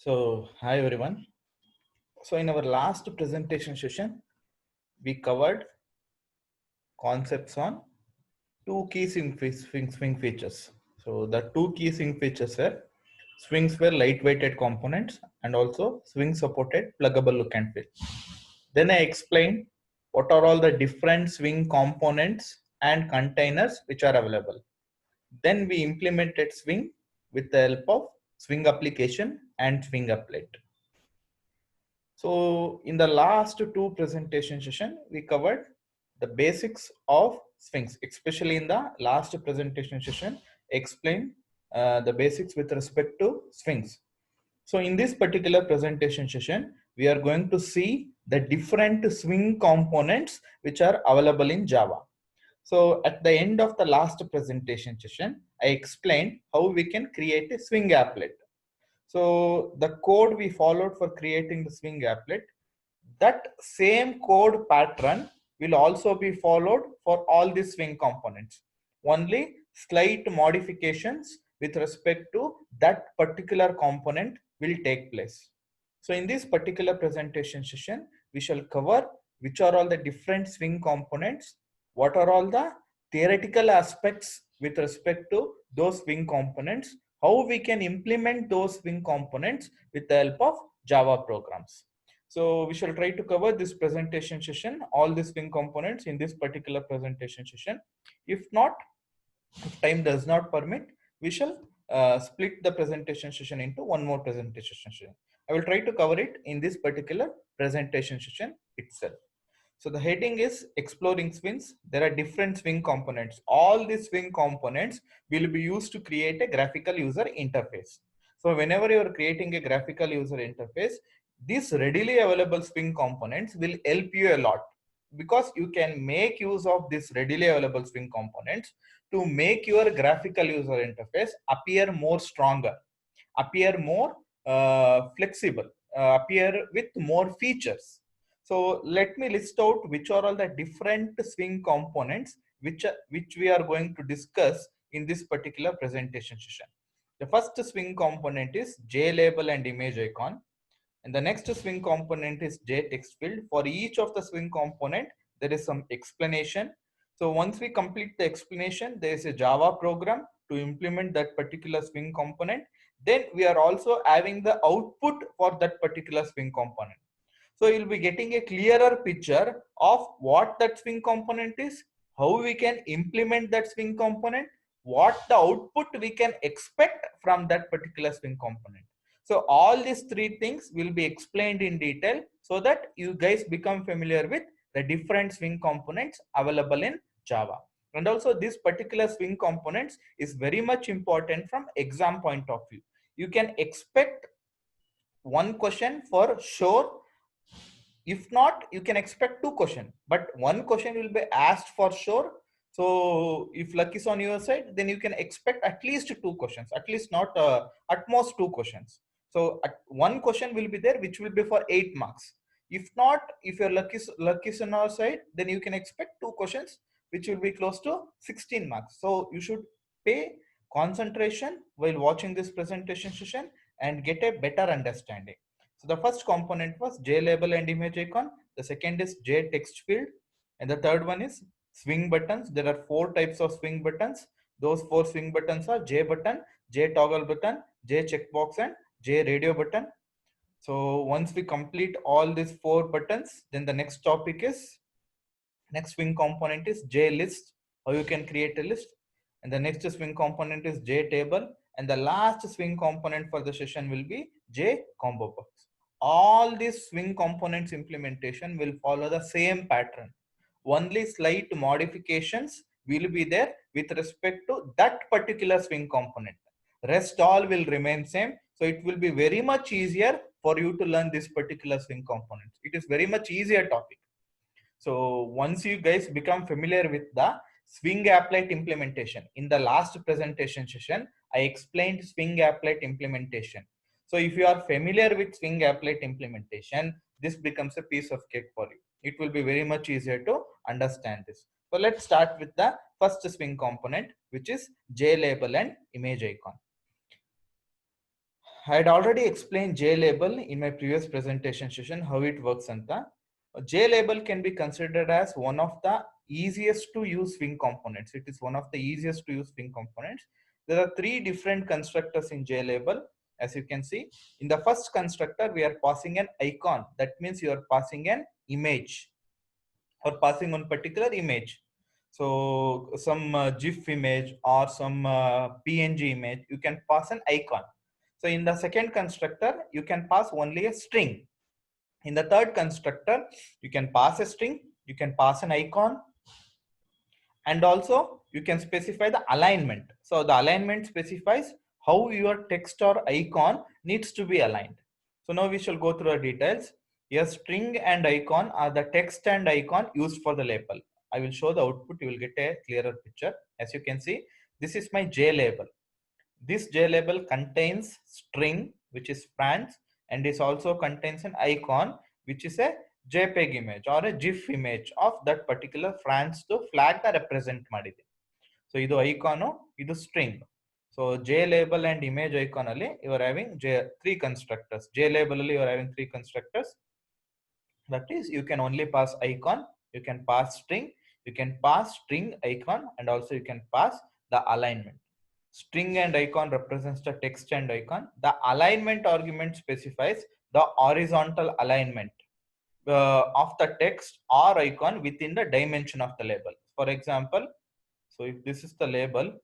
So, hi everyone. So, in our last presentation session, we covered concepts on two key swing features. So, the two key swing features were swings were lightweighted components and also swing supported pluggable look and feel. Then I explained what are all the different swing components and containers which are available. Then we implemented swing with the help of swing application and swing applet. So in the last two presentation session, we covered the basics of swings, especially in the last presentation session, explain the basics with respect to swings. So in this particular presentation session, we are going to see the different swing components which are available in Java. So at the end of the last presentation session, I explained how we can create a swing applet. So the code we followed for creating the swing applet, that same code pattern will also be followed for all the swing components. Only slight modifications with respect to that particular component will take place. So in this particular presentation session, we shall cover which are all the different swing components, what are all the theoretical aspects with respect to those swing components, how we can implement those swing components with the help of Java programs. So we shall try to cover this presentation session, all the swing components in this particular presentation session. If not, if time does not permit, we shall split the presentation session into one more presentation session. I will try to cover it in this particular presentation session itself. So the heading is exploring swings. There are different swing components. All these swing components will be used to create a graphical user interface. So whenever you are creating a graphical user interface, these readily available swing components will help you a lot, because you can make use of these readily available swing components to make your graphical user interface appear more stronger, appear more flexible, appear with more features. So let me list out which are all the different swing components which we are going to discuss in this particular presentation session. The first swing component is JLabel and image icon. And the next swing component is JTextField. For each of the swing component, there is some explanation. So once we complete the explanation, there is a Java program to implement that particular swing component. Then we are also having the output for that particular swing component. So you'll be getting a clearer picture of what that swing component is, how we can implement that swing component, what the output we can expect from that particular swing component. So all these three things will be explained in detail so that you guys become familiar with the different swing components available in Java. And also this particular swing components is very much important from exam point of view. You can expect one question for sure. If not, you can expect two questions, but one question will be asked for sure. So if luck is on your side, then you can expect at least two questions, at least not at most two questions. So one question will be there which will be for 8 marks. If not, if your luck is on our side, then you can expect two questions which will be close to 16 marks. So you should pay concentration while watching this presentation session and get a better understanding. So the first component was JLabel and image icon. The second is JTextField. And the third one is swing buttons. There are 4 types of swing buttons. Those 4 swing buttons are J button, J toggle button, J checkbox, and J radio button. So once we complete all these 4 buttons, then the next topic is, next swing component is JList, how you can create a list. And the next swing component is JTable. And the last swing component for the session will be JCombo box. All these swing components implementation will follow the same pattern. Only slight modifications will be there with respect to that particular swing component. Rest all will remain same. So it will be very much easier for you to learn this particular swing components. It is very much easier topic. So once you guys become familiar with the swing applet implementation, in the last presentation session, I explained swing applet implementation. So if you are familiar with swing applet implementation, this becomes a piece of cake for you. It will be very much easier to understand this. So let's start with the first swing component, which is JLabel and image icon. I had already explained JLabel in my previous presentation session, how it works. Anta. JLabel can be considered as one of the easiest to use Swing components. It is one of the easiest to use Swing components. There are three different constructors in JLabel. As you can see, in the first constructor, we are passing an icon. That means you are passing an image or passing on particular image. So some GIF image or some PNG image, you can pass an icon. So in the second constructor, you can pass only a string. In the third constructor, you can pass a string, you can pass an icon, and also you can specify the alignment. So the alignment specifies how your text or icon needs to be aligned. So now we shall go through the details. Your string and icon are the text and icon used for the label. I will show the output, you will get a clearer picture. As you can see, this is my JLabel. This JLabel contains string, which is France, and this also contains an icon, which is a JPEG image or a GIF image of that particular France to flag the represent madide. So idu icon, idu string. So JLabel and image icon alli you are having three constructors. JLabel alli you are having three constructors. That is, you can only pass icon, you can pass string, you can pass string icon, and also you can pass the alignment. String and icon represents the text and icon. The alignment argument specifies the horizontal alignment of the text or icon within the dimension of the label. For example, so if this is the label,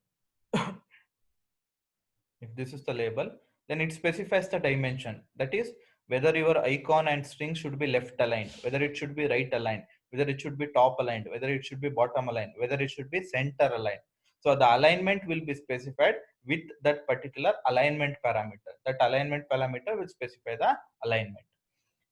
if this is the label, then it specifies the dimension. That is, whether your icon and string should be left aligned, whether it should be right aligned, whether it should be top aligned, whether it should be bottom aligned, whether it should be center aligned. So the alignment will be specified with that particular alignment parameter. That alignment parameter will specify the alignment.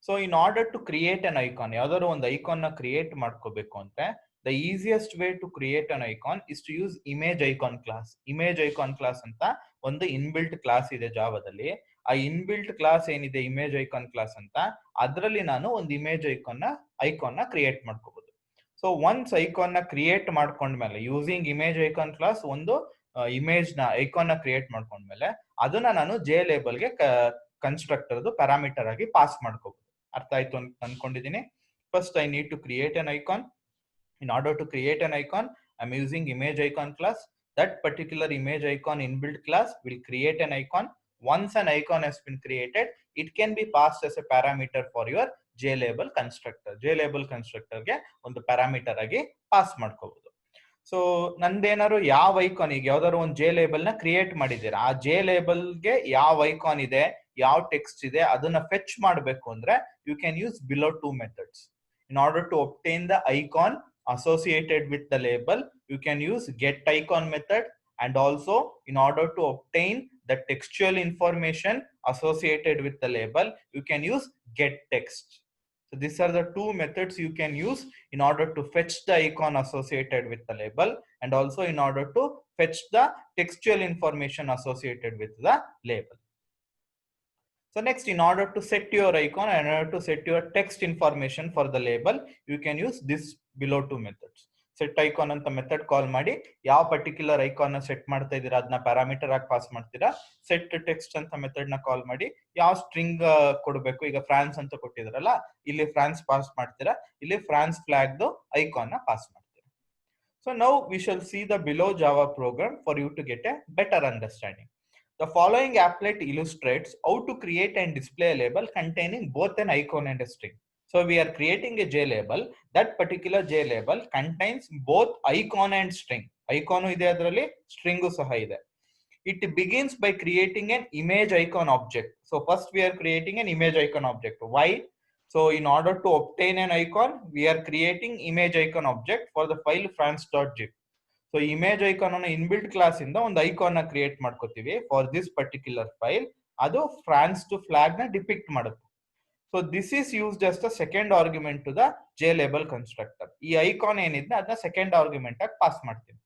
So in order to create an icon, ಯಾವ್ದಾದ್ರು ಒಂದು icon ನ create ಮಾಡ್ಕೋಬೇಕು ಅಂದ್ರೆ the easiest way to create an icon is to use image icon class. Image icon class ಅಂತ ಒಂದು inbuilt class ಇದೆ ಜಾವಾದಲ್ಲಿ. ಆ ಇನ್ಬಿಲ್ಟ್ ಕ್ಲಾಸ್ ಏನಿದೆ ಇಮೇಜ್ ಐಕಾನ್ ಕ್ಲಾಸ್ ಅಂತ, ಅದರಲ್ಲಿ ನಾನು ಒಂದು ಇಮೇಜ್ ಐಕಾನ್ ನ ಕ್ರಿಯೇಟ್ ಮಾಡ್ಕೋಬಹುದು. ಸೊ ಒನ್ಸ್ ಐಕಾನ್ ನ ಕ್ರಿಯೇಟ್ ಮಾಡ್ಕೊಂಡ್ಮೇಲೆ ಯೂಸಿಂಗ್ ಇಮೇಜ್ ಐಕಾನ್ ಕ್ಲಾಸ್ ಒಂದು ಇಮೇಜ್ ನ ಐಕಾನ್ ನ ಕ್ರಿಯೇಟ್ ಮಾಡ್ಕೊಂಡ್ಮೇಲೆ ಅದನ್ನ ನಾನು JLabel ಗೆ ಕನ್ಸ್ಟ್ರಕ್ಟರ್ ಪ್ಯಾರಾಮೀಟರ್ ಆಗಿ ಪಾಸ್ ಮಾಡ್ಕೋಬಹುದು. ಅರ್ಥ ಆಯ್ತು ಅಂತ ಅನ್ಕೊಂಡಿದ್ದೀನಿ. First I need to create an icon. In order to create an icon, I'm using image icon class. That particular image icon inbuilt class will create an icon. Once an icon has been created, it can be passed as a parameter for your JLabel constructor. JLabel constructor ಗೆ ಒಂದು parameter ಆಗಿ pass ಮಾಡ್ಕೋಬಹುದು. So ನಂದೇನಾದ್ರು ಯಾವ icon, ಈಗ ಯಾವ್ದಾದ್ರು ಒಂದು JLabel ನ create ಮಾಡಿದ್ದೀರಾ, ಆ JLabel ಗೆ ಯಾವ ಐಕಾನ್ ಇದೆ, ಯಾವ ಟೆಕ್ಸ್ಟ್ ಇದೆ, ಅದನ್ನ ಫೆಚ್ ಮಾಡಬೇಕು ಅಂದ್ರೆ you can use below two methods. In order to obtain the icon associated with the label, you can use getIcon method, and also in order to obtain the textual information associated with the label, you can use getText. So these are the two methods you can use in order to fetch the icon associated with the label, and also in order to fetch the textual information associated with the label. So next, in order to set your icon and in order to set your text information for the label, you can use this below two methods. Set icon ಅಂತ method ಕಾಲ್ ಮಾಡಿ ಯಾವ particular icon ನ set ಮಾಡ್ತಾ ಇದೀರಾ ಅದನ್ನ parameter ಆಗಿ pass ಮಾಡ್ತೀರಾ. Set text ಅಂತ ಮೆಥಡ್ ನ ಕಾಲ್ ಮಾಡಿ ಯಾವ ಸ್ಟ್ರಿಂಗ್ ಕೊಡಬೇಕು, ಈಗ ಫ್ರಾನ್ಸ್ ಅಂತ ಕೊಟ್ಟಿದ್ರಲ್ಲ, ಇಲ್ಲಿ ಫ್ರಾನ್ಸ್ ಪಾಸ್ ಮಾಡ್ತೀರಾ, ಇಲ್ಲಿ ಫ್ರಾನ್ಸ್ ಫ್ಲಾಗ್ ಐಕಾನ್ ನ ಪಾಸ್ ಮಾಡ್ತೀರಾ. So now we shall see the below Java program for you to get a better understanding. The following applet illustrates how to create and display a label containing both an icon and a string. So we are creating a JLabel. That particular JLabel contains both icon and string. Icon ide adralli, string saha ide. It begins by creating an image icon object. So first we are creating an image icon object. Why? So in order to obtain an icon, we are creating image icon object for the file france.gif. So image icon on inbuilt class ಇಂದ ಒಂದು icon ನ create ಮಾಡ್ಕೋತೀವಿ for this particular file. ಅದು France ಟು flag ನ depict ಮಾಡುತ್ತೆ. So this is used as the second argument to the JLabel constructor. ಈ icon ಏನಿದೆ ಅದನ್ನ ಸೆಕೆಂಡ್ ಆರ್ಗ್ಯುಮೆಂಟ್ ಆಗಿ ಪಾಸ್ ಮಾಡ್ತೀನಿ.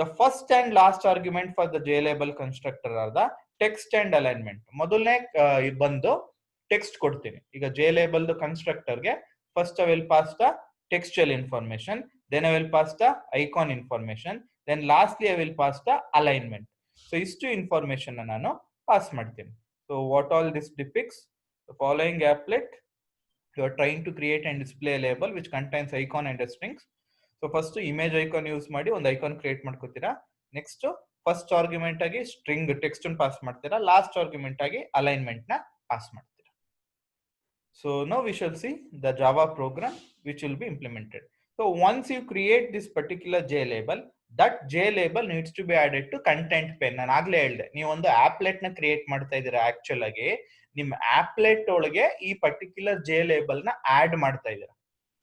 The first and last argument for the JLabel constructor are the text and alignment. ಮೊದಲನೇ ಬಂದು text ಕೊಡ್ತೀನಿ. ಈಗ JLabel constructor ಗೆ first I will pass the textual information, then I will pass the icon information, then lastly I will pass the alignment. So ಇಷ್ಟು information ನಾನು pass ಮಾಡ್ತೀನಿ. So what all this depicts? The following applet, you are trying to create and display a label which contains icon and strings. So first image icon use ಮಾಡಿ ಒಂದು icon create ಮಾಡ್ಕೊತೀರಾ. Next first argument ಆಗಿ string text ಅನ್ನು pass ಮಾಡ್ತೀರಾ. Last argument ಆಗಿ alignment ನ pass ಮಾಡ್ತೀರಾ. So now we shall see the Java program which will be implemented. So once you create this particular J label, that J label needs to be added to content pane. ನಾನು ಆಗ್ಲೇ ಹೇಳಿದೆ, ನೀವು ಒಂದು applet ನ create ಮಾಡ್ತಾ ಇದ್ದೀರಾ, actual ಆಗಿ ನಿಮ್ಮ applet ಒಳಗೆ ಈ ಪರ್ಟಿಕ್ಯುಲರ್ J label ನ ಆಡ್ ಮಾಡ್ತಾ ಇದ್ದೀರಾ.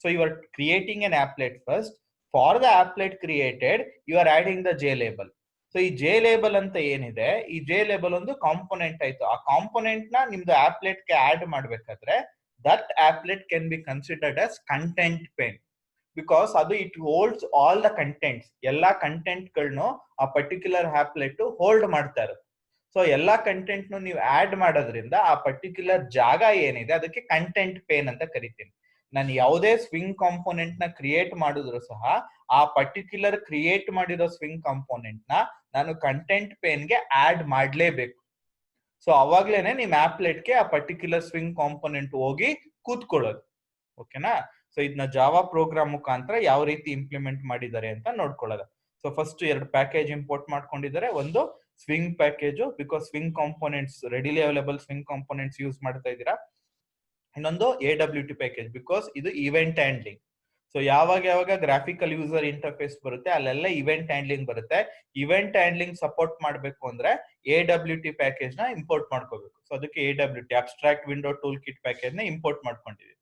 So you are creating an applet first. For the applet created, you are adding the J label. So ಈ ಜೆ ಲೇಬಲ್ ಅಂತ ಏನಿದೆ, ಈ ಜೆ ಲೇಬಲ್ ಒಂದು ಕಾಂಪೊನೆಂಟ್ ಆಯ್ತು. ಆ ಕಾಂಪೊನೆಂಟ್ ನ ನಿಮ್ದು applet ಗೆ ಆಡ್ ಮಾಡ್ಬೇಕಾದ್ರೆ that applet can be considered as content pane because ಅದು it holds all the contents. ಎಲ್ಲಾ ಕಂಟೆಂಟ್ ಗಳನ್ನು ಆ ಪರ್ಟಿಕ್ಯುಲರ್ applet ಹೋಲ್ಡ್ ಮಾಡ್ತಾ ಇರುತ್ತೆ. ಸೊ ಎಲ್ಲಾ ಕಂಟೆಂಟ್ ನೀವು ಆಡ್ ಮಾಡೋದ್ರಿಂದ ಆ ಪರ್ಟಿಕ್ಯುಲರ್ ಜಾಗ ಏನಿದೆ ಅದಕ್ಕೆ ಕಂಟೆಂಟ್ ಪೇನ್ ಅಂತ ಕರಿತೀನಿ. ನಾನು ಯಾವುದೇ ಸ್ವಿಂಗ್ ಕಾಂಪೋನೆಂಟ್ ನ ಕ್ರಿಯೇಟ್ ಮಾಡಿದ್ರು ಸಹ ಆ ಪರ್ಟಿಕ್ಯುಲರ್ ಕ್ರಿಯೇಟ್ ಮಾಡಿರೋ ಸ್ವಿಂಗ್ ಕಾಂಪೋನೆಂಟ್ ನ ನಾನು ಕಂಟೆಂಟ್ ಪೇನ್ ಗೆ ಆಡ್ ಮಾಡ್ಲೇಬೇಕು. ಸೊ ಅವಾಗ್ಲೇನೆ ನಿಮ್ ಆಪ್ಲೆಟ್ಗೆ ಆ ಪರ್ಟಿಕ್ಯುಲರ್ ಸ್ವಿಂಗ್ ಕಾಂಪೋನೆಂಟ್ ಹೋಗಿ ಕೂತ್ಕೊಳ್ಳೋದು. ಓಕೆನಾ? ಸೊ ಇದನ್ನ ಜಾವಾ ಪ್ರೋಗ್ರಾಮ್ ಮುಖಾಂತರ ಯಾವ ರೀತಿ ಇಂಪ್ಲಿಮೆಂಟ್ ಮಾಡಿದ್ದಾರೆ ಅಂತ ನೋಡ್ಕೊಳ್ಳೋದು. ಸೊ ಫಸ್ಟ್ ಎರಡು ಪ್ಯಾಕೇಜ್ ಇಂಪೋರ್ಟ್ ಮಾಡ್ಕೊಂಡಿದ್ದಾರೆ. ಒಂದು swing package, because swing components readily available swing components use ಮಾಡ್ತಾ ಇದ್ದೀರಾ. ಇನ್ನೊಂದು AWT ಪ್ಯಾಕೇಜ್, ಬಿಕಾಸ್ ಇದು ಇವೆಂಟ್ ಹ್ಯಾಂಡ್ಲಿಂಗ್. ಸೊ ಯಾವಾಗ ಗ್ರಾಫಿಕಲ್ ಯೂಸರ್ ಇಂಟರ್ಫೇಸ್ ಬರುತ್ತೆ ಅಲ್ಲೆಲ್ಲ ಇವೆಂಟ್ ಹ್ಯಾಂಡ್ಲಿಂಗ್ ಬರುತ್ತೆ. ಇವೆಂಟ್ ಹ್ಯಾಂಡ್ಲಿಂಗ್ ಸಪೋರ್ಟ್ ಮಾಡಬೇಕು ಅಂದ್ರೆ AWT ಪ್ಯಾಕೇಜ್ ನ ಇಂಪೋರ್ಟ್ ಮಾಡ್ಕೋಬೇಕು. ಸೊ ಅದಕ್ಕೆ AWT abstract window tool kit package ನ ಇಂಪೋರ್ಟ್ ಮಾಡ್ಕೊಂಡಿದ್ದೀವಿ.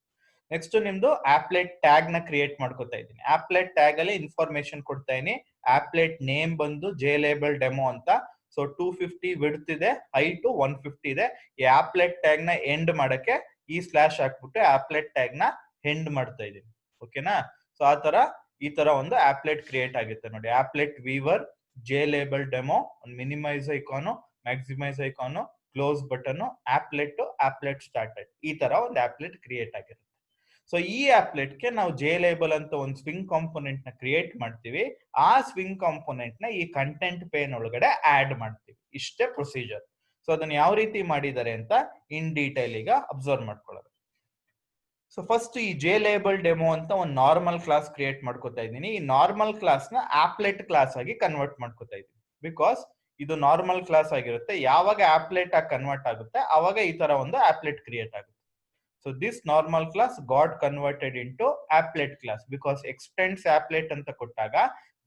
ನೆಕ್ಸ್ಟ್ ನಿಮ್ದು ಆಪ್ಲೆಟ್ ಟ್ಯಾಗ್ ನ ಕ್ರಿಯೇಟ್ ಮಾಡ್ಕೊತಾ ಇದ್ದೀನಿ. ಆಪ್ಲೆಟ್ ಟ್ಯಾಗ್ ಅಲ್ಲಿ ಇನ್ಫಾರ್ಮೇಶನ್ ಕೊಡ್ತಾ ಇದೀನಿ. ಆಪ್ಲೆಟ್ ನೇಮ್ ಬಂದು JLabel ಡೆಮೋ ಅಂತ. ಸೊ 250 ವಿಡ್ತ್ ಇದೆ, ಹೈಟ್ 150 ಇದೆ. ಈ ಆಪ್ಲೆಟ್ ಟ್ಯಾಗ್ ನ ಎಂಡ್ ಮಾಡಕ್ಕೆ ಈ ಸ್ಲಾಶ್ ಹಾಕ್ಬಿಟ್ಟು ಆಪ್ಲೆಟ್ ಟ್ಯಾಗ್ ನ ಎಂಡ್ ಮಾಡ್ತಾ ಇದೀನಿ. ಓಕೆನಾ? ಸೊ ಈ ತರ ಒಂದು ಆಪ್ಲೆಟ್ ಕ್ರಿಯೇಟ್ ಆಗುತ್ತೆ ನೋಡಿ. ಆಪ್ಲೆಟ್ ವೀವರ್, JLabel ಡೆಮೋ, ಒಂದು minimise icon, maximise icon, close button, applet started, ಈ ತರ ಒಂದು ಆಪ್ಲೆಟ್ ಕ್ರಿಯೇಟ್ ಆಗಿರುತ್ತೆ. ಸೊ ಈ ಆಪ್ಲೆಟ್ಗೆ ನಾವು JLabel ಅಂತ ಒಂದು ಸ್ವಿಂಗ್ ಕಾಂಪೋನೆಂಟ್ ನ ಕ್ರಿಯೇಟ್ ಮಾಡ್ತೀವಿ. ಆ ಸ್ವಿಂಗ್ ಕಾಂಪೋನೆಂಟ್ ನ ಈ ಕಂಟೆಂಟ್ ಪೇನ್ ಒಳಗಡೆ ಆಡ್ ಮಾಡ್ತೀವಿ. ಇಷ್ಟೇ ಪ್ರೊಸೀಜರ್. ಸೊ ಅದನ್ನ ಯಾವ ರೀತಿ ಮಾಡಿದ್ದಾರೆ ಅಂತ ಇನ್ ಡೀಟೇಲ್ ಈಗ ಅಬ್ಸರ್ವ್ ಮಾಡ್ಕೊಳ್ಳೋದು. ಸೊ ಫಸ್ಟ್ ಈ JLabel ಡೆಮೋ ಅಂತ ಒಂದು ನಾರ್ಮಲ್ ಕ್ಲಾಸ್ ಕ್ರಿಯೇಟ್ ಮಾಡ್ಕೊತಾ ಇದ್ದೀನಿ. ಈ ನಾರ್ಮಲ್ ಕ್ಲಾಸ್ ನ ಆಪ್ಲೆಟ್ ಕ್ಲಾಸ್ ಆಗಿ ಕನ್ವರ್ಟ್ ಮಾಡ್ಕೊತಾ ಇದ್ದೀನಿ. ಬಿಕಾಸ್ ಇದು ನಾರ್ಮಲ್ ಕ್ಲಾಸ್ ಆಗಿರುತ್ತೆ. ಯಾವಾಗ ಆಪ್ಲೆಟ್ ಆಗಿ ಕನ್ವರ್ಟ್ ಆಗುತ್ತೆ ಅವಾಗ ಈ ತರ ಒಂದು ಆಪ್ಲೆಟ್ ಕ್ರಿಯೇಟ್ ಆಗುತ್ತೆ. So this normal class got converted into applet class because extends applet ಅಂತ ಕೊಟ್ಟಾಗ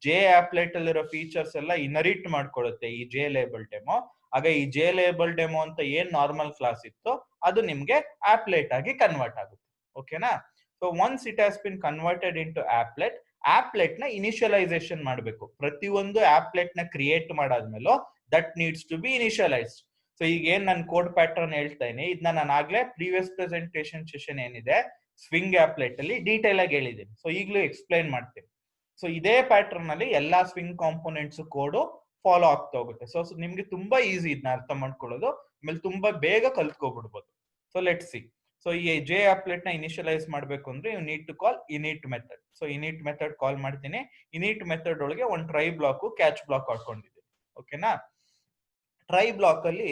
JApplet ಅಲ್ಲಿರೋ ಫೀಚರ್ಸ್ ಎಲ್ಲ ಇನ್ಹೆರಿಟ್ ಮಾಡ್ಕೊಳ್ಳುತ್ತೆ ಈ JLabel ಡೆಮೋ. ಆಗ ಈ JLabel ಡೆಮೋ ಅಂತ ಏನ್ ನಾರ್ಮಲ್ ಕ್ಲಾಸ್ ಇತ್ತು ಅದು ನಿಮ್ಗೆ ಆಪ್ಲೆಟ್ ಆಗಿ ಕನ್ವರ್ಟ್ ಆಗುತ್ತೆ. ಓಕೆನಾ? So once it has been converted into applet ನ ಇನಿಷಿಯಲೈಸೇಷನ್ ಮಾಡಬೇಕು. ಪ್ರತಿಯೊಂದು ಆಪ್ಲೆಟ್ ನ ಕ್ರಿಯೇಟ್ ಮಾಡಾದ್ಮೇಲೆ that needs to be initialised. So ಈಗ ಏನ್ ನಾನು ಕೋಡ್ ಪ್ಯಾಟರ್ನ್ ಹೇಳ್ತಾ ಇದೀನಿ ಇದನ್ನ ನಾನು ಆಗ್ಲೇ ಪ್ರೀವಿಯಸ್ ಪ್ರೆಸೆಂಟೇಶನ್ ಸೆಷನ್ ಏನಿದೆ ಸ್ವಿಂಗ್ ಆಪ್ಲೆಟ್ ಅಲ್ಲಿ ಡೀಟೇಲ್ ಆಗಿ ಹೇಳಿದ್ದೀನಿ. ಸೊ ಈಗಲೂ ಎಕ್ಸ್ಪ್ಲೈನ್ ಮಾಡ್ತೀನಿ. ಸೊ ಇದೇ ಪ್ಯಾಟರ್ನ್ ಅಲ್ಲಿ ಎಲ್ಲಾ ಸ್ವಿಂಗ್ ಕಾಂಪೋನೆಂಟ್ಸ್ ಕೋಡ್ ಫಾಲೋ ಆಗ್ತಾ ಹೋಗುತ್ತೆ. ಸೊ ನಿಮ್ಗೆ ತುಂಬಾ ಈಸಿ ಇದನ್ನ ಅರ್ಥ ಮಾಡ್ಕೊಳ್ಳೋದು, ಆಮೇಲೆ ತುಂಬಾ ಬೇಗ ಕಲ್ತ್ಕೊಬಿಡ್ಬೋದು. So let see. ಸೊ ಈ JApplet ನ ಇನಿಷಿಯಲೈಸ್ ಮಾಡ್ಬೇಕು ಅಂದ್ರೆ you need to call init method. So init method call ಮಾಡ್ತೀನಿ. init ಮೆಥಡ್ ಒಳಗೆ ಒಂದು ಟ್ರೈ ಬ್ಲಾಕ್, ಕ್ಯಾಚ್ ಬ್ಲಾಕ್ ಹಾಕೊಂಡಿದ್ದೀನಿ. ಓಕೆನಾ? ಟ್ರೈ ಬ್ಲಾಕ್ ಅಲ್ಲಿ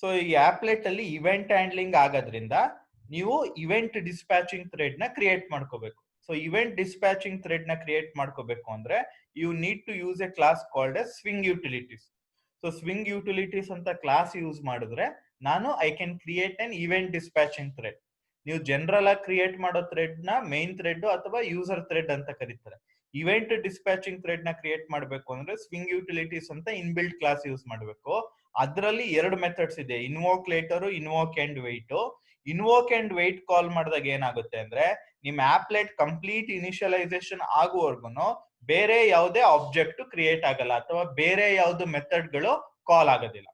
ಸೊ ಈ ಆಪ್ಲೆಟ್ ಅಲ್ಲಿ ಇವೆಂಟ್ ಹ್ಯಾಂಡ್ಲಿಂಗ್ ಆಗೋದ್ರಿಂದ ನೀವು ಇವೆಂಟ್ ಡಿಸ್ಪ್ಯಾಚಿಂಗ್ ಥ್ರೆಡ್ ನ ಕ್ರಿಯೇಟ್ ಮಾಡ್ಕೋಬೇಕು. ಸೊ ಇವೆಂಟ್ ಡಿಸ್ಪ್ಯಾಚಿಂಗ್ ಥ್ರೆಡ್ ನ ಕ್ರಿಯೇಟ್ ಮಾಡ್ಕೋಬೇಕು ಅಂದ್ರೆ you need to use a class called S swing utilities. So swing utilities ಅಂತ ಕ್ಲಾಸ್ ಯೂಸ್ ಮಾಡಿದ್ರೆ ನಾನು I can create an event dispatching thread. ನೀವು general ಆಗಿ ಕ್ರಿಯೇಟ್ ಮಾಡೋ ಥ್ರೆಡ್ ನ ಮೈನ್ ಥ್ರೆಡ್ ಅಥವಾ ಯೂಸರ್ ಥ್ರೆಡ್ ಅಂತ ಕರೀತಾರೆ. ಇವೆಂಟ್ ಡಿಸ್ಪ್ಯಾಚಿಂಗ್ ಥ್ರೆಡ್ ನ ಕ್ರಿಯೇಟ್ ಮಾಡಬೇಕು ಅಂದ್ರೆ ಸ್ವಿಂಗ್ ಯುಟಿಲಿಟೀಸ್ ಅಂತ ಇನ್ಬಿಲ್ಟ್ ಕ್ಲಾಸ್ ಯೂಸ್ ಮಾಡಬೇಕು. ಅದರಲ್ಲಿ ಎರಡು ಮೆಥಡ್ಸ್ ಇದೆ, invoke later, invoke and wait. Invoke and wait call ಮಾಡಿದಾಗ ಏನಾಗುತ್ತೆ ಅಂದ್ರೆ ನಿಮ್ ಆಪ್ಲೆಟ್ ಕಂಪ್ಲೀಟ್ ಇನಿಷಿಯಲೈಸೇಷನ್ ಆಗುವವರೆಗೂ ಬೇರೆ ಯಾವುದೇ ಆಬ್ಜೆಕ್ಟ್ ಕ್ರಿಯೇಟ್ ಆಗಲ್ಲ ಅಥವಾ ಬೇರೆ ಯಾವ್ದು ಮೆಥಡ್ ಗಳು ಕಾಲ್ ಆಗೋದಿಲ್ಲ.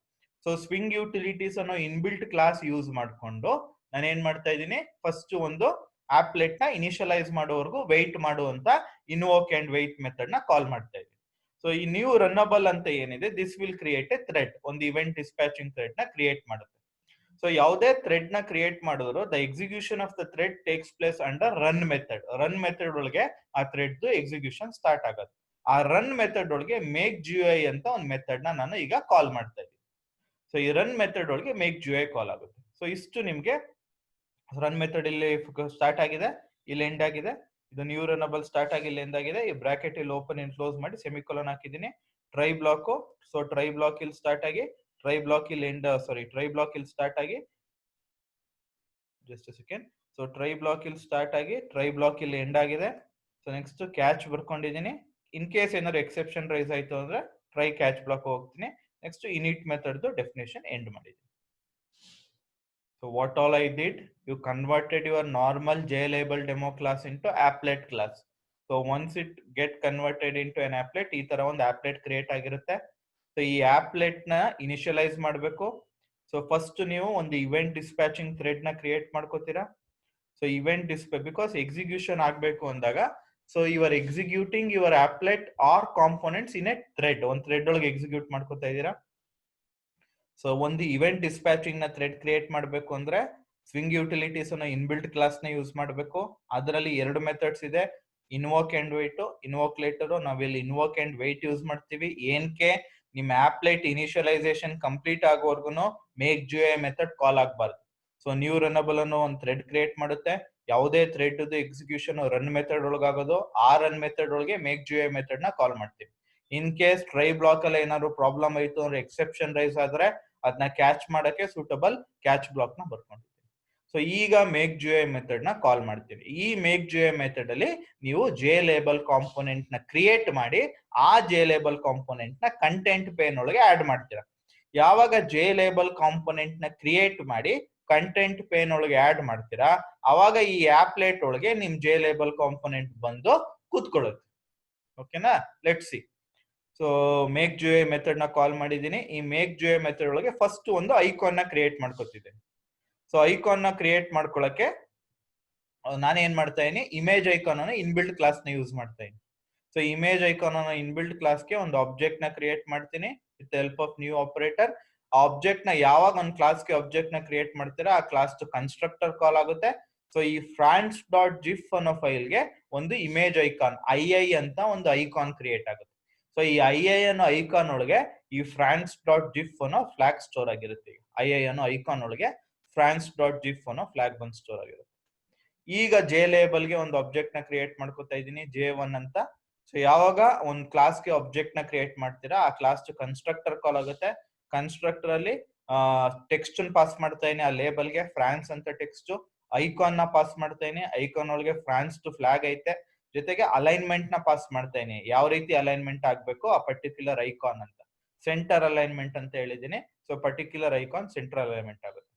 ಸೊ ಸ್ವಿಂಗ್ ಯುಟಿಲಿಟೀಸ್ ಅನ್ನೋ ಇನ್ಬಿಲ್ಟ್ ಕ್ಲಾಸ್ ಯೂಸ್ ಮಾಡ್ಕೊಂಡು ನಾನು ಏನ್ ಮಾಡ್ತಾ ಇದ್ದೀನಿ, ಫಸ್ಟ್ ಒಂದು ಆಪ್ಲೆಟ್ ನ ಇನಿಷಿಯಲೈಸ್ ಮಾಡೋವರೆಗೂ ವೆಯ್ಟ್ ಮಾಡುವಂತ ಇನ್ವೋಕ್ ಅಂಡ್ ವೆಯ್ಟ್ ಮೆಥಡ್ ನ ಕಾಲ್ ಮಾಡ್ತಾ ಇದ್ದೀನಿ. ಸೊ ಈ ನ್ಯೂ ರನ್ನಬಲ್ ಅಂತ ಏನಿದೆ this will create A thread, ಒಂದು ಇವೆಂಟ್ ಡಿಸ್ಪ್ಯಾಚಿಂಗ್ ಥ್ರೆಡ್ ನ ಕ್ರಿಯೇಟ್ ಮಾಡುತ್ತೆ. ಸೊ ಯಾವುದೇ ಥ್ರೆಡ್ ನ ಕ್ರಿಯೇಟ್ ಮಾಡಿದ್ರು the execution of the thread takes place under run method. Run method ಒಳಗೆ ಆ ಥ್ರೆಡ್ ಎಕ್ಸಿಕ್ಯೂಷನ್ ಸ್ಟಾರ್ಟ್ ಆಗುತ್ತೆ. ಆ ರನ್ ಮೆಥಡ್ ಒಳಗೆ ಮೇಕ್ GUI ಅಂತ ಒಂದು ಮೆಥಡ್ ನ ನಾನು ಈಗ ಕಾಲ್ ಮಾಡ್ತಾ ಇದ್ದೀನಿ. ಸೊ ಈ ರನ್ ಮೆಥಡ್ ಒಳಗೆ ಮೇಕ್ GUI ಕಾಲ್ ಆಗುತ್ತೆ. ಸೊ ಇಷ್ಟು ನಿಮ್ಗೆ ರನ್ ಮೆಥಡ್ ಇಲ್ಲಿ ಸ್ಟಾರ್ಟ್ ಆಗಿದೆ, ಇಲ್ಲಿ ಎಂಡ್ ಆಗಿದೆ. ಇದು ನ್ಯೂ ರನಬಲ್ ಸ್ಟಾರ್ಟ್ ಆಗಿ ಇಲ್ಲಿ ಎಂಡ್ ಆಗಿದೆ. ಈ ಬ್ರಾಕೆಟ್ ಇಲ್ಲಿ ಓಪನ್ ಅಂಡ್ ಕ್ಲೋಸ್ ಮಾಡಿ ಸೆಮಿಕೋಲನ್ ಹಾಕಿದ್ದೀನಿ. Try block, so try block ಇಲ್ಲಿ ಸ್ಟಾರ್ಟ್ ಆಗಿ ಟ್ರೈ ಬ್ಲಾಕ್ ಇಲ್ಲಿ ಎಂಡ್, ಟ್ರೈ ಬ್ಲಾಕ್ ಇಲ್ಲಿ ಸ್ಟಾರ್ಟ್ ಆಗಿ just second. So try block ಇಲ್ಲಿ ಸ್ಟಾರ್ಟ್ ಆಗಿ ಟ್ರೈ ಬ್ಲಾಕ್ ಇಲ್ಲಿ ಎಂಡ್ ಆಗಿದೆ. ಸೊ ನೆಕ್ಸ್ಟ್ ಕ್ಯಾಚ್ ಬರ್ಕೊಂಡಿದ್ದೀನಿ. ಇನ್ ಕೇಸ್ ಏನಾದ್ರು ಎಕ್ಸೆಪ್ಷನ್ ರೈಸ್ ಆಯ್ತು ಅಂದ್ರೆ ಟ್ರೈ ಕ್ಯಾಚ್ ಬ್ಲಾಕ್ ಹೋಗ್ತೀನಿ. Next init method definition end ಮಾಡಿದ್ದೀನಿ. So what all I did, you converted your normal JLabel demo class into applet class. So once it get converted into an applet, ಈ ತರ ಒಂದು applet create ಆಗಿರುತ್ತೆ. So ಈ applet ನ initialise ಮಾಡಬೇಕು. So first ನೀವು ಒಂದು ಇವೆಂಟ್ ಡಿಸ್ಪ್ಯಾಚಿಂಗ್ ಥ್ರೆಡ್ ನ ಕ್ರಿಯೇಟ್ ಮಾಡ್ಕೋತೀರಾ. So event dispatch because execution ಆಗಬೇಕು ಅಂದಾಗ, so you are executing your applet or components in a thread, ಒಂದು ಥ್ರೆಡ್ ಒಳಗೆ ಎಕ್ಸಿಕ್ಯೂಟ್ ಮಾಡ್ಕೋತಾ ಇದ್ದೀರಾ. ಸೊ ಒಂದು ಇವೆಂಟ್ ಡಿಸ್ಪ್ಯಾಚಿಂಗ್ ನ ಥ್ರೆಡ್ ಕ್ರಿಯೇಟ್ ಮಾಡಬೇಕು ಅಂದ್ರೆ ಸ್ವಿಂಗ್ ಯುಟಿಲಿಟೀಸ್ ಅನ್ನು ಇನ್ಬಿಲ್ಟ್ ಕ್ಲಾಸ್ ನ ಯೂಸ್ ಮಾಡಬೇಕು. ಅದರಲ್ಲಿ ಎರಡು ಮೆಥಡ್ಸ್ ಇದೆ, invoke and wait. Invoke litre ನಾವಿಲ್ಲಿ ಇನ್ವೋಕ್ ಅಂಡ್ ವೇಟ್ ಯೂಸ್ ಮಾಡ್ತೀವಿ. ಏನಕ್ಕೆ, ನಿಮ್ಮ ಆಪ್ಲೆಟ್ ಇನಿಷಿಯಲೈಸೇಷನ್ ಕಂಪ್ಲೀಟ್ ಆಗೋವರೆಗೂ ಮೇಕ್ GUI ಮೆಥಡ್ ಕಾಲ್ ಆಗಬಾರ್ದು. ಸೊ ನ್ಯೂ ರನಬಲ್ ಅನ್ನೋ ಒಂದು ಥ್ರೆಡ್ ಕ್ರಿಯೇಟ್ ಮಾಡುತ್ತೆ. ಯಾವುದೇ ಥ್ರೆಡ್ ಎಕ್ಸಿಕ್ಯೂಷನ್ ರನ್ ಮೆಥಡ್ ಒಳಗಾಗೋದು, ಆ ರನ್ ಮೆಥಡ್ ಒಳಗೆ ಮೇಕ್ GUI ಮೆಥಡ್ ನ ಕಾಲ್ ಮಾಡ್ತೀವಿ. ಇನ್ ಕೇಸ್ ಟ್ರೈ ಬ್ಲಾಕ್ ಅಲ್ಲಿ ಏನಾದ್ರು ಪ್ರಾಬ್ಲಮ್ ಆಯ್ತು ಅಂದ್ರೆ, ಎಕ್ಸೆಪ್ಷನ್ ರೈಸ್ ಆದ್ರೆ ಅದನ್ನ ಕ್ಯಾಚ್ ಮಾಡಕ್ಕೆ ಸೂಟಬಲ್ ಕ್ಯಾಚ್ ಬ್ಲಾಕ್ ನ ಬರ್ಕೊಂಡಿದ್ದೀವಿ. ಸೊ ಈಗ ಮೇಕ್ GUI ಮೆಥಡ್ ನ ಕಾಲ್ ಮಾಡ್ತೀವಿ. ಈ ಮೇಕ್ GUI ಮೆಥಡ್ ಅಲ್ಲಿ ನೀವು JLabel ಕಾಂಪೋನೆಂಟ್ ನ ಕ್ರಿಯೇಟ್ ಮಾಡಿ ಆ JLabel ಕಾಂಪೋನೆಂಟ್ ನ ಕಂಟೆಂಟ್ ಪೇನ್ ಒಳಗೆ ಆಡ್ ಮಾಡ್ತೀರಾ. ಯಾವಾಗ JLabel ಕಾಂಪೋನೆಂಟ್ ನ ಕ್ರಿಯೇಟ್ ಮಾಡಿ ಕಂಟೆಂಟ್ ಪೇನ್ ಒಳಗೆ ಆಡ್ ಮಾಡ್ತೀರಾ, ಅವಾಗ ಈ ಆಪ್ಲೆಟ್ ಒಳಗೆ ನಿಮ್ JLabel ಕಾಂಪೋನೆಂಟ್ ಬಂದು ಕೂತ್ಕೊಳ್ಳುತ್ತೆ. ಓಕೆನಾ, let's see. So make GUI method ನ ಕಾಲ್ ಮಾಡಿದ್ದೀನಿ. ಈ ಮೇಕ್ GUI ಮೆಥಡ್ ಒಳಗೆ ಫಸ್ಟ್ ಒಂದು ಐಕಾನ್ ನ ಕ್ರಿಯೇಟ್ ಮಾಡ್ಕೊತಿದ್ದೀನಿ. ಸೊ ಐಕಾನ್ ನ ಕ್ರಿಯೇಟ್ ಮಾಡ್ಕೊಳಕ್ಕೆ ನಾನು ಏನ್ ಮಾಡ್ತಾ ಇದೀನಿ, ಇಮೇಜ್ ಐಕಾನ್ ಅನ್ನು ಇನ್ಬಿಲ್ಟ್ ಕ್ಲಾಸ್ ನ ಯೂಸ್ ಮಾಡ್ತಾ ಇದೀನಿ. ಸೊ ಇಮೇಜ್ ಐಕಾನ್ ಅನ್ನು ಇನ್ಬಿಲ್ಟ್ ಕ್ಲಾಸ್ಗೆ ಒಂದು ಆಬ್ಜೆಕ್ಟ್ ನ ಕ್ರಿಯೇಟ್ ಮಾಡ್ತೀನಿ with help of new operator. ಆ ಆಬ್ಜೆಕ್ಟ್ ನ ಯಾವಾಗ ಒಂದು ಕ್ಲಾಸ್ಗೆ ಆಬ್ಜೆಕ್ಟ್ ನ ಕ್ರಿಯೇಟ್ ಮಾಡ್ತೀರಾ, ಆ ಕ್ಲಾಸ್ ಕನ್ಸ್ಟ್ರಕ್ಟರ್ ಕಾಲ್ ಆಗುತ್ತೆ. ಸೊ ಈ france.gif ಅನ್ನೋ ಫೈಲ್ಗೆ ಒಂದು ಇಮೇಜ್ ಐಕಾನ್ II ಅಂತ ಒಂದು ಐಕಾನ್ ಕ್ರಿಯೇಟ್ ಆಗುತ್ತೆ. ಸೊ ಈ II ಅನ್ನೋ ಐಕಾನ್ ಒಳಗೆ ಈ france.gif ಅನ್ನೋ ಫ್ಲಾಗ್ ಸ್ಟೋರ್ ಆಗಿರುತ್ತೆ. II ಅನ್ನೋ ಐಕಾನ್ ಒಳಗೆ france.gif ಅನ್ನೋ ಫ್ಲಾಗ್ ಬಂದು ಸ್ಟೋರ್ ಆಗಿರುತ್ತೆ. ಈಗ JLabel ಗೆ ಒಂದು ಆಬ್ಜೆಕ್ಟ್ ನ ಕ್ರಿಯೇಟ್ ಮಾಡ್ಕೊತಾ ಇದ್ದೀನಿ, J1 ಅಂತ. ಸೊ ಯಾವಾಗ ಒಂದು ಕ್ಲಾಸ್ಗೆ ಆಬ್ಜೆಕ್ಟ್ ನ ಕ್ರಿಯೇಟ್ ಮಾಡ್ತೀರಾ, ಆ ಕ್ಲಾಸ್ ಕನ್ಸ್ಟ್ರಕ್ಟರ್ ಕಾಲ್ ಆಗುತ್ತೆ. ಕನ್ಸ್ಟ್ರಕ್ಟರ್ ಅಲ್ಲಿ ಟೆಕ್ಸ್ಟ್ ಪಾಸ್ ಮಾಡ್ತಾ ಇದೀನಿ, ಆ ಲೇಬಲ್ಗೆ ಫ್ರಾನ್ಸ್ ಅಂತ ಟೆಕ್ಸ್ಟ್. ಐಕಾನ್ ನ ಪಾಸ್ ಮಾಡ್ತಾ ಇದೀನಿ, ಐಕಾನ್ ಒಳಗೆ ಫ್ರಾನ್ಸ್ ಫ್ಲಾಗ್ ಐತೆ. ಜೊತೆಗೆ ಅಲೈನ್ಮೆಂಟ್ ನ ಪಾಸ್ ಮಾಡ್ತಾ ಇದೀನಿ, ಯಾವ ರೀತಿ ಅಲೈನ್ಮೆಂಟ್ ಆಗ್ಬೇಕು ಆ ಪರ್ಟಿಕ್ಯುಲರ್ ಐಕಾನ್ ಅಂತ. ಸೆಂಟರ್ ಅಲೈನ್ಮೆಂಟ್ ಅಂತ ಹೇಳಿದೀನಿ. So particular icon centre alignment ಆಗುತ್ತೆ.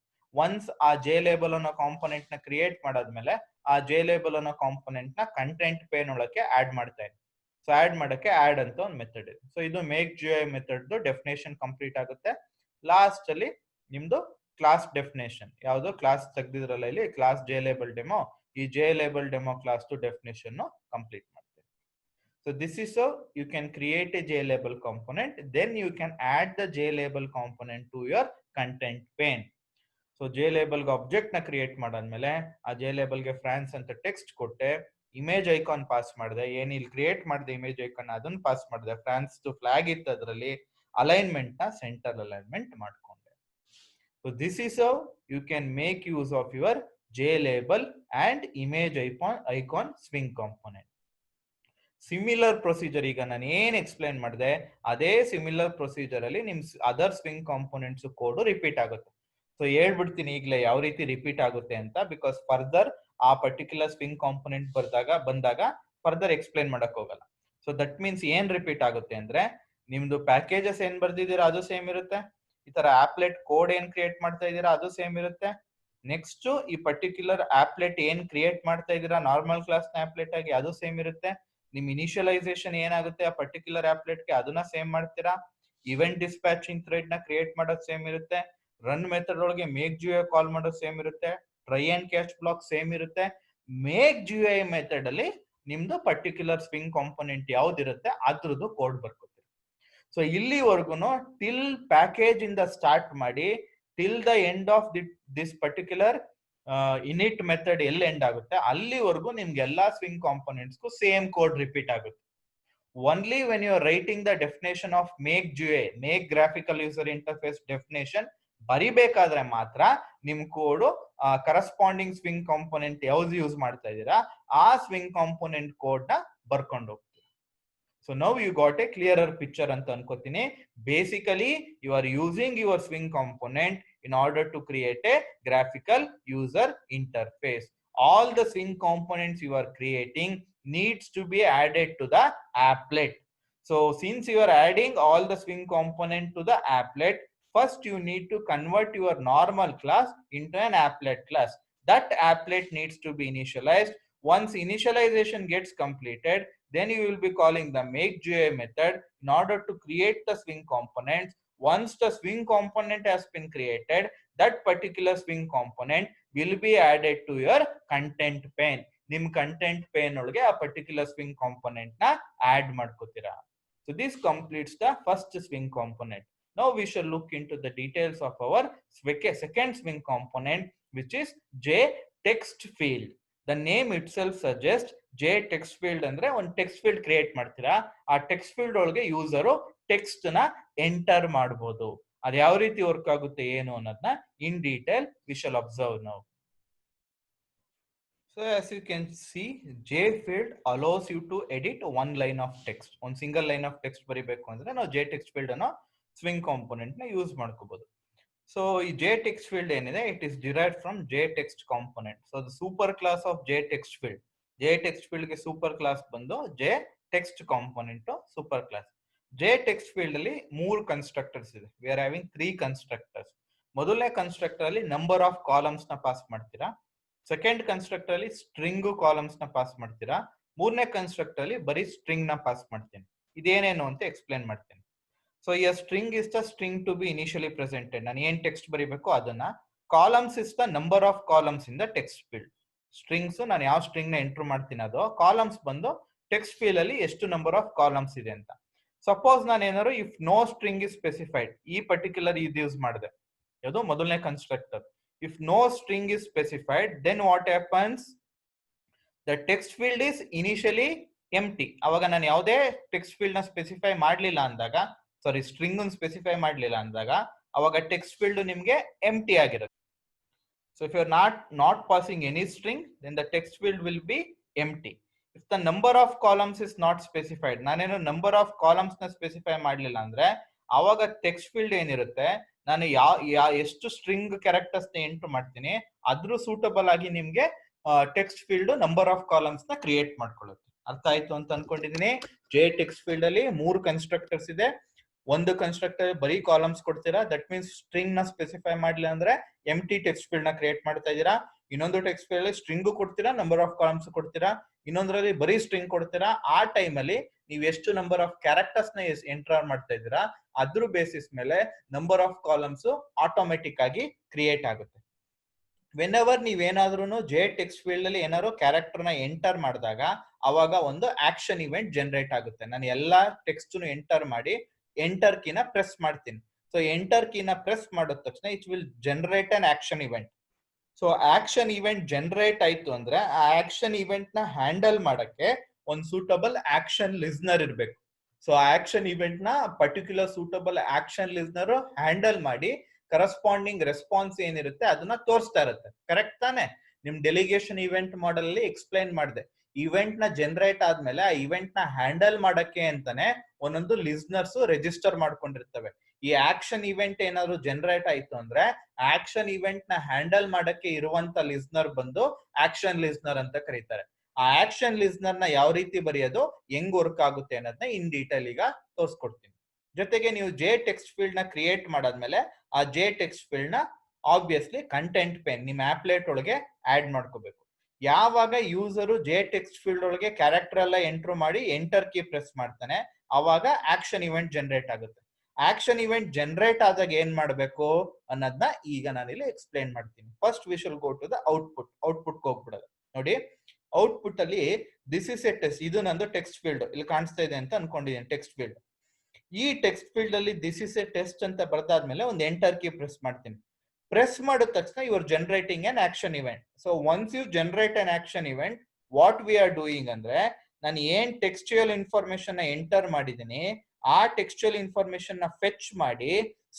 ಒನ್ಸ್ ಆ JLabel ಅನ್ನೋ ಕಾಂಪೋನೆಂಟ್ ನ ಕ್ರಿಯೇಟ್ ಮಾಡಾದ್ಮೇಲೆ ಆ JLabel ಅನ್ನೋ ಕಾಂಪೋನೆಂಟ್ ನ ಕಂಟೆಂಟ್ ಪೇನ್ ಒಳಕ್ಕೆ ಆಡ್ ಮಾಡ್ತಾ ಇದೀನಿ. ಸೊ ಆಡ್ ಮಾಡಕ್ಕೆ ಆಡ್ ಅಂತ ಒಂದು ಮೆಥಡ್ ಇದೆ. ಸೊ ಇದು make GUI method definition complete ಆಗುತ್ತೆ. ಲಾಸ್ಟ್ ಅಲ್ಲಿ ನಿಮ್ದು ಕ್ಲಾಸ್ ಡೆಫಿನೇಷನ್, ಯಾವುದು ಕ್ಲಾಸ್ ತೆಗ್ದಿದ್ರಲ್ಲ ಇಲ್ಲಿ ಕ್ಲಾಸ್ JLabel ಡೆಮೋ, ಈ JLabel demo class definition complete ಮಾಡ್ತೀವಿ. So this is how you can create a JLabel component, then you can add the JLabel component to your content pane. So JLabel object ನ create ಮಾಡಾದ್ಮೇಲೆ ಆ JLabel ಗೆ France ಅಂತ text ಕೊಟ್ಟೆ, image icon pass ಮಾಡಿದೆ, ಏನ್ ಇಲ್ಲಿ create ಮಾಡಿದೆ ಇಮೇಜ್ ಐಕಾನ್ ಅದನ್ನ ಪಾಸ್ ಮಾಡಿದೆ, ಫ್ರಾನ್ಸ್ ಫ್ಲಾಗ್ ಇತ್ತು ಅದರಲ್ಲಿ, ಅಲೈನ್ಮೆಂಟ್ ನ ಸೆಂಟರ್ ಅಲೈನ್ಮೆಂಟ್ ಮಾಡ್ಕೊಂಡೆ. So this is how you can make use of your JLabel and image icon swing component. Similar procedure ಈಗ ನಾನು ಏನ್ ಎಕ್ಸ್ಪ್ಲೈನ್ ಮಾಡಿದೆ ಅದೇ ಸಿಮಿಲರ್ ಪ್ರೊಸೀಜರ್ ಅಲ್ಲಿ ನಿಮ್ other swing components code repeat ಆಗುತ್ತೆ. ಸೊ ಹೇಳ್ಬಿಡ್ತೀನಿ ಈಗಲೇ ಯಾವ ರೀತಿ ರಿಪೀಟ್ ಆಗುತ್ತೆ ಅಂತ, ಬಿಕಾಸ್ ಫರ್ದರ್ ಆ ಪರ್ಟಿಕ್ಯುಲರ್ ಸ್ವಿಂಗ್ ಕಾಂಪೋನೆಂಟ್ ಬಂದಾಗ ಫರ್ದರ್ ಎಕ್ಸ್ಪ್ಲೈನ್ ಮಾಡಕ್ ಹೋಗಲ್ಲ. ಸೊ ದಟ್ ಮೀನ್ಸ್ ಏನ್ ರಿಪೀಟ್ ಆಗುತ್ತೆ ಅಂದ್ರೆ, ನಿಮ್ದು ಪ್ಯಾಕೇಜಸ್ ಏನ್ ಬರ್ದಿದ್ದೀರಾ ಅದು ಸೇಮ್ ಇರುತ್ತೆ, ಈ ತರ ಆಪ್ಲೆಟ್ ಕೋಡ್ ಏನ್ ಕ್ರಿಯೇಟ್ ಮಾಡ್ತಾ ಇದ್ದೀರಾ ಅದು ಸೇಮ್ ಇರುತ್ತೆ. ನೆಕ್ಸ್ಟ್ ಈ ಪರ್ಟಿಕ್ಯುಲರ್ ಆಪ್ಲೆಟ್ ಏನ್ ಕ್ರಿಯೇಟ್ ಮಾಡ್ತಾ ಇದ್ದೀರಾ ನಾರ್ಮಲ್ ಕ್ಲಾಸ್ ನ ಆಪ್ಲೆಟ್ ಆಗಿ ಅದು ಸೇಮ್ ಇರುತ್ತೆ. ನಿಮ್ ಇನಿಷಿಯಲೈಸೇಷನ್ ಏನಾಗುತ್ತೆ ಆ ಪರ್ಟಿಕ್ಯುಲರ್ ಆಪ್ಲೆಟ್ಗೆ ಅದನ್ನ ಸೇಮ್ ಮಾಡ್ತೀರಾ. ಇವೆಂಟ್ ಡಿಸ್ಪ್ಯಾಚಿಂಗ್ ಥ್ರೆಡ್ ನ ಕ್ರಿಯೇಟ್ ಮಾಡೋದು ಸೇಮ್ ಇರುತ್ತೆ. ರನ್ ಮೆಥಡ್ ಒಳಗೆ ಮೇಕ್ GUI ಕಾಲ್ ಮಾಡೋದು ಸೇಮ್ ಇರುತ್ತೆ. Try and catch block same ಇರುತ್ತೆ. ಮೇಕ್ GUI ಮೆಥಡ್ ಅಲ್ಲಿ ನಿಮ್ದು ಪರ್ಟಿಕ್ಯುಲರ್ ಸ್ವಿಂಗ್ ಕಾಂಪೋನೆಂಟ್ ಯಾವ್ದಿರುತ್ತೆ ಅದ್ರದ್ದು ಕೋಡ್ ಬರ್ಕೋತೀರಿ. ಸೊ ಇಲ್ಲಿವರೆಗೂ ಟಿಲ್ ಪ್ಯಾಕೇಜ್ ಇಂದ ಸ್ಟಾರ್ಟ್ ಮಾಡಿ till the end of this particular init method ಎಲ್ಲಿ ಎಂಡ್ ಆಗುತ್ತೆ ಅಲ್ಲಿವರೆಗೂ ನಿಮ್ಗೆ ಎಲ್ಲಾ ಸ್ವಿಂಗ್ ಕಾಂಪೋನೆಂಟ್ಸ್ಗೂ ಸೇಮ್ ಕೋಡ್ ರಿಪೀಟ್ ಆಗುತ್ತೆ. only when you are writing the definition of make GUI, make graphical user interface definition ಬರಿಬೇಕಾದ್ರೆ ಮಾತ್ರ ನಿಮ್ ಕೋಡ್ ಕರೆಸ್ಪಾಂಡಿಂಗ್ ಸ್ವಿಂಗ್ ಕಾಂಪೊನೆಂಟ್ ಯಾವ್ದು ಯೂಸ್ ಮಾಡ್ತಾ ಇದೀರಾ ಆ ಸ್ವಿಂಗ್ ಕಾಂಪೊನೆಂಟ್ ಕೋಡ್ ನ ಬರ್ಕೊಂಡು ಹೋಗ್ತೀರಾ. So now you got a clearer picture ಅಂತ ಅನ್ಕೋತೀನಿ. Basically you are using your swing component in order to create a graphical user interface. All the swing components you are creating needs to be added to the applet. So since you are adding all the swing component to the applet, first you need to convert your normal class into an applet class. That applet needs to be initialized. Once initialization gets completed, then you will be calling the make GUI method in order to create the swing components. Once the swing component has been created, that particular swing component will be added to your content pane. Nim content pane olge a particular swing component na add madkotira. So this completes the first swing component. Now we shall look into the details of our second swing component, which is J text field. The name itself suggests J text field andre one text field create ಮಾಡ್ತೀರಾ. ಆ text field ಒಳಗೆ user text ನ enter ಮಾಡಬಹುದು. ಅದು ಯಾವ ರೀತಿ work ಆಗುತ್ತೆ ಏನು ಅನ್ನೋದನ್ನ in detail we shall observe now. So as you can see, J field allows you to edit one line of text. One single line of text ಬರಿಬೇಕು ಅಂದ್ರೆ ನಾವು J text field ಅನ್ನೋ ಸ್ವಿಂಗ್ ಕಾಂಪೊನೆಂಟ್ ನ use ಮಾಡ್ಕೋಬಹುದು. So ಈ J text field ಏನಿದೆ, it is derived from J text component. So the super class of J text field, J text field ಗೆ super class ಬಂದು J text component super class. J text field ಅಲ್ಲಿ ಮೂರು constructors ಇದೆ. We are having 3 constructors. ಮೊದಲನೇ constructor ಅಲ್ಲಿ number of columns ನ pass ಮಾಡ್ತೀರಾ. Second constructor ಅಲ್ಲಿ ಸ್ಟ್ರಿಂಗ್ ಕಾಲಮ್ಸ್ ನ ಪಾಸ್ ಮಾಡ್ತೀರಾ. ಮೂರನೇ ಕನ್ಸ್ಟ್ರಕ್ಟರ್ ಅಲ್ಲಿ ಬರೀ ಸ್ಟ್ರಿಂಗ್ ನ ಪಾಸ್ ಮಾಡ್ತೀನಿ. ಇದೇನೇನು ಅಂತ ಎಕ್ಸ್ಪ್ಲೇನ್ ಮಾಡ್ತೀನಿ. ಸೊ ಈ string is the string to be initially presented. ನಾನು ಏನ್ ಟೆಕ್ಸ್ಟ್ ಬರೀಬೇಕು ಅದನ್ನ. Columns is the number of columns in the text field. Strings ನಾನು ಯಾವ ಸ್ಟ್ರಿಂಗ್ ನ ಎಂಟರ್ ಮಾಡ್ತೀನಿ ಅದು. ಕಾಲಮ್ಸ್ ಬಂದು ಟೆಕ್ಸ್ಟ್ ಫೀಲ್ಡ್ ಅಲ್ಲಿ ಎಷ್ಟು ನಂಬರ್ ಆಫ್ ಕಾಲಮ್ಸ್ ಇದೆ ಅಂತ. ಸಪೋಸ್ ನಾನು ಏನಾದ್ರು if no string is specified, ಈ ಪರ್ಟಿಕ್ಯುಲರ್ ಇದು ಯೂಸ್ ಮಾಡಿದೆ, ಯಾವುದು ಮೊದಲನೇ constructor. If no string is specified, then what happens, the text field is initially empty. ಅವಾಗ ನಾನು ಯಾವುದೇ ಟೆಕ್ಸ್ಟ್ ಫೀಲ್ಡ್ ನ ಸ್ಪೆಸಿಫೈ ಮಾಡ್ಲಿಲ್ಲ ಅಂದಾಗ, ಸಾರಿ ಸ್ಟ್ರಿಂಗ್ ಸ್ಪೆಸಿಫೈ ಮಾಡ್ಲಿಲ್ಲ ಅಂದಾಗ, ಅವಾಗ ಟೆಕ್ಸ್ಟ್ ಫೀಲ್ಡ್ ನಿಮ್ಗೆ ಎಂಟಿ ಆಗಿರುತ್ತೆ. So if you are not passing any string, then the text field will be empty. If the number of columns is not specified, ನಾನೇನು number of columns ನ specify ಮಾಡ್ಲಿಲ್ಲ ಅಂದ್ರೆ ಅವಾಗ ಟೆಕ್ಸ್ಟ್ ಫೀಲ್ಡ್ ಏನಿರುತ್ತೆ, ನಾನು ಎಷ್ಟು ಸ್ಟ್ರಿಂಗ್ ಕ್ಯಾರೆಕ್ಟರ್ಸ್ ನ enter ಮಾಡ್ತೀನಿ ಅದ್ರ ಸೂಟಬಲ್ ಆಗಿ ನಿಮ್ಗೆ text field number of columns ನ ಕ್ರಿಯೇಟ್ ಮಾಡ್ಕೊಳ್ಳುತ್ತೆ. ಅರ್ಥ ಆಯ್ತು ಅಂತ ಅನ್ಕೊಂಡಿದೀನಿ. J text field ಅಲ್ಲಿ 3 ಕನ್ಸ್ಟ್ರಕ್ಟರ್ಸ್ ಇದೆ. ಒಂದು ಕನ್ಸ್ಟ್ರಕ್ಟರ್ ಬರೀ ಕಾಲಮ್ಸ್ ಕೊಡ್ತೀರಾ, ದಟ್ ಮೀನ್ಸ್ ಸ್ಟ್ರಿಂಗ್ ನ ಸ್ಪೆಸಿಫೈ ಮಾಡ್ಲಿಲ್ಲ ಅಂದ್ರೆ ಎಂಟಿ ಟೆಕ್ಸ್ಟ್ ಫೀಲ್ಡ್ ನ ಕ್ರಿಯೇಟ್ ಮಾಡ್ತಾ ಇದೀರಾ. ಇನ್ನೊಂದು ಟೆಕ್ಸ್ಟ್ ಫೀಲ್ಡ್ ಅಲ್ಲಿ ಸ್ಟ್ರಿಂಗ್ ಕೊಡ್ತೀರಾ, ನಂಬರ್ ಆಫ್ ಕಾಲಮ್ಸ್ ಕೊಡ್ತೀರಾ. ಇನ್ನೊಂದ್ರಲ್ಲಿ ಬರೀ ಸ್ಟ್ರಿಂಗ್ ಕೊಡ್ತೀರಾ. ಆ ಟೈಮ್ ಅಲ್ಲಿ ನೀವು ಎಷ್ಟು ನಂಬರ್ ಆಫ್ ಕ್ಯಾರೆಕ್ಟರ್ಸ್ ನ ಎಂಟರ್ ಮಾಡ್ತಾ ಇದೀರಾ ಅದ್ರ ಬೇಸಿಸ್ ಮೇಲೆ ನಂಬರ್ ಆಫ್ ಕಾಲಮ್ಸ್ ಆಟೋಮೆಟಿಕ್ ಆಗಿ ಕ್ರಿಯೇಟ್ ಆಗುತ್ತೆ. ವೆನ್ಎವರ್ ನೀವೇನಾದ್ರೂ J text ಫೀಲ್ಡ್ ಅಲ್ಲಿ ಏನಾದ್ರು ಕ್ಯಾರೆಕ್ಟರ್ ನ ಎಂಟರ್ ಮಾಡಿದಾಗ ಅವಾಗ ಒಂದು ಆಕ್ಷನ್ ಇವೆಂಟ್ ಜನರೇಟ್ ಆಗುತ್ತೆ. ನಾನು ಎಲ್ಲಾ ಟೆಕ್ಸ್ಟ್ ಎಂಟರ್ ಮಾಡಿ ಎಂಟರ್ ಕೀನ ಪ್ರೆಸ್ ಮಾಡ್ತೀನಿ. ಸೊ ಎಂಟರ್ ಕೀನ ಪ್ರೆಸ್ ಮಾಡಿದ ತಕ್ಷಣ it will generate an action event. So action event generate ಆಯ್ತು ಅಂದ್ರೆ ಆ ಆಕ್ಷನ್ ಇವೆಂಟ್ ನ ಹ್ಯಾಂಡಲ್ ಮಾಡಕ್ಕೆ ಒಂದು ಸೂಟಬಲ್ ಆಕ್ಷನ್ ಲಿಸ್ನರ್ ಇರ್ಬೇಕು. ಸೊ ಆಕ್ಷನ್ ಇವೆಂಟ್ ನ particular suitable action listener handle ಮಾಡಿ ಕರೆಸ್ಪಾಂಡಿಂಗ್ ರೆಸ್ಪಾನ್ಸ್ ಏನಿರುತ್ತೆ ಅದನ್ನ ತೋರಿಸ್ತಾ ಇರುತ್ತೆ. ಕರೆಕ್ಟ್ ತಾನೆ? ನಿಮ್ ಡೆಲಿಗೇಷನ್ ಇವೆಂಟ್ ಮಾಡೆಲ್ ಅಲ್ಲಿ ಎಕ್ಸ್ಪ್ಲೈನ್ ಮಾಡಿದೆ. ಇವೆಂಟ್ ನ ಜನರೇಟ್ ಆದ್ಮೇಲೆ ಆ ಇವೆಂಟ್ ನ ಹ್ಯಾಂಡಲ್ ಮಾಡಕ್ಕೆ ಅಂತಾನೆ ಒಂದೊಂದು ಲಿಸ್ನರ್ಸ್ ರಿಜಿಸ್ಟರ್ ಮಾಡ್ಕೊಂಡಿರ್ತವೆ. ಈ ಆಕ್ಷನ್ ಇವೆಂಟ್ ಏನಾದ್ರು ಜನರೇಟ್ ಆಯ್ತು ಅಂದ್ರೆ ಆಕ್ಷನ್ ಇವೆಂಟ್ ನ ಹ್ಯಾಂಡಲ್ ಮಾಡಕ್ಕೆ ಇರುವಂತ ಲಿಸ್ನರ್ ಬಂದು ಆಕ್ಷನ್ ಲಿಸ್ನರ್ ಅಂತ ಕರೀತಾರೆ. ಆ ಆಕ್ಷನ್ ಲಿಸ್ನರ್ ನ ಯಾವ ರೀತಿ ಬರೆಯೋದು, ಹೆಂಗ್ ವರ್ಕ್ ಆಗುತ್ತೆ ಅನ್ನೋದನ್ನ ಇನ್ ಡೀಟೇಲ್ ಈಗ ತೋರಿಸ್ಕೊಡ್ತೀನಿ. ಜೊತೆಗೆ ನೀವು J text field ನ ಕ್ರಿಯೇಟ್ ಮಾಡಾದ್ಮೇಲೆ ಆ J text field ನ ಆಬ್ವಿಯಸ್ಲಿ ಕಂಟೆಂಟ್ ಪೇನ್ ನಿಮ್ಮ ಆಪ್ಲೆಟ್ ಒಳಗೆ ಆಡ್ ಮಾಡ್ಕೋಬೇಕು. ಯಾವಾಗ ಯೂಸರು J text field ಒಳಗೆ ಕ್ಯಾರೆಕ್ಟರ್ ಎಲ್ಲ ಎಂಟರ್ ಮಾಡಿ ಎಂಟರ್ ಕೀ ಪ್ರೆಸ್ ಮಾಡ್ತಾನೆ ಅವಾಗ ಆಕ್ಷನ್ ಇವೆಂಟ್ ಜನರೇಟ್ ಆಗುತ್ತೆ. ಆಕ್ಷನ್ ಇವೆಂಟ್ ಜನರೇಟ್ ಆದಾಗ ಏನ್ ಮಾಡ್ಬೇಕು ಅನ್ನೋದನ್ನ ಈಗ ನಾನು ಇಲ್ಲಿ ಎಕ್ಸ್ಪ್ಲೇನ್ ಮಾಡ್ತೀನಿ. First we shall go to the output. Output ಹೋಗ್ಬಿಡೋದು. ನೋಡಿ, ಔಟ್ಪುಟ್ ಅಲ್ಲಿ ದಿಸ್ ಇಸ್ ಎ ಟೆಕ್ಸ್ಟ್. ಇದು ನಂದು ಟೆಕ್ಸ್ಟ್ ಫೀಲ್ಡ್ ಇಲ್ಲಿ ಕಾಣಿಸ್ತಾ ಇದೆ ಅಂತ ಅನ್ಕೊಂಡಿದ್ದೀನಿ. ಟೆಕ್ಸ್ಟ್ ಫೀಲ್ಡ್, ಈ ಟೆಕ್ಸ್ಟ್ ಫೀಲ್ಡ್ ಅಲ್ಲಿ ದಿಸ್ ಇಸ್ ಎ ಟೆಸ್ಟ್ ಅಂತ ಬರ್ದಾದ್ಮೇಲೆ ಒಂದು ಎಂಟರ್ ಕೀ ಪ್ರೆಸ್ ಮಾಡ್ತೀನಿ. ಪ್ರೆಸ್ ಮಾಡಿದ ತಕ್ಷಣ you are generating an action event. So once you generate an action event, what we are doing ಅಂದ್ರೆ ನಾನು ಏನ್ ಟೆಕ್ಸ್ಚುಯಲ್ ಇನ್ಫಾರ್ಮೇಶನ್ ಎಂಟರ್ ಮಾಡಿದೀನಿ ಆ ಟೆಕ್ಸ್ಚುಯಲ್ ಇನ್ಫಾರ್ಮೇಶನ್ ನ ಫೆಚ್ ಮಾಡಿ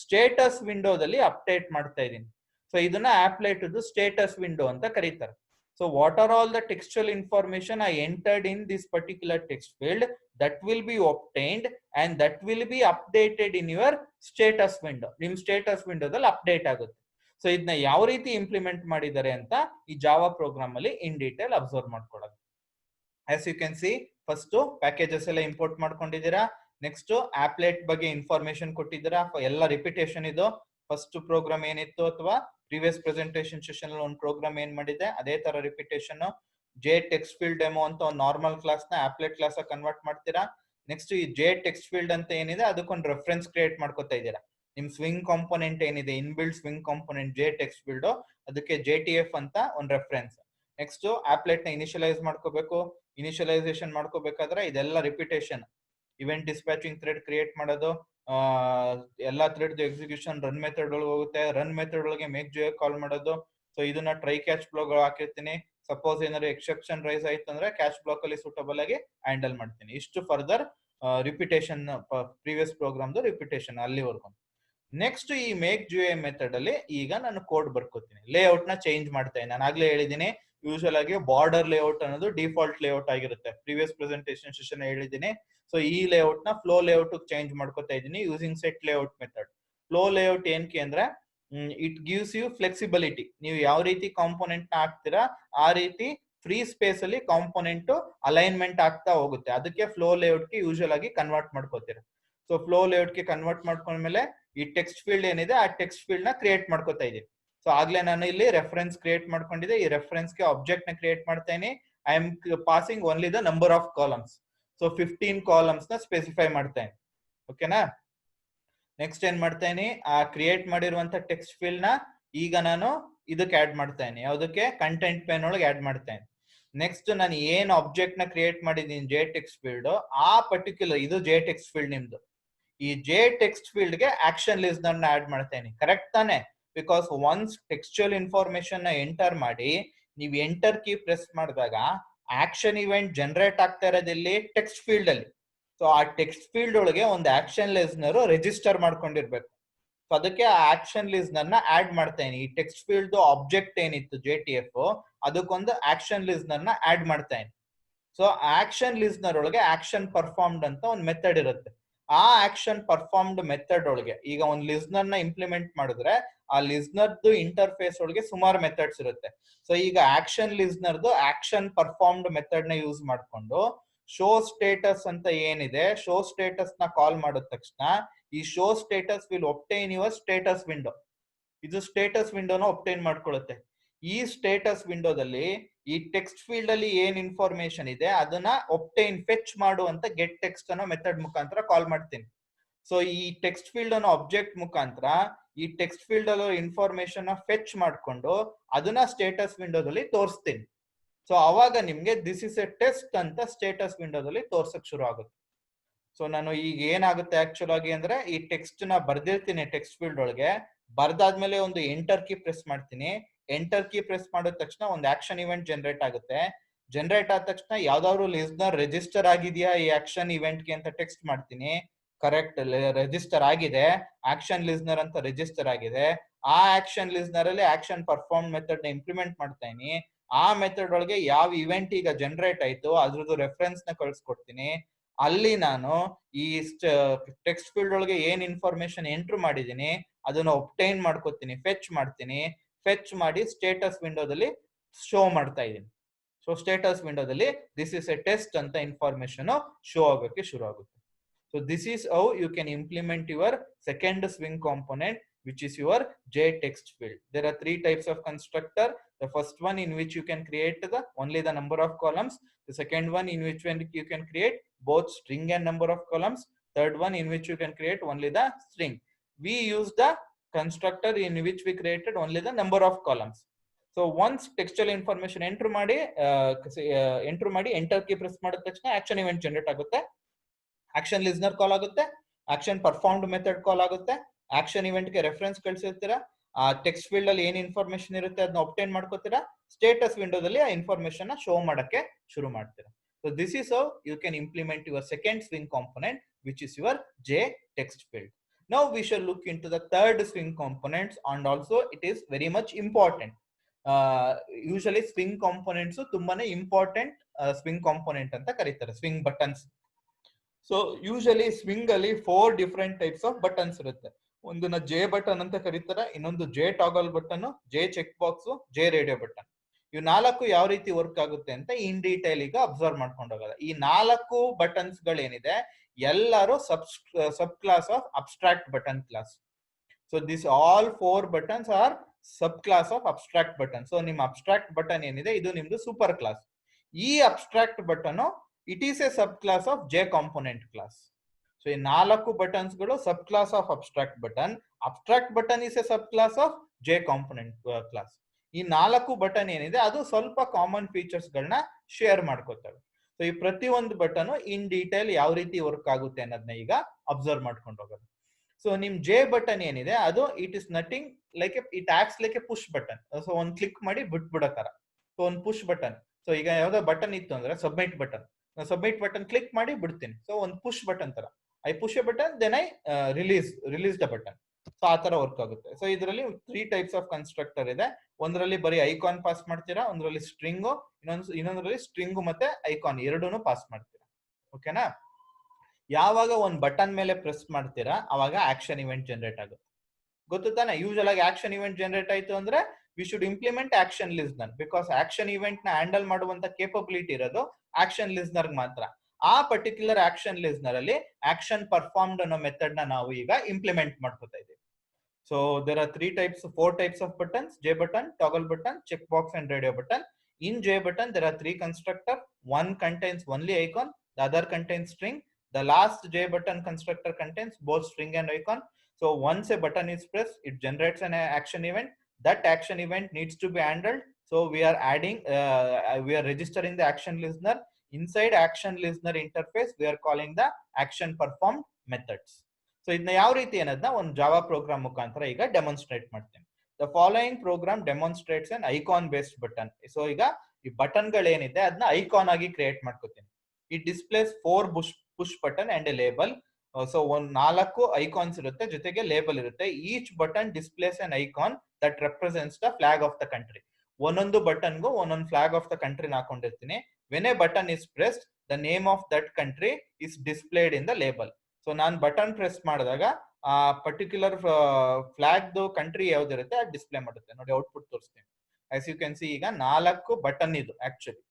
ಸ್ಟೇಟಸ್ ವಿಂಡೋದಲ್ಲಿ ಅಪ್ಡೇಟ್ ಮಾಡ್ತಾ ಇದ್ದೀನಿ. ಸೊ ಇದನ್ನ apply to the status window ಅಂತ ಕರೀತಾರೆ. So what are all the textual information I entered in this particular text field that will be obtained and that will be updated in your status window. ನಿಮ್ status ವಿಂಡೋದಲ್ಲಿ update ಆಗುತ್ತೆ. So ಇದನ್ನ ಯಾವ ರೀತಿ implement ಮಾಡಿದ್ದಾರೆ ಅಂತ ಈ Java program ಅಲ್ಲಿ ಇನ್ ಡೀಟೇಲ್ ಅಬ್ಸರ್ವ್ ಮಾಡ್ಕೊಳ್ಳೋದು. As you can see, first packages ಎಲ್ಲ ಇಂಪೋರ್ಟ್ ಮಾಡ್ಕೊಂಡಿದ್ದೀರಾ. ನೆಕ್ಸ್ಟ್ ಆಪ್ಲೆಟ್ ಬಗ್ಗೆ ಇನ್ಫಾರ್ಮೇಶನ್ ಕೊಟ್ಟಿದ್ದೀರಾ. ಎಲ್ಲ ರಿಪಿಟೇಷನ್ ಇದು. ಫಸ್ಟ್ ಪ್ರೋಗ್ರಾಮ್ ಏನಿತ್ತು ಅಥವಾ ಪ್ರೀವಿಯಸ್ ಪ್ರೆಸೆಂಟೇಷನ್ ಸೆಷನ್ ಒಂದು ಪ್ರೋಗ್ರಾಮ್ ಏನ್ ಮಾಡಿದೆ ಅದೇ ತರ repetition. J text field demo ಅಂತ ಒಂದು ನಾರ್ಮಲ್ ಕ್ಲಾಸ್ ನ ಆಪ್ಲೆಟ್ ಕ್ಲಾಸ್ ಕನ್ವರ್ಟ್ ಮಾಡ್ತೀರಾ. ನೆಕ್ಸ್ಟ್ ಈ ಜೆ ಟೆಕ್ಸ್ಟ್ ಫೀಲ್ಡ್ ಅಂತ ಏನಿದೆ ಅದಕ್ಕೊಂದು ರೆಫರೆನ್ಸ್ ಕ್ರಿಯೇಟ್ ಮಾಡ್ಕೊತಾ ಇದ್ದೀರಾ. ನಿಮ್ ಸ್ವಿಂಗ್ ಕಾಂಪೋನೆಂಟ್ ಏನಿದೆ inbuilt swing component J text field, ಅದಕ್ಕೆ JTF ಅಂತ ಒಂದು ರೆಫರೆನ್ಸ್. ನೆಕ್ಸ್ಟ್ ಆಪ್ಲೆಟ್ ನ ಇನಿಷಿಯಲೈಸ್ ಮಾಡ್ಕೋಬೇಕು. ಇನಿಷಿಯಲೈಸೇಷನ್ ಮಾಡ್ಕೋಬೇಕಾದ್ರೆ ಇದೆಲ್ಲ repetition. Event dispatching thread create ಮಾಡೋದು, ಎಲ್ಲಾ ಥ್ರೆಡ್ ಎಕ್ಸಿಕ್ಯೂಷನ್ ರನ್ ಮೆಥಡ್ ಒಳಗೆ ಹೋಗುತ್ತೆ. ರನ್ ಮೆಥಡ್ ಒಳಗೆ ಮೇಕ್ ಜೆ ಕಾಲ್ ಮಾಡೋದು. ಸೊ ಇದನ್ನ ಟ್ರೈ ಕ್ಯಾಚ್ ಬ್ಲಾಕ್ ಹಾಕಿರ್ತೀನಿ. ಸಪೋಸ್ ಏನಾದ್ರು ಎಕ್ಸೆಪ್ಷನ್ ರೈಸ್ ಆಯ್ತು ಅಂದ್ರೆ ಕ್ಯಾಚ್ ಬ್ಲಾಕ್ ಅಲ್ಲಿ ಸೂಟಬಲ್ ಆಗಿ ಹ್ಯಾಂಡಲ್ ಮಾಡ್ತೀನಿ. ಇಷ್ಟು ಫರ್ದರ್ ರಿಪಿಟೇಷನ್, ಪ್ರೀವಿಯಸ್ ಪ್ರೋಗ್ರಾಮ್ದು ರಿಪಿಟೇಷನ್ ಅಲ್ಲಿವರೆಗೂ. ನೆಕ್ಸ್ಟ್ ಈ ಮೇಕ್ ಜೆ ಮೆಥಡ್ ಅಲ್ಲಿ ಈಗ ನಾನು ಕೋಡ್ ಬರ್ಕೋತೀನಿ. ಲೇಔಟ್ ನ ಚೇಂಜ್ ಮಾಡ್ತಾ ನಾನು ಆಗ್ಲೇ ಹೇಳಿದ್ದೀನಿ. ಯೂಶುವಲ್ ಆಗಿ ಬಾರ್ಡರ್ ಲೇಔಟ್ ಅನ್ನೋದು ಡಿಫಾಲ್ಟ್ ಲೇಔಟ್ ಆಗಿರುತ್ತೆ. ಪ್ರೀವಿಯಸ್ ಪ್ರೆಸೆಂಟೇಷನ್ ಸೆಷನ್ ಹೇಳಿದ್ದೀನಿ. ಸೊ ಈ ಲೇಔಟ್ ನ ಫ್ಲೋ ಲೇಔಟ್ ಚೇಂಜ್ ಮಾಡ್ಕೋತಾ ಇದ್ದೀನಿ using set layout method. Flow layout ಏನಕ್ಕೆ ಅಂದ್ರೆ ಇಟ್ ಗಿವ್ಸ್ ಯು ಫ್ಲೆಕ್ಸಿಬಿಲಿಟಿ. ನೀವು ಯಾವ ರೀತಿ ಕಾಂಪೋನೆಂಟ್ ನ ಹಾಕ್ತೀರಾ ಆ ರೀತಿ ಫ್ರೀ ಸ್ಪೇಸ್ ಅಲ್ಲಿ ಕಾಂಪೋನೆಂಟ್ ಅಲೈನ್ಮೆಂಟ್ ಆಗ್ತಾ ಹೋಗುತ್ತೆ. ಅದಕ್ಕೆ ಫ್ಲೋ ಲೇಔಟ್ ಗೆ ಯೂಶುವಲ್ ಆಗಿ ಕನ್ವರ್ಟ್ ಮಾಡ್ಕೋತೀರಾ. ಸೊ ಫ್ಲೋ ಲೇಔಟ್ ಗೆ ಕನ್ವರ್ಟ್ ಮಾಡ್ಕೊಂಡ್ಮೇಲೆ ಈ ಟೆಕ್ಸ್ಟ್ ಫೀಲ್ಡ್ ಏನಿದೆ ಆ ಟೆಕ್ಸ್ಟ್ ಫೀಲ್ಡ್ ನ ಕ್ರಿಯೇಟ್ ಮಾಡ್ಕೋತಾ ಇದ್ದೀನಿ. ಸೊ ಆಗ್ಲೇ ನಾನು ಇಲ್ಲಿ ರೆಫರೆನ್ಸ್ ಕ್ರಿಯೇಟ್ ಮಾಡ್ಕೊಂಡಿದ್ದೆ. ಈ ರೆಫರೆನ್ಸ್ ಗೆ ಆಬ್ಜೆಕ್ಟ್ ನ ಕ್ರಿಯೇಟ್ ಮಾಡ್ತಾ ಇದೀನಿ. I am passing only the number of columns. So 15 columns ನ ಸ್ಪೆಸಿಫೈ ಮಾಡ್ತಾ ಇದೀನಿ. ಓಕೆನಾ. ನೆಕ್ಸ್ಟ್ ಏನ್ ಮಾಡ್ತಾ ಇದೀನಿ, ಆ ಕ್ರಿಯೇಟ್ ಮಾಡಿರುವಂತ ಟೆಕ್ಸ್ಟ್ ಫೀಲ್ಡ್ ನ ಈಗ ನಾನು ಇದಕ್ಕೆ ಆಡ್ ಮಾಡ್ತಾ ಇದೀನಿ. ಯಾವುದಕ್ಕೆ? ಕಂಟೆಂಟ್ ಪೇನ್ ಒಳಗೆ ಆಡ್ ಮಾಡ್ತಾ ಇದೀನಿ. ನೆಕ್ಸ್ಟ್ ನಾನು ಏನ್ ಆಬ್ಜೆಕ್ಟ್ ನ ಕ್ರಿಯೇಟ್ ಮಾಡಿದೀನಿ ಜೆ ಟೆಕ್ಸ್ಟ್ ಫೀಲ್ಡ್, ಆ ಪರ್ಟಿಕ್ಯುಲರ್ ಇದು ಜೆ ಟೆಕ್ಸ್ಟ್ ಫೀಲ್ಡ್ ನಿಮ್ದು. ಈ ಜೆ ಟೆಕ್ಸ್ಟ್ ಫೀಲ್ಡ್ ಗೆ ಆಕ್ಷನ್ ಲಿಸ್ಟರ್ ನ ಆಡ್ ಮಾಡ್ತಾ ಇದೀನಿ. ಕರೆಕ್ಟ್ ತಾನೆ? ಬಿಕಾಸ್ ಒನ್ಸ್ ಟೆಕ್ಸ್ಚುಯಲ್ ಇನ್ಫಾರ್ಮೇಶನ್ ನ ಎಂಟರ್ ಮಾಡಿ ನೀವು ಎಂಟರ್ ಕೀ ಪ್ರೆಸ್ ಮಾಡಿದಾಗ ಆಕ್ಷನ್ ಇವೆಂಟ್ ಜನರೇಟ್ ಆಗ್ತಾ ಇರೋದಿಲ್ಲಿ ಟೆಕ್ಸ್ಟ್ ಫೀಲ್ಡ್ ಅಲ್ಲಿ. ಸೊ ಆ ಟೆಕ್ಸ್ಟ್ ಫೀಲ್ಡ್ ಒಳಗೆ ಒಂದು ಆಕ್ಷನ್ ಲಿಸ್ನರ್ ರಿಜಿಸ್ಟರ್ ಮಾಡ್ಕೊಂಡಿರ್ಬೇಕು. ಸೊ ಅದಕ್ಕೆ ಆ ಆಕ್ಷನ್ ಲಿಸ್ನರ್ ನ ಆಡ್ ಮಾಡ್ತಾ ಇದೀನಿ. ಈ ಟೆಕ್ಸ್ಟ್ ಫೀಲ್ಡ್ ಆಬ್ಜೆಕ್ಟ್ ಏನಿತ್ತು JTF ಅದಕ್ಕೊಂದು ಆಕ್ಷನ್ ಲಿಸ್ನರ್ ನ ಆಡ್ ಮಾಡ್ತಾ ಇದೀನಿ. ಸೊ ಆಕ್ಷನ್ ಲಿಸ್ನರ್ ಒಳಗೆ ಆಕ್ಷನ್ ಪರ್ಫಾರ್ಮ್ಡ್ ಅಂತ ಒಂದು ಮೆಥಡ್ ಇರುತ್ತೆ. ಆ ಆಕ್ಷನ್ ಪರ್ಫಾರ್ಮ್ಡ್ ಮೆಥಡ್ ಒಳಗೆ ಈಗ ಒಂದು ಲಿಸ್ನರ್ ನ ಇಂಪ್ಲಿಮೆಂಟ್ ಮಾಡಿದ್ರೆ ಆ ಲಿಸ್ನರ್ದು ಇಂಟರ್ಫೇಸ್ ಒಳಗೆ ಸುಮಾರು ಮೆಥಡ್ಸ್ ಇರುತ್ತೆ. ಸೊ ಈಗ ಆಕ್ಷನ್ ಲಿಸ್ನರ್ದು ಆಕ್ಷನ್ ಪರ್ಫಾರ್ಮ್ಡ್ ಮೆಥಡ್ ನ ಯೂಸ್ ಮಾಡ್ಕೊಂಡು ಶೋ ಸ್ಟೇಟಸ್ ಅಂತ ಏನಿದೆ, ಶೋ ಸ್ಟೇಟಸ್ ನ ಕಾಲ್ ಮಾಡಿದ ತಕ್ಷಣ ಈ show status will obtain your status window. ಇದು ಸ್ಟೇಟಸ್ ವಿಂಡೋನ ಒಬ್ಟೈನ್ ಮಾಡ್ಕೊಳ್ಳುತ್ತೆ. ಈ ಸ್ಟೇಟಸ್ ವಿಂಡೋದಲ್ಲಿ ಈ ಟೆಕ್ಸ್ಟ್ ಫೀಲ್ಡ್ ಅಲ್ಲಿ ಏನ್ ಇನ್ಫಾರ್ಮೇಶನ್ ಇದೆ ಅದನ್ನ ಒಬ್ಟೈನ್ ಫೆಚ್ ಮಾಡುವಂತ ಗೆಟ್ ಟೆಕ್ಸ್ಟ್ ಅನ್ನೋ ಮೆಥಡ್ ಮುಖಾಂತರ ಕಾಲ್ ಮಾಡ್ತೀನಿ. ಸೊ ಈ ಟೆಕ್ಸ್ಟ್ ಫೀಲ್ಡ್ ಅನ್ನೋ ಆಬ್ಜೆಕ್ಟ್ ಮುಖಾಂತರ ಈ ಟೆಕ್ಸ್ಟ್ ಫೀಲ್ಡ್ ಅಲ್ಲೋ ಇನ್ಫಾರ್ಮೇಶನ್ ಫೆಚ್ ಮಾಡ್ಕೊಂಡು ಅದನ್ನ ಸ್ಟೇಟಸ್ ವಿಂಡೋದಲ್ಲಿ ತೋರಿಸ್ತೀನಿ. ಸೊ ಅವಾಗ ನಿಮ್ಗೆ ದಿಸ್ ಇಸ್ ಎ ಟೆಸ್ಟ್ ಅಂತ ಸ್ಟೇಟಸ್ ವಿಂಡೋದಲ್ಲಿ ತೋರ್ಸಕ್ ಶುರು ಆಗುತ್ತೆ. ಸೊ ನಾನು ಈಗ ಏನಾಗುತ್ತೆ ಆಕ್ಚುಲ್ ಆಗಿ ಅಂದ್ರೆ ಈ ಟೆಕ್ಸ್ಟ್ ನ ಬರ್ದಿರ್ತೀನಿ ಟೆಕ್ಸ್ಟ್ ಫೀಲ್ಡ್ ಒಳಗೆ. ಬರ್ದಾದ್ಮೇಲೆ ಒಂದು ಎಂಟರ್ ಕೀ ಪ್ರೆಸ್ ಮಾಡ್ತೀನಿ. ಎಂಟರ್ ಕೀ ಪ್ರೆಸ್ ಮಾಡಿದ ತಕ್ಷಣ ಒಂದು ಆಕ್ಷನ್ ಇವೆಂಟ್ ಜನರೇಟ್ ಆಗುತ್ತೆ. ಜನರೇಟ್ ಆದ ತಕ್ಷಣ ಯಾವ್ದಾದ್ರು ಲಿಸ್ನರ್ ರಿಜಿಸ್ಟರ್ ಆಗಿದೆಯಾ ಈ ಆಕ್ಷನ್ ಇವೆಂಟ್ ಗೆ ಅಂತ ಟೆಕ್ಸ್ಟ್ ಮಾಡ್ತೀನಿ. ಕರೆಕ್ಟ್, ರಿಜಿಸ್ಟರ್ ಆಗಿದೆ. ಆಕ್ಷನ್ ಲಿಸ್ನರ್ ಅಂತ ರಿಜಿಸ್ಟರ್ ಆಗಿದೆ. ಆ ಆಕ್ಷನ್ ಲಿಸ್ನರ್ ಅಲ್ಲಿ ಆಕ್ಷನ್ ಪರ್ಫಾರ್ಮ್ ಮೆಥಡ್ ನ ಇಂಪ್ಲಿಮೆಂಟ್ ಮಾಡ್ತಾ ಇದೀನಿ. ಆ ಮೆಥಡ್ ಒಳಗೆ ಯಾವ ಇವೆಂಟ್ ಈಗ ಜನರೇಟ್ ಆಯ್ತು ಅದ್ರದ್ದು ರೆಫರೆನ್ಸ್ ನ ಕಳ್ಸಿಕೊಡ್ತೀನಿ. ಅಲ್ಲಿ ನಾನು ಈ ಟೆಕ್ಸ್ಟ್ ಫೀಲ್ಡ್ ಒಳಗೆ ಏನ್ ಇನ್ಫಾರ್ಮೇಶನ್ ಎಂಟ್ರ್ ಮಾಡಿದೀನಿ ಅದನ್ನ ಒಬ್ಟೈನ್ ಮಾಡ್ಕೋತೀನಿ, ಫೆಚ್ ಮಾಡ್ತೀನಿ. ಫೆಚ್ ಮಾಡಿ ಸ್ಟೇಟಸ್ ವಿಂಡೋದಲ್ಲಿ ಶೋ ಮಾಡ್ತಾ ಇದೀನಿ. ಸೊ ಸ್ಟೇಟಸ್ ವಿಂಡೋದಲ್ಲಿ ದಿಸ್ ಇಸ್ ಎ ಟೆಸ್ಟ್ ಅಂತ ಇನ್ಫಾರ್ಮೇಶನ್ ಶೋ ಆಗೋಕೆ ಶುರು ಆಗುತ್ತೆ. So this is how you can implement your second swing component, which is your JText field. There are three types of constructor. The first one in which you can create only the number of columns. The second one in which you can create both string and number of columns. Third one in which you can create only the string. We use the constructor in which we created only the number of columns. So once textual information enter ಮಾಡಿ enter key press ಮಾಡಿದ ತಕ್ಷಣ action event generate ಆಗುತ್ತೆ. Action listener ಕಾಲ್ ಆಗುತ್ತೆ. Action performed method ಕಾಲ್ ಆಗುತ್ತೆ. Action event ಗೆ reference ಕಳಿಸಿರ್ತೀರಾ. ಆ text field ಅಲ್ಲಿ ಏನ್ ಇನ್ಫಾರ್ಮೇಶನ್ ಇರುತ್ತೆ ಅದನ್ನ ಒಬ್ಟೈನ್ ಮಾಡ್ಕೋತೀರಾ. ಸ್ಟೇಟಸ್ ವಿಂಡೋದಲ್ಲಿ ಆ ಇನ್ಫಾರ್ಮೇಶನ್ ಶೋ ಮಾಡಕ್ಕೆ ಶುರು ಮಾಡ್ತೀರಾ. So this is how you can implement your second swing component, which is your J text field. Now we shall look into the third swing components, and also it is very much important. Usually swing components ತುಂಬಾನೇ important swing component ಅಂತ ಕರೀತಾರೆ, swing buttons. So usually swing ಅಲ್ಲಿ 4 different types of buttons ಇರುತ್ತೆ. ಒಂದನ್ನ J button ಅಂತ ಕರೀತಾರೆ, ಇನ್ನೊಂದು J toggle button, J check box, J radio button. ಇವು 4 ಯಾವ ರೀತಿ ವರ್ಕ್ ಆಗುತ್ತೆ ಅಂತ ಇನ್ ಡೀಟೇಲ್ ಈಗ ಅಬ್ಸರ್ವ್ ಮಾಡ್ಕೊಂಡು ಹೋಗೋಣ. ಈ 4 ಬಟನ್ಸ್ ಗಳೇನಿದೆ ಎಲ್ಲರೂ sub class of abstract button class. So this all 4 buttons are sub class of abstract button. So ನಿಮ್ಮ ಅಬ್ಸ್ಟ್ರಾಕ್ಟ್ ಬಟನ್ ಏನಿದೆ ಇದು ನಿಮ್ದು ಸೂಪರ್ ಕ್ಲಾಸ್. ಈ abstract button it is a subclass of J component class. So in 4 buttons ಗಳು subclass of abstract button is a subclass of J component class. ಈ 4 button ಏನಿದೆ ಅದು ಸ್ವಲ್ಪ ಕಾಮನ್ ಫೀಚರ್ಸ್ ಗಳನ್ನ ಶೇರ್ ಮಾಡ್ಕೋತವೆ. ಸೊ ಈ ಪ್ರತಿ ಒಂದು ಬಟನ್ ಇನ್ ಡೀಟೇಲ್ ಯಾವ ರೀತಿ ವರ್ಕ್ ಆಗುತ್ತೆ ಅನ್ನೋದನ್ನ ಈಗ ಅಬ್ಸರ್ವ್ ಮಾಡ್ಕೊಂಡು ಹೋಗೋದು. ಸೊ ನಿಮ್ ಜೆ ಬಟನ್ ಏನಿದೆ ಅದು it is nothing like it acts like A push button. So ಒಂದ್ ಕ್ಲಿಕ್ ಮಾಡಿ ಬಿಟ್ಬಿಡೋ ತರ. ಸೊ ಒಂದು ಪುಷ್ ಬಟನ್. ಸೊ ಈಗ ಯಾವ್ದೋ ಬಟನ್ ಇತ್ತು ಅಂದ್ರೆ ಸಬ್ಮಿಟ್ ಬಟನ್ ಕ್ಲಿಕ್ ಮಾಡಿ ಬಿಡ್ತೀನಿ. ಸೊ ಒಂದು ಪುಷ್ ಬಟನ್ ತರ, I push a button then I release the button. So ಆ ತರ ವರ್ಕ್ ಆಗುತ್ತೆ. ಸೊ ಇದರಲ್ಲಿ 3 ಟೈಪ್ಸ್ ಆಫ್ ಕನ್ಸ್ಟ್ರಕ್ಟರ್ ಇದೆ. ಒಂದರಲ್ಲಿ ಬರೀ ಐಕಾನ್ ಪಾಸ್ ಮಾಡ್ತೀರಾ, ಒಂದರಲ್ಲಿ ಸ್ಟ್ರಿಂಗು, ಇನ್ನೊಂದರಲ್ಲಿ ಸ್ಟ್ರಿಂಗು ಮತ್ತೆ ಐಕಾನ್ ಎರಡೂನು ಪಾಸ್ ಮಾಡ್ತೀರಾ. ಓಕೆನಾ? ಯಾವಾಗ ಒಂದ್ ಬಟನ್ ಮೇಲೆ ಪ್ರೆಸ್ ಮಾಡ್ತೀರಾ ಅವಾಗ ಆಕ್ಷನ್ ಇವೆಂಟ್ ಜನರೇಟ್ ಆಗುತ್ತೆ. ಗೊತ್ತು ತಾನೆ? ಯೂಶಲ್ ಆಗಿ ಆಕ್ಷನ್ ಇವೆಂಟ್ ಜನರೇಟ್ ಆಯ್ತು ಅಂದ್ರೆ we should implement action listener, because action event ನ ಹ್ಯಾಂಡಲ್ ಮಾಡುವಂತ ಕೇಪಬಿಲಿಟಿ ಇರೋದು ಆಕ್ಷನ್ ಲಿಸ್ನರ್ ಮಾತ್ರ. ಆ ಪರ್ಟಿಕ್ಯುಲರ್ ಆಕ್ಷನ್ ಲಿಸ್ನರ್ ಅಲ್ಲಿ ಆಕ್ಷನ್ ಪರ್ಫಾರ್ಮ್ಡ್ ಅನ್ನೋ ಮೆಥಡ್ ನ ನಾವು ಈಗ ಇಂಪ್ಲಿಮೆಂಟ್ ಮಾಡ್ಕೊತಾ ಇದ್ದೀವಿ. So there are 4 types of buttons: J button, toggle button, checkbox and radio button. In J button there are 3 constructors. One contains only icon, the other contains string. The last J button constructor contains both string and icon. So once a button is pressed, it generates an action event. That action event needs to be handled. So we are registering the action listener. Inside action listener interface, we are calling the action performed methods. So ಇದನ್ನ ಯಾವ ರೀತಿ ಅನ್ನೋದನ್ನ ಒಂದು Java program ಮುಖಾಂತರ ಈಗ demonstrate ಮಾಡ್ತೀನಿ. The following program demonstrates an icon based button. So ಈಗ ಈ ಬಟನ್ ಗಳೇನಿದೆ ಅದನ್ನ ಐಕಾನ್ ಆಗಿ ಕ್ರಿಯೇಟ್ ಮಾಡ್ಕೋತೀನಿ. It displays 4 push button and a label. So ಒಂದ್ 4 ಐಕಾನ್ಸ್ ಇರುತ್ತೆ, ಜೊತೆಗೆ ಲೇಬಲ್ ಇರುತ್ತೆ. Each button displays an icon that represents the flag of the country. ಒಂದೊಂದು ಬಟನ್ಗೂ ಒಂದೊಂದು ಫ್ಲಾಗ್ ಆಫ್ ದ ಕಂಟ್ರಿ ಹಾಕೊಂಡಿರ್ತೀನಿ. When a button is pressed, the name of that country is displayed in the label. So ನಾನು button press ಮಾಡಿದಾಗ ಆ particular flag country ಯಾವ್ದಿರುತ್ತೆ ಅದು display ಮಾಡುತ್ತೆ. ನೋಡಿ ಔಟ್ಪುಟ್ ತೋರಿಸ್ತೀನಿ. ಆಸ್ ಯು ಕ್ಯಾನ್ ಸಿ ಈಗ 4 button ಇದು ಆಕ್ಚುಲಿ.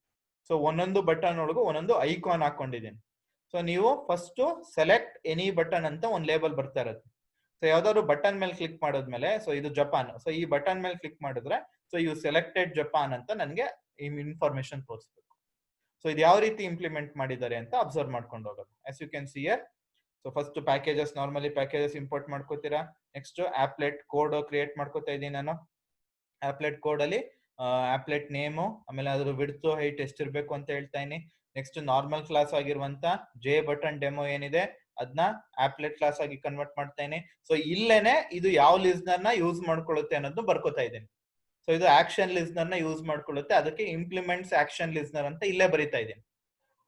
ಸೊ ಒಂದೊಂದು ಬಟನ್ ಒಳಗೂ ಒಂದೊಂದು ಐಕಾನ್ ಹಾಕೊಂಡಿದ್ದೀನಿ. ಸೊ ನೀವು ಫಸ್ಟ್ ಸೆಲೆಕ್ಟ್ ಎನಿ ಬಟನ್ ಅಂತ ಒಂದು ಲೇಬಲ್ ಬರ್ತಾ ಇರುತ್ತೆ. ಸೊ ಯಾವ್ದಾದ್ರು ಬಟನ್ ಮೇಲೆ ಕ್ಲಿಕ್ ಮಾಡಿದ್ಮೇಲೆ, ಸೊ ಇದು ಜಪಾನ್, ಸೊ ಈ ಬಟನ್ ಮೇಲೆ ಕ್ಲಿಕ್ ಮಾಡಿದ್ರೆ ಸೊ ಯು ಸೆಲೆಕ್ಟೆಡ್ ಜಪಾನ್ ಅಂತ ನನಗೆ ಇನ್ಫಾರ್ಮೇಶನ್ ತೋರಿಸ್ಬೇಕು. ಸೊ ಇದು ಯಾವ ರೀತಿ ಇಂಪ್ಲಿಮೆಂಟ್ ಮಾಡಿದ್ದಾರೆ ಅಂತ ಅಬ್ಸರ್ವ್ ಮಾಡ್ಕೊಂಡು ಹೋಗೋದು. As you can see here, so first packages, normally packages import ಮಾಡ್ಕೋತೀರಾ. ನೆಕ್ಸ್ಟ್ ಆಪ್ಲೆಟ್ ಕೋಡ್ ಕ್ರಿಯೇಟ್ ಮಾಡ್ಕೋತಾ ಇದ್ದೀನಿ ನಾನು. ಆಪ್ಲೆಟ್ ಕೋಡ್ ಅಲ್ಲಿ ಆಪ್ಲೆಟ್ ನೇಮು, ಆಮೇಲೆ ಅದ್ರ ವಿಡ್ತ್ ಹೈಟ್ ಎಷ್ಟಿರ್ಬೇಕು ಅಂತ ಹೇಳ್ತಾ ಇದೀನಿ. ನೆಕ್ಸ್ಟ್ ನಾರ್ಮಲ್ ಕ್ಲಾಸ್ ಆಗಿರುವಂತ ಜೆ ಬಟನ್ ಡೆಮೋ ಏನಿದೆ ಅದನ್ನ ಆಪ್ಲೆಟ್ ಕ್ಲಾಸ್ ಆಗಿ ಕನ್ವರ್ಟ್ ಮಾಡ್ತಾ ಇದೀನಿ. ಸೊ ಇಲ್ಲೇನೆ ಇದು ಯಾವ ಲಿಸ್ನರ್ ನ ಯೂಸ್ ಮಾಡ್ಕೊಳ್ಳುತ್ತೆ ಅನ್ನೋದು ಬರ್ಕೋತಾ ಇದ್ದೀನಿ. ಸೊ ಇದು ಆಕ್ಷನ್ ಲಿಸ್ನರ್ ನ ಯೂಸ್ ಮಾಡ್ಕೊಳ್ಳುತ್ತೆ, ಅದಕ್ಕೆ ಇಂಪ್ಲಿಮೆಂಟ್ಸ್ ಆಕ್ಷನ್ ಲಿಸ್ನರ್ ಅಂತ ಇಲ್ಲೇ ಬರೀತಾ ಇದ್ದೀನಿ.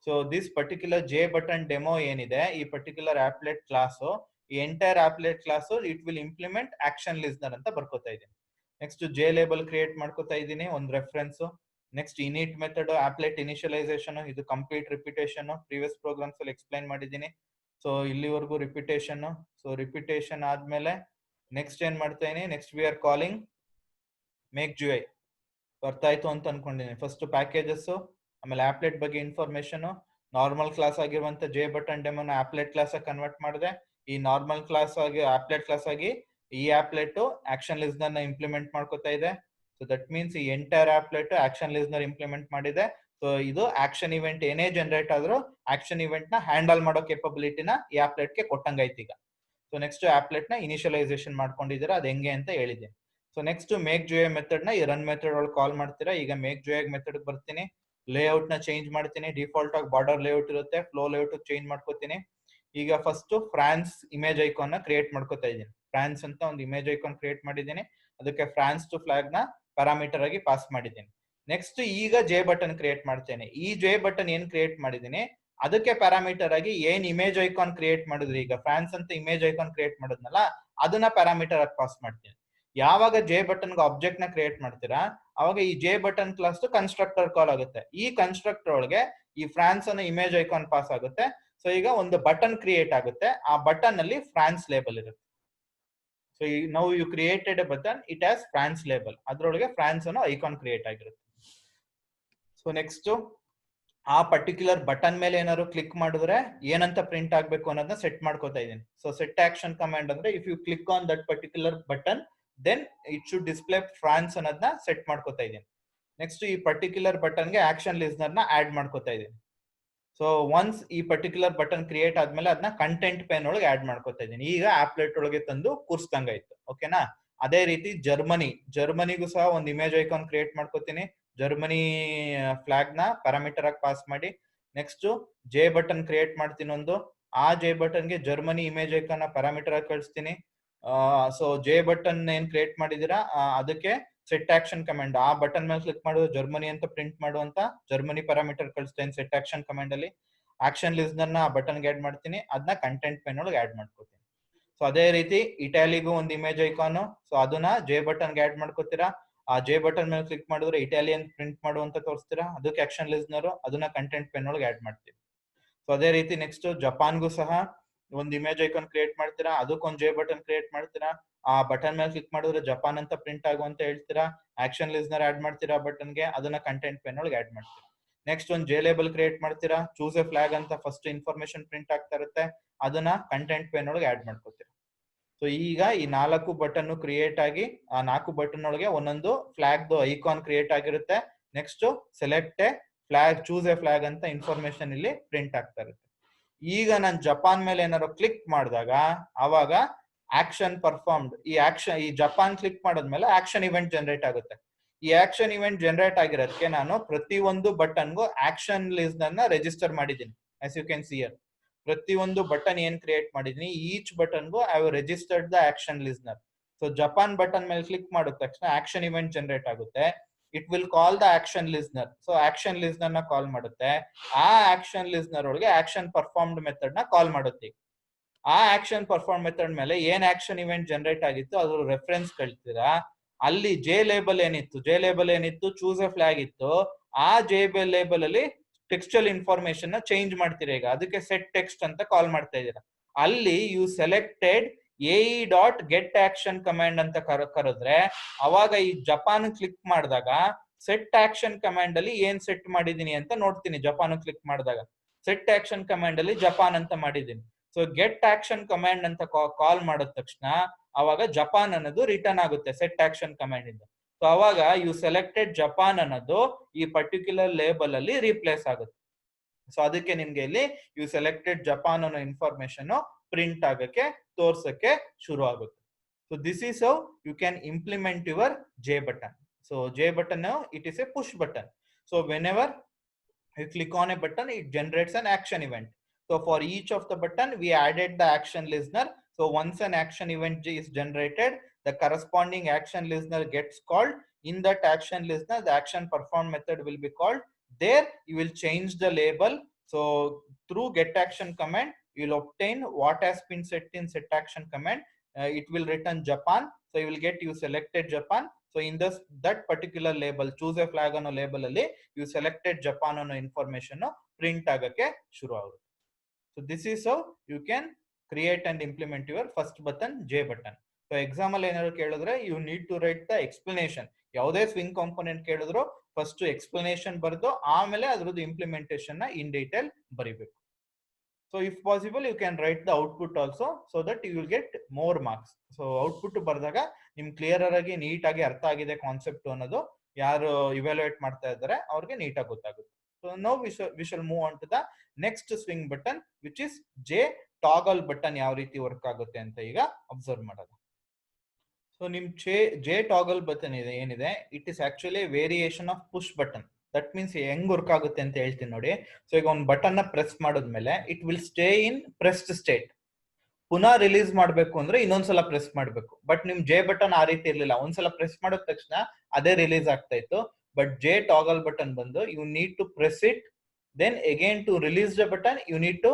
So this particular J button demo ಏನಿದೆ, ಈ ಪರ್ಟಿಕ್ಯುಲರ್ ಆಪ್ಲೆಟ್ ಕ್ಲಾಸ್, ಈ entire applet class it will implement action listener ಅಂತ ಬರ್ಕೋತಾ ಇದ್ದೀನಿ. ನೆಕ್ಸ್ಟ್ ಜೆ ಲೇಬಲ್ ಕ್ರಿಯೇಟ್ ಮಾಡ್ಕೋತಾ ಇದ್ದೀನಿ, ಒಂದು reference. Next init method, applet initialization, ಇದು ಕಂಪ್ಲೀಟ್ ರಿಪಿಟೇಷನ್, ಪ್ರೀವಿಯಸ್ ಪ್ರೋಗ್ರಾಮ್ಸ್ ಅಲ್ಲಿ ಎಕ್ಸ್ಪ್ಲೈನ್ ಮಾಡಿದ್ದೀನಿ. ಸೊ ಇಲ್ಲಿವರೆಗೂ ರಿಪಿಟೇಷನ್. ಸೊ ರಿಪಿಟೇಷನ್ ಆದ್ಮೇಲೆ ನೆಕ್ಸ್ಟ್ ಏನ್ ಮಾಡ್ತಾ ಇದೀನಿ, next we are calling make GUI. ಅರ್ಥ ಆಯ್ತು ಅಂತ ಅನ್ಕೊಂಡಿದ್ದೀನಿ. ಫಸ್ಟ್ ಪ್ಯಾಕೇಜಸ್, ಆಮೇಲೆ ಆಪ್ಲೆಟ್ ಬಗ್ಗೆ ಇನ್ಫಾರ್ಮೇಶನ್, ನಾರ್ಮಲ್ ಕ್ಲಾಸ್ ಆಗಿರುವಂತ ಜೆ ಬಟನ್ ಡೆಮೋನ ಆಪ್ಲೆಟ್ ಕ್ಲಾಸ್ ಆಗಿ ಕನ್ವರ್ಟ್ ಮಾಡಿದೆ. ಈ ನಾರ್ಮಲ್ ಕ್ಲಾಸ್ ಆಗಿ ಆಪ್ಲೆಟ್ ಕ್ಲಾಸ್ ಆಗಿ ಈ ಆಪ್ಲೆಟ್ ಆಕ್ಷನ್ ಲಿಸ್ನರ್ ನ ಇಂಪ್ಲಿಮೆಂಟ್ ಮಾಡ್ಕೋತಾ ಇದೆ. ಸೊ ದಟ್ ಮೀನ್ಸ್ ಈ ಎಂಟೈರ್ ಆಪ್ಲೆಟ್ ಆಕ್ಷನ್ ಲಿಸ್ನರ್ ಇಂಪ್ಲಿಮೆಂಟ್ ಮಾಡಿದೆ. ಸೊ ಇದು ಆಕ್ಷನ್ ಇವೆಂಟ್ ಏನೇ ಜನರೇಟ್ ಆದ್ರೂ ಆಕ್ಷನ್ ಇವೆಂಟ್ ನ ಹ್ಯಾಂಡಲ್ ಮಾಡೋ ಕೇಪಬಿಲಿಟಿನ ಈ ಆಪ್ಲೆಟ್ ಗೆ ಕೊಟ್ಟಂಗೈತಿ ಈಗ. ಸೊ ನೆಕ್ಸ್ಟ್ ಆಪ್ಲೆಟ್ ನ ಇನಿಷಿಯಲೈಸೇಷನ್ ಮಾಡ್ಕೊಂಡಿದ್ದೀರಾ, ಅದು ಹೆಂಗೆ ಅಂತ ಹೇಳಿದ್ದೀನಿ. So next make GUI method ನ ಈ ರನ್ ಮೆಥಡ್ ಒಳಗೆ ಕಾಲ್ ಮಾಡ್ತೀರಾ. ಈಗ ಮೇಕ್ GUI ಮೆಥಡ್ ಬರ್ತೀನಿ, ಲೇಔಟ್ ನ ಚೇಂಜ್ ಮಾಡ್ತೀನಿ. ಡಿಫಾಲ್ಟ್ ಆಗಿ ಬಾರ್ಡರ್ ಲೇಔಟ್ ಇರುತ್ತೆ, ಫ್ಲೋ ಲೇಔಟ್ ಚೇಂಜ್ ಮಾಡ್ಕೋತೀನಿ. ಈಗ ಫಸ್ಟ್ ಫ್ರಾನ್ಸ್ ಇಮೇಜ್ ಐಕಾನ್ ನ ಕ್ರಿಯೇಟ್ ಮಾಡ್ಕೋತಾ ಇದ್ದೀನಿ. ಫ್ರಾನ್ಸ್ ಅಂತ ಒಂದು ಇಮೇಜ್ ಐಕಾನ್ ಕ್ರಿಯೇಟ್ ಮಾಡಿದ್ದೀನಿ, ಅದಕ್ಕೆ ಫ್ರಾನ್ಸ್ ಟು ಫ್ಲಾಗ್ ನ ಪ್ಯಾರಾಮೀಟರ್ ಆಗಿ ಪಾಸ್ ಮಾಡಿದ್ದೀನಿ. ನೆಕ್ಸ್ಟ್ ಈಗ ಜೆ ಬಟನ್ ಕ್ರಿಯೇಟ್ ಮಾಡ್ತೇನೆ. ಈ ಜೆ ಬಟನ್ ಏನ್ ಕ್ರಿಯೇಟ್ ಮಾಡಿದೀನಿ ಅದಕ್ಕೆ ಪ್ಯಾರಾಮೀಟರ್ ಆಗಿ ಏನ್ ಇಮೇಜ್ ಐಕಾನ್ ಕ್ರಿಯೇಟ್ ಮಾಡಿದ್ರಿ, ಈಗ ಫ್ರಾನ್ಸ್ ಅಂತ ಇಮೇಜ್ ಐಕಾನ್ ಕ್ರಿಯೇಟ್ ಮಾಡಿದ್ನಲ್ಲ ಅದನ್ನ ಪ್ಯಾರಾಮೀಟರ್ ಆಗಿ ಪಾಸ್ ಮಾಡ್ತೀನಿ. ಯಾವಾಗ ಜೆ ಬಟನ್ ಆಬ್ಜೆಕ್ಟ್ ನ ಕ್ರಿಯೇಟ್ ಮಾಡ್ತೀರಾ ಅವಾಗ ಈ J button class constructor call ಆಗುತ್ತೆ. ಈ ಕನ್ಸ್ಟ್ರಕ್ಟರ್ ಒಳಗೆ ಈ ಫ್ರಾನ್ಸ್ ಅನ್ನೋ ಇಮೇಜ್ ಐಕಾನ್ ಪಾಸ್ ಆಗುತ್ತೆ. ಸೊ ಈಗ ಒಂದು ಬಟನ್ ಕ್ರಿಯೇಟ್ ಆಗುತ್ತೆ, ಆ ಬಟನ್ ಅಲ್ಲಿ ಫ್ರಾನ್ಸ್ ಲೇಬಲ್ ಇರುತ್ತೆ. So now you created a button, it has France label, ಅದ್ರೊಳಗೆ ಫ್ರಾನ್ಸ್ ಅನ್ನೋ ಐಕಾನ್ ಕ್ರಿಯೇಟ್ ಆಗಿರುತ್ತೆ. ಸೊ ನೆಕ್ಸ್ಟ್ ಆ ಪರ್ಟಿಕ್ಯುಲರ್ ಬಟನ್ ಮೇಲೆ ಏನಾದ್ರು ಕ್ಲಿಕ್ ಮಾಡಿದ್ರೆ ಏನಂತ ಪ್ರಿಂಟ್ ಆಗ್ಬೇಕು ಅನ್ನೋದನ್ನ ಸೆಟ್ ಮಾಡ್ಕೋತಾ ಇದ್ದೀನಿ. ಸೊ ಸೆಟ್ ಆಕ್ಷನ್ ಕಮಾಂಡ್ ಅಂದ್ರೆ if you click on that particular button then it should display France ಅನ್ನೋದನ್ನ ಸೆಟ್ ಮಾಡ್ಕೋತಾ ಇದ್ದೀನಿ. ನೆಕ್ಸ್ಟ್ ಈ ಪರ್ಟಿಕ್ಯುಲರ್ ಬಟನ್ಗೆ ಆಕ್ಷನ್ ಲಿಸ್ನರ್ ನ ಆಡ್ ಮಾಡ್ಕೋತಾ ಇದ್ದೀನಿ. ಸೊ ಒನ್ಸ್ ಈ ಪರ್ಟಿಕ್ಯುಲರ್ ಬಟನ್ ಕ್ರಿಯೇಟ್ ಆದ್ಮೇಲೆ ಅದನ್ನ ಕಂಟೆಂಟ್ ಪೇನ್ ಒಳಗೆ ಆಡ್ ಮಾಡ್ಕೋತಾ ಇದ್ದೀನಿ. ಈಗ ಆಪ್ಲೆಟ್ ಒಳಗೆ ತಂದು ಕೂರ್ಸ್ದಂಗಾಯ್ತು. ಓಕೆನಾ? ಅದೇ ರೀತಿ ಜರ್ಮನಿಗೂ ಸಹ ಒಂದು ಇಮೇಜ್ ಐಕಾನ್ ಕ್ರಿಯೇಟ್ ಮಾಡ್ಕೋತೀನಿ. ಜರ್ಮನಿ ಫ್ಲಾಗ್ ನ ಪ್ಯಾರಾಮೀಟರ್ ಆಗಿ ಪಾಸ್ ಮಾಡಿ ನೆಕ್ಸ್ಟ್ ಜೆ ಬಟನ್ ಕ್ರಿಯೇಟ್ ಮಾಡ್ತೀನಿ ಒಂದು. ಆ ಜೆ ಬಟನ್ಗೆ ಜರ್ಮನಿ ಇಮೇಜ್ ಐಕಾನ್ ಪ್ಯಾರಾಮೀಟರ್ ಆಗಿ ಕಳಿಸ್ತೀನಿ. ಸೊ ಜೆ ಬಟನ್ ಏನ್ ಕ್ರಿಯೇಟ್ ಮಾಡಿದೀರಾ ಅದಕ್ಕೆ ಸೆಟ್ ಆಕ್ಷನ್ ಕಮಾಂಡ್, ಆ ಬಟನ್ ಮೇಲೆ ಕ್ಲಿಕ್ ಮಾಡೋದು ಜರ್ಮನಿ ಅಂತ ಪ್ರಿಂಟ್ ಮಾಡುವಂತ ಜರ್ಮನಿ ಪ್ಯಾರಾಮೀಟರ್ ಕಳಿಸ್ತೇನೆ ಸೆಟ್ ಆಕ್ಷನ್ ಕಮಾಂಡ್ ಅಲ್ಲಿ. ಆಕ್ಷನ್ ಲಿಸ್ನರ್ ನ ಬಟನ್ಗೆ ಆಡ್ ಮಾಡ್ತೀನಿ, ಅದನ್ನ ಕಂಟೆಂಟ್ ಪೇನ್ ಒಳಗೆ ಆಡ್ ಮಾಡ್ಕೋತೀನಿ. ಸೊ ಅದೇ ರೀತಿ ಇಟಾಲಿಗೂ ಒಂದು ಇಮೇಜ್ ಐಕಾನು, ಸೊ ಅದನ್ನ ಜೆ ಬಟನ್ಗೆ ಆಡ್ ಮಾಡ್ಕೋತೀರಾ. ಆ ಜೆ ಬಟನ್ ಮೇಲೆ ಕ್ಲಿಕ್ ಮಾಡಿದ್ರೆ ಇಟಾಲಿಯನ್ ಪ್ರಿಂಟ್ ಮಾಡುವಂತ ತೋರಿಸ್ತೀರಾ, ಅದಕ್ಕೆ ಆಕ್ಷನ್ ಲಿಸ್ನರ್, ಅದನ್ನ ಕಂಟೆಂಟ್ ಪೇನ್ ಒಳಗೆ ಆಡ್ ಮಾಡ್ತೀವಿ. ಸೊ ಅದೇ ರೀತಿ ನೆಕ್ಸ್ಟ್ ಜಪಾನ್ಗೂ ಸಹ ಒಂದು ಇಮೇಜ್ ಐಕಾನ್ ಕ್ರಿಯೇಟ್ ಮಾಡ್ತೀರಾ, ಅದಕ್ಕೊಂದು ಜೆ ಬಟನ್ ಕ್ರಿಯೇಟ್ ಮಾಡ್ತೀರಾ. ಆ ಬಟನ್ ಮೇಲೆ ಕ್ಲಿಕ್ ಮಾಡಿದ್ರೆ ಜಪಾನ್ ಅಂತ ಪ್ರಿಂಟ್ ಆಗುವಂತ ಹೇಳ್ತೀರಾ, ಆಕ್ಷನ್ ಲಿಸ್ನರ್ ಆಡ್ ಮಾಡ್ತೀರಾ ಬಟನ್ಗೆ, ಅದನ್ನ ಕಂಟೆಂಟ್ ಪೇನ್ ಒಳಗೆ ಆಡ್ ಮಾಡ್ತೀರಾ. ನೆಕ್ಸ್ಟ್ ಒಂದು ಜೆ ಲೇಬಲ್ ಕ್ರಿಯೇಟ್ ಮಾಡ್ತೀರಾ, ಚೂಸ್ ಎ ಫ್ಲಾಗ್ ಅಂತ ಫಸ್ಟ್ ಇನ್ಫಾರ್ಮೇಶನ್ ಪ್ರಿಂಟ್ ಆಗ್ತಾ ಇರುತ್ತೆ, ಅದನ್ನ ಕಂಟೆಂಟ್ ಪೇನ್ ಒಳಗೆ ಆಡ್ ಮಾಡ್ಕೋತೀರಾ. ಸೊ ಈಗ ಈ 4 ಬಟನ್ ಕ್ರಿಯೇಟ್ ಆಗಿ ಆ 4 ಬಟನ್ ಒಳಗೆ ಒಂದೊಂದು ಫ್ಲಾಗ್ ಐಕಾನ್ ಕ್ರಿಯೇಟ್ ಆಗಿರುತ್ತೆ. Next select A flag, choose A flag ಅಂತ ಇನ್ಫಾರ್ಮೇಶನ್ ಇಲ್ಲಿ ಪ್ರಿಂಟ್ ಆಗ್ತಾ ಇರುತ್ತೆ. ಈಗ ನಾನು ಜಪಾನ್ ಮೇಲೆ ಏನಾದ್ರು ಕ್ಲಿಕ್ ಮಾಡಿದಾಗ ಅವಾಗ ಆಕ್ಷನ್ ಪರ್ಫಾರ್ಮ್ಡ್, ಈ ಜಪಾನ್ ಕ್ಲಿಕ್ ಮಾಡಿದ್ಮೇಲೆ ಆಕ್ಷನ್ ಇವೆಂಟ್ ಜನರೇಟ್ ಆಗುತ್ತೆ. ಈ ಆಕ್ಷನ್ ಇವೆಂಟ್ ಜನರೇಟ್ ಆಗಿರೋದಕ್ಕೆ ನಾನು ಪ್ರತಿಯೊಂದು ಬಟನ್ಗೂ ಆಕ್ಷನ್ ಲಿಸ್ನರ್ ರಿಜಿಸ್ಟರ್ ಮಾಡಿದ್ದೀನಿ. As you can see here, ಪ್ರತಿಯೊಂದು ಬಟನ್ ಏನ್ ಕ್ರಿಯೇಟ್ ಮಾಡಿದೀನಿ ಈಚ್ ಬಟನ್ಗೂ I have registered the action listener. So Japan button ಮೇಲೆ ಕ್ಲಿಕ್ ಮಾಡಿದ ತಕ್ಷಣ ಆಕ್ಷನ್ ಇವೆಂಟ್ ಜನರೇಟ್ ಆಗುತ್ತೆ. It will call the action listener. So action listener ನ ಕಾಲ್ ಮಾಡುತ್ತೆ. ಆ ಆಕ್ಷನ್ ಲಿಸ್ನರ್ ಒಳಗೆ ಆಕ್ಷನ್ ಪರ್ಫಾರ್ಮ್ಡ್ ಮೆಥಡ್ ನ ಕಾಲ್ ಮಾಡುತ್ತೆ. ಆ ಆಕ್ಷನ್ ಪರ್ಫಾರ್ಮ್ ಮೆಥಡ್ ಮೇಲೆ ಏನ್ ಆಕ್ಷನ್ ಇವೆಂಟ್ ಜನರೇಟ್ ಆಗಿತ್ತು ಅದ್ರ ರೆಫರೆನ್ಸ್ ಕಳ್ತೀರಾ. ಅಲ್ಲಿ ಜೆ ಲೇಬಲ್ ಏನಿತ್ತು, ಚೂಸ್ ಎ ಫ್ಲಾಗ್ ಇತ್ತು, ಆ ಜೆ ಲೇಬಲ್ ಅಲ್ಲಿ ಟೆಕ್ಸ್ಚುಯಲ್ ಇನ್ಫಾರ್ಮೇಶನ್ ನ ಚೇಂಜ್ ಮಾಡ್ತೀರಾ. ಈಗ ಅದಕ್ಕೆ ಸೆಟ್ ಟೆಕ್ಸ್ಟ್ ಅಂತ ಕಾಲ್ ಮಾಡ್ತಾ ಇದೀರಾ. ಅಲ್ಲಿ you selected AE.get action command ಅಂತ ಕರೆದ್ರೆ ಅವಾಗ ಈ ಜಪಾನ್ ಕ್ಲಿಕ್ ಮಾಡಿದಾಗ ಸೆಟ್ ಆಕ್ಷನ್ ಕಮಾಂಡ್ ಅಲ್ಲಿ ಏನ್ ಸೆಟ್ ಮಾಡಿದೀನಿ ಅಂತ ನೋಡ್ತೀನಿ. ಜಪಾನ್ ಕ್ಲಿಕ್ ಮಾಡಿದಾಗ ಸೆಟ್ ಆಕ್ಷನ್ ಕಮಾಂಡ್ ಅಲ್ಲಿ ಜಪಾನ್ ಅಂತ ಮಾಡಿದೀನಿ. ಸೊ ಗೆಟ್ ಆಕ್ಷನ್ ಕಮಾಂಡ್ ಅಂತ ಕಾಲ್ ಮಾಡಿದ ತಕ್ಷಣ ಅವಾಗ ಜಪಾನ್ ಅನ್ನೋದು ರಿಟರ್ನ್ ಆಗುತ್ತೆ ಸೆಟ್ ಆಕ್ಷನ್ ಕಮಾಂಡ್ ಇಂದ. ಸೊ ಅವಾಗ ಯು ಸೆಲೆಕ್ಟೆಡ್ ಜಪಾನ್ ಅನ್ನೋದು ಈ ಪರ್ಟಿಕ್ಯುಲರ್ ಲೇಬಲ್ ಅಲ್ಲಿ ರೀಪ್ಲೇಸ್ ಆಗುತ್ತೆ. ಸೊ ಅದಕ್ಕೆ ನಿಮ್ಗೆ ಇಲ್ಲಿ ಯು ಸೆಲೆಕ್ಟೆಡ್ ಜಪಾನ್ ಅನ್ನೋ ಇನ್ಫಾರ್ಮೇಶನ್ ಪ್ರಿಂಟ್ ಆಗಕ್ಕೆ ತೋರ್ಸಕ್ಕೆ ಶುರು ಆಗುತ್ತೆ. So this is how you can implement your J button. So J button it is a push button. So whenever you click on a button, it generates an action event. So for each of the button we added the action listener. So once an action event is generated, the corresponding action listener gets called. In that action listener, the action perform method will be called. There you will change the label. So through get action command you will obtain what has been set in set action command. It will return Japan. So you will get you selected Japan. So in this that particular label, choose a flag on a label ಅಲ್ಲಿ you selected Japan ಅನ್ನೋ information print ಆಗಕ್ಕೆ ಶುರು ಆಗುತ್ತೆ. So this is how you can create and implement your first button J button. So exam ಅಲ್ಲಿ ಏನಾದ್ರು ಕೇಳಿದ್ರೆ you need to write the explanation. ಯಾವುದೇ swing component ಕೇಳಿದ್ರು ಫಸ್ಟ್ ಎಕ್ಸ್ಪ್ಲನೇಷನ್ ಬರೆದು ಆಮೇಲೆ ಅದ್ರದ್ದು ಇಂಪ್ಲಿಮೆಂಟೇಷನ್ ನ ಇನ್ ಡೀಟೇಲ್ ಬರಿಬೇಕು. So if possible you can write the output also so that you will get more marks. So output ಬರೆದಾಗ ನಿಮ್ clear ಆಗಿ ನೀಟ್ ಆಗಿ ಅರ್ಥ ಆಗಿದೆ ಕಾನ್ಸೆಪ್ಟ್ ಅನ್ನೋದು ಯಾರು ಇವ್ಯಾಲ್ಯೂಯೇಟ್ ಮಾಡ್ತಾ ಇದ್ದಾರೆ ಅವ್ರಿಗೆ ನೀಟಾಗಿ ಗೊತ್ತಾಗುತ್ತೆ. So now we shall move on to the next swing button which is J toggle button. ಯಾವ ರೀತಿ ವರ್ಕ್ ಆಗುತ್ತೆ ಅಂತ ಈಗ ಅಬ್ಸರ್ವ್ ಮಾಡೋದು. ಸೊ ನಿಮ್ J toggle button ಇದೆ ಏನಿದೆ, it is actually variation of push button. That means ಹೆಂಗ್ ವರ್ಕ್ ಆಗುತ್ತೆ ಅಂತ ಹೇಳ್ತೀನಿ ನೋಡಿ. ಸೊ ಈಗ ಒಂದು ಬಟನ್ ನ ಪ್ರೆಸ್ ಮಾಡಿದ್ಮೇಲೆ it will stay in pressed state. ಪುನಃ ರಿಲೀಸ್ ಮಾಡ್ಬೇಕು ಅಂದ್ರೆ ಇನ್ನೊಂದ್ಸಲ ಪ್ರೆಸ್ ಮಾಡ್ಬೇಕು. ಬಟ್ ನಿಮ್ ಜೆ ಬಟನ್ ಆ ರೀತಿ ಇರ್ಲಿಲ್ಲ, ಒಂದ್ಸಲ ಪ್ರೆಸ್ ಮಾಡಿದ ತಕ್ಷಣ ಅದೇ ರಿಲೀಸ್ ಆಗ್ತಾ ಇತ್ತು. ಬಟ್ ಜೆ ಟಾಗಲ್ ಬಟನ್ ಬಂದು you need to press it, then again to release the button you need to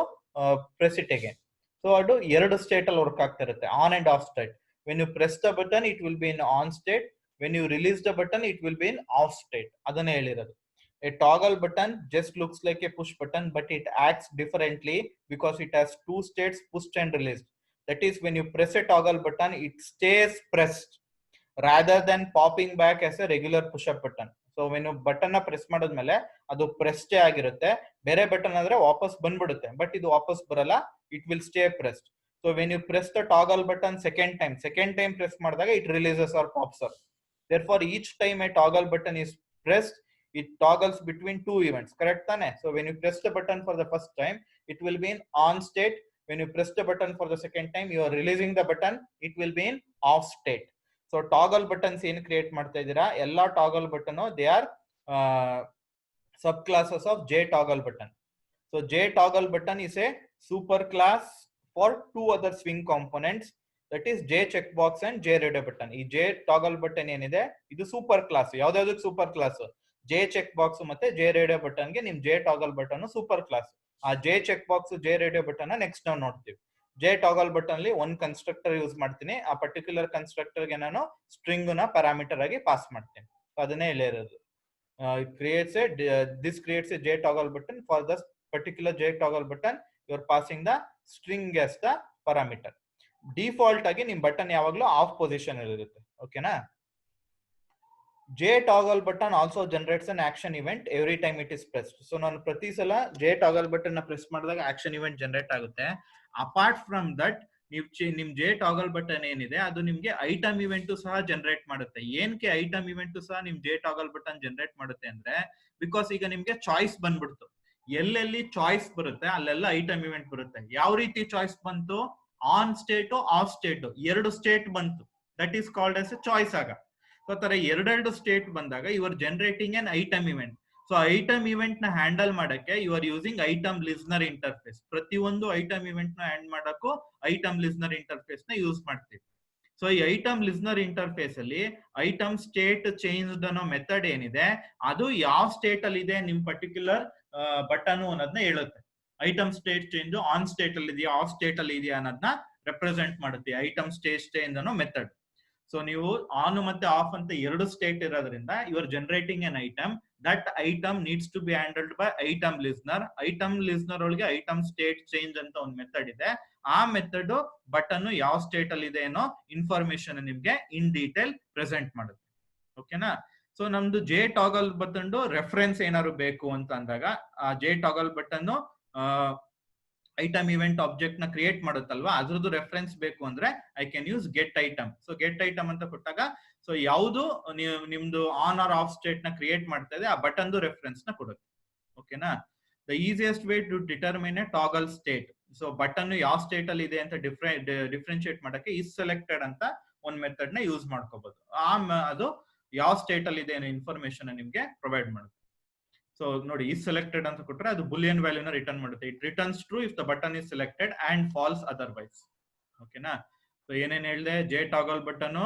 press it again. So ಅದು ಎರಡು ಸ್ಟೇಟ್ ಅಲ್ಲಿ ವರ್ಕ್ ಆಗ್ತಾ ಇರುತ್ತೆ, on and off state. When you press the button it will be in on state, when you release the button it will be in off state. ಅದನ್ನೇ ಹೇಳಿರೋದು. A toggle button just looks like a push button, but it acts differently because it has two states, pushed and released. That is, when you press a toggle button, it stays pressed rather than popping back as a regular push-up button. So when you button na press madadmele adu pressed ಆಗಿರುತ್ತೆ, ಬೇರೆ button ಆದ್ರೆ ವಾಪಸ್ ಬಂದ್ಬಿಡುತ್ತೆ, but ಇದು ವಾಪಸ್ ಬರಲ್ಲ, it will stay pressed. So when you press the toggle button second time press ಮಾಡಿದಾಗ it releases or pops up. Therefore each time a toggle button is pressed, it toggles between two events, correct tane? So when you press the button for the first time, it will be in on state. When you press the button for the second time, you are releasing the button, it will be in off state. So toggle buttons ಏನು create ಮಾಡ್ತಾ ಇದ್ದೀರಾ, ಎಲ್ಲಾ toggle button they are subclasses of J toggle button. So J toggle button is a super class for two other swing components, that is J checkbox and J radio button. ಈ J toggle button ಏನಿದೆ ಇದು super class. ಯಾವ್ದಾವ್ದಕ್ಕೆ super class? J check box ಮತ್ತೆ J radio button ಗೆ ನಿಮ್ J toggle button super class. ಆ J check box J radio button next ನಾವು ನೋಡ್ತೀವಿ. ಜೆ ಟಾಗಲ್ ಬಟನ್ ಅಲ್ಲಿ ಒಂದು ಕನ್ಸ್ಟ್ರಕ್ಟರ್ ಯೂಸ್ ಮಾಡ್ತೀನಿ, ಆ ಪರ್ಟಿಕ್ಯುಲರ್ ಕನ್ಸ್ಟ್ರಕ್ಟರ್ ಗೆ ನಾನು ಸ್ಟ್ರಿಂಗ್ ನ ಪ್ಯಾರಾಮೀಟರ್ ಆಗಿ ಪಾಸ್ ಮಾಡ್ತೀನಿ. ಅದನ್ನೇ ಹೇಳಿರೋದು. This creates a J toggle button. For this particular J toggle button, you are passing the string as the parameter. Default ಆಗಿ ನಿಮ್ ಬಟನ್ ಯಾವಾಗಲೂ ಆಫ್ ಪೊಸಿಷನ್ ಇರುತ್ತೆ, ಓಕೆನಾ? J toggle button also generates an action event every time it is pressed. So ನಾನು ಪ್ರತಿ ಸಲ J toggle button ನ press ಮಾಡಿದಾಗ ಆಕ್ಷನ್ ಇವೆಂಟ್ ಜನರೇಟ್ ಆಗುತ್ತೆ. ಅಪಾರ್ಟ್ ಫ್ರಮ್ ದಟ್ ನಿಮ್ J toggle button ಏನಿದೆ ಅದು ನಿಮ್ಗೆ ಐಟಮ್ ಇವೆಂಟ್ ಸಹ ಜನರೇಟ್ ಮಾಡುತ್ತೆ. ಏನಕ್ಕೆ ಐಟಮ್ ಇವೆಂಟ್ ಸಹ ನಿಮ್ J toggle button ಜನರೇಟ್ ಮಾಡುತ್ತೆ ಅಂದ್ರೆ, ಬಿಕಾಸ್ ಈಗ ನಿಮ್ಗೆ ಚಾಯ್ಸ್ ಬಂದ್ಬಿಡ್ತು, ಎಲ್ಲೆಲ್ಲಿ ಚಾಯ್ಸ್ ಬರುತ್ತೆ ಅಲ್ಲೆಲ್ಲ ಐಟಮ್ ಇವೆಂಟ್ ಬರುತ್ತೆ. ಯಾವ ರೀತಿ ಚಾಯ್ಸ್ ಬಂತು? ಆನ್ ಸ್ಟೇಟ್ ಆಫ್ ಸ್ಟೇಟ್ ಎರಡು ಸ್ಟೇಟ್ ಬಂತು, that is called as a choice. ಆಗ ಸೊ ತರ ಎರಡೆರಡು ಸ್ಟೇಟ್ ಬಂದಾಗ you are generating an item event. So item event ನ ಹ್ಯಾಂಡಲ್ ಮಾಡಕ್ಕೆ you are using item listener interface. ಪ್ರತಿಯೊಂದು ಐಟಮ್ ಇವೆಂಟ್ ನ ಹ್ಯಾಂಡ್ ಮಾಡಕ್ಕೂ ಐಟಮ್ ಲಿಸ್ನರ್ ಇಂಟರ್ಫೇಸ್ ನ ಯೂಸ್ ಮಾಡ್ತೀವಿ. ಸೊ ಈ ಐಟಮ್ ಲಿಸ್ನರ್ ಇಂಟರ್ಫೇಸ್ ಅಲ್ಲಿ ಐಟಮ್ ಸ್ಟೇಟ್ ಚೇಂಜ್ ಅನ್ನೋ ಮೆಥಡ್ ಏನಿದೆ ಅದು ಯಾವ ಸ್ಟೇಟ್ ಅಲ್ಲಿ ಇದೆ ನಿಮ್ ಪರ್ಟಿಕ್ಯುಲರ್ ಬಟನ್ ಅನ್ನೋದನ್ನ ಹೇಳುತ್ತೆ. Item state change on state ಅಲ್ಲಿ ಇದೆಯಾ ಆಫ್ ಸ್ಟೇಟ್ ಅಲ್ಲಿ ಇದೆಯಾ ಅನ್ನೋದನ್ನ ರೆಪ್ರೆಸೆಂಟ್ ಮಾಡುತ್ತೆ ಐಟಮ್ ಸ್ಟೇಟ್ ಚೇಂಜ್ ಅನ್ನೋ ಮೆಥಡ್. ಸೊ ನೀವು ಆನ್ ಮತ್ತೆ ಆಫ್ ಅಂತ ಎರಡು ಸ್ಟೇಟ್ ಇರೋದ್ರಿಂದ you are generating an item. That item needs to be handled by item listener. Item listener ಒಳಗೆ ಐಟಮ್ ಸ್ಟೇಟ್ ಚೇಂಜ್ ಅಂತ ಒಂದು ಮೆಥಡ್ ಇದೆ. ಆ ಮೆಥಡ್ ಬಟನ್ ಯಾವ ಸ್ಟೇಟ್ ಅಲ್ಲಿ ಇದೆ ಏನೋ ಇನ್ಫಾರ್ಮೇಶನ್ ನಿಮ್ಗೆ ಇನ್ ಡೀಟೇಲ್ ಪ್ರೆಸೆಂಟ್ ಮಾಡುತ್ತೆ, ಓಕೆನಾ? ಸೊ ನಮ್ದು ಜೆ ಟಾಗಲ್ ಬಟನ್ ರೆಫರೆನ್ಸ್ ಏನಾದ್ರು ಬೇಕು ಅಂತ ಅಂದಾಗ ಆ J toggle button item event object ನ ಕ್ರಿಯೇಟ್ ಮಾಡುತ್ತಲ್ವಾ, ಅದ್ರದ್ದು ರೆಫರೆನ್ಸ್ ಬೇಕು ಅಂದ್ರೆ I can use get item. So get item ಅಂತ ಕೊಟ್ಟಾಗ ಸೊ ಯಾವುದು ನಿಮ್ದು ಆನ್ ಆರ್ ಆಫ್ ಸ್ಟೇಟ್ ನ ಕ್ರಿಯೇಟ್ ಮಾಡ್ತಾ ಇದೆ ಆ ಬಟನ್ ರೆಫರೆನ್ಸ್ ನ ಕೊಡುತ್ತೆ, ಓಕೆನಾ? The easiest way to determine a toggle state. So button ಯಾವ ಸ್ಟೇಟ್ ಅಲ್ಲಿ ಇದೆ ಅಂತ ಡಿಫ್ರೆನ್ಶಿಯೇಟ್ ಮಾಡಕ್ಕೆ ಇಸ್ ಸೆಲೆಕ್ಟೆಡ್ ಅಂತ ಒಂದ್ ಮೆಥಡ್ ನ ಯೂಸ್ ಮಾಡ್ಕೋಬಹುದು. ಅದು ಯಾವ ಸ್ಟೇಟ್ ಅಲ್ಲಿ ಇದೆ ಅನ್ನೋ ಇನ್ಫಾರ್ಮೇಶನ್ ನಿಮ್ಗೆ ಪ್ರೊವೈಡ್ ಮಾಡುತ್ತೆ. ಸೊ ನೋಡಿ, ಇಸ್ ಸೆಲೆಕ್ಟೆಡ್ ಅಂತ ಕೊಟ್ರೆ ಅದು ಬುಲಿಯನ್ ವ್ಯಾಲ್ಯೂನ ರಿಟರ್ನ್ ಮಾಡುತ್ತೆ. It returns true if the button is selected and false otherwise, ಓಕೆನಾ? ಸೊ ಏನೇನ್ ಹೇಳಿದೆ, J toggle button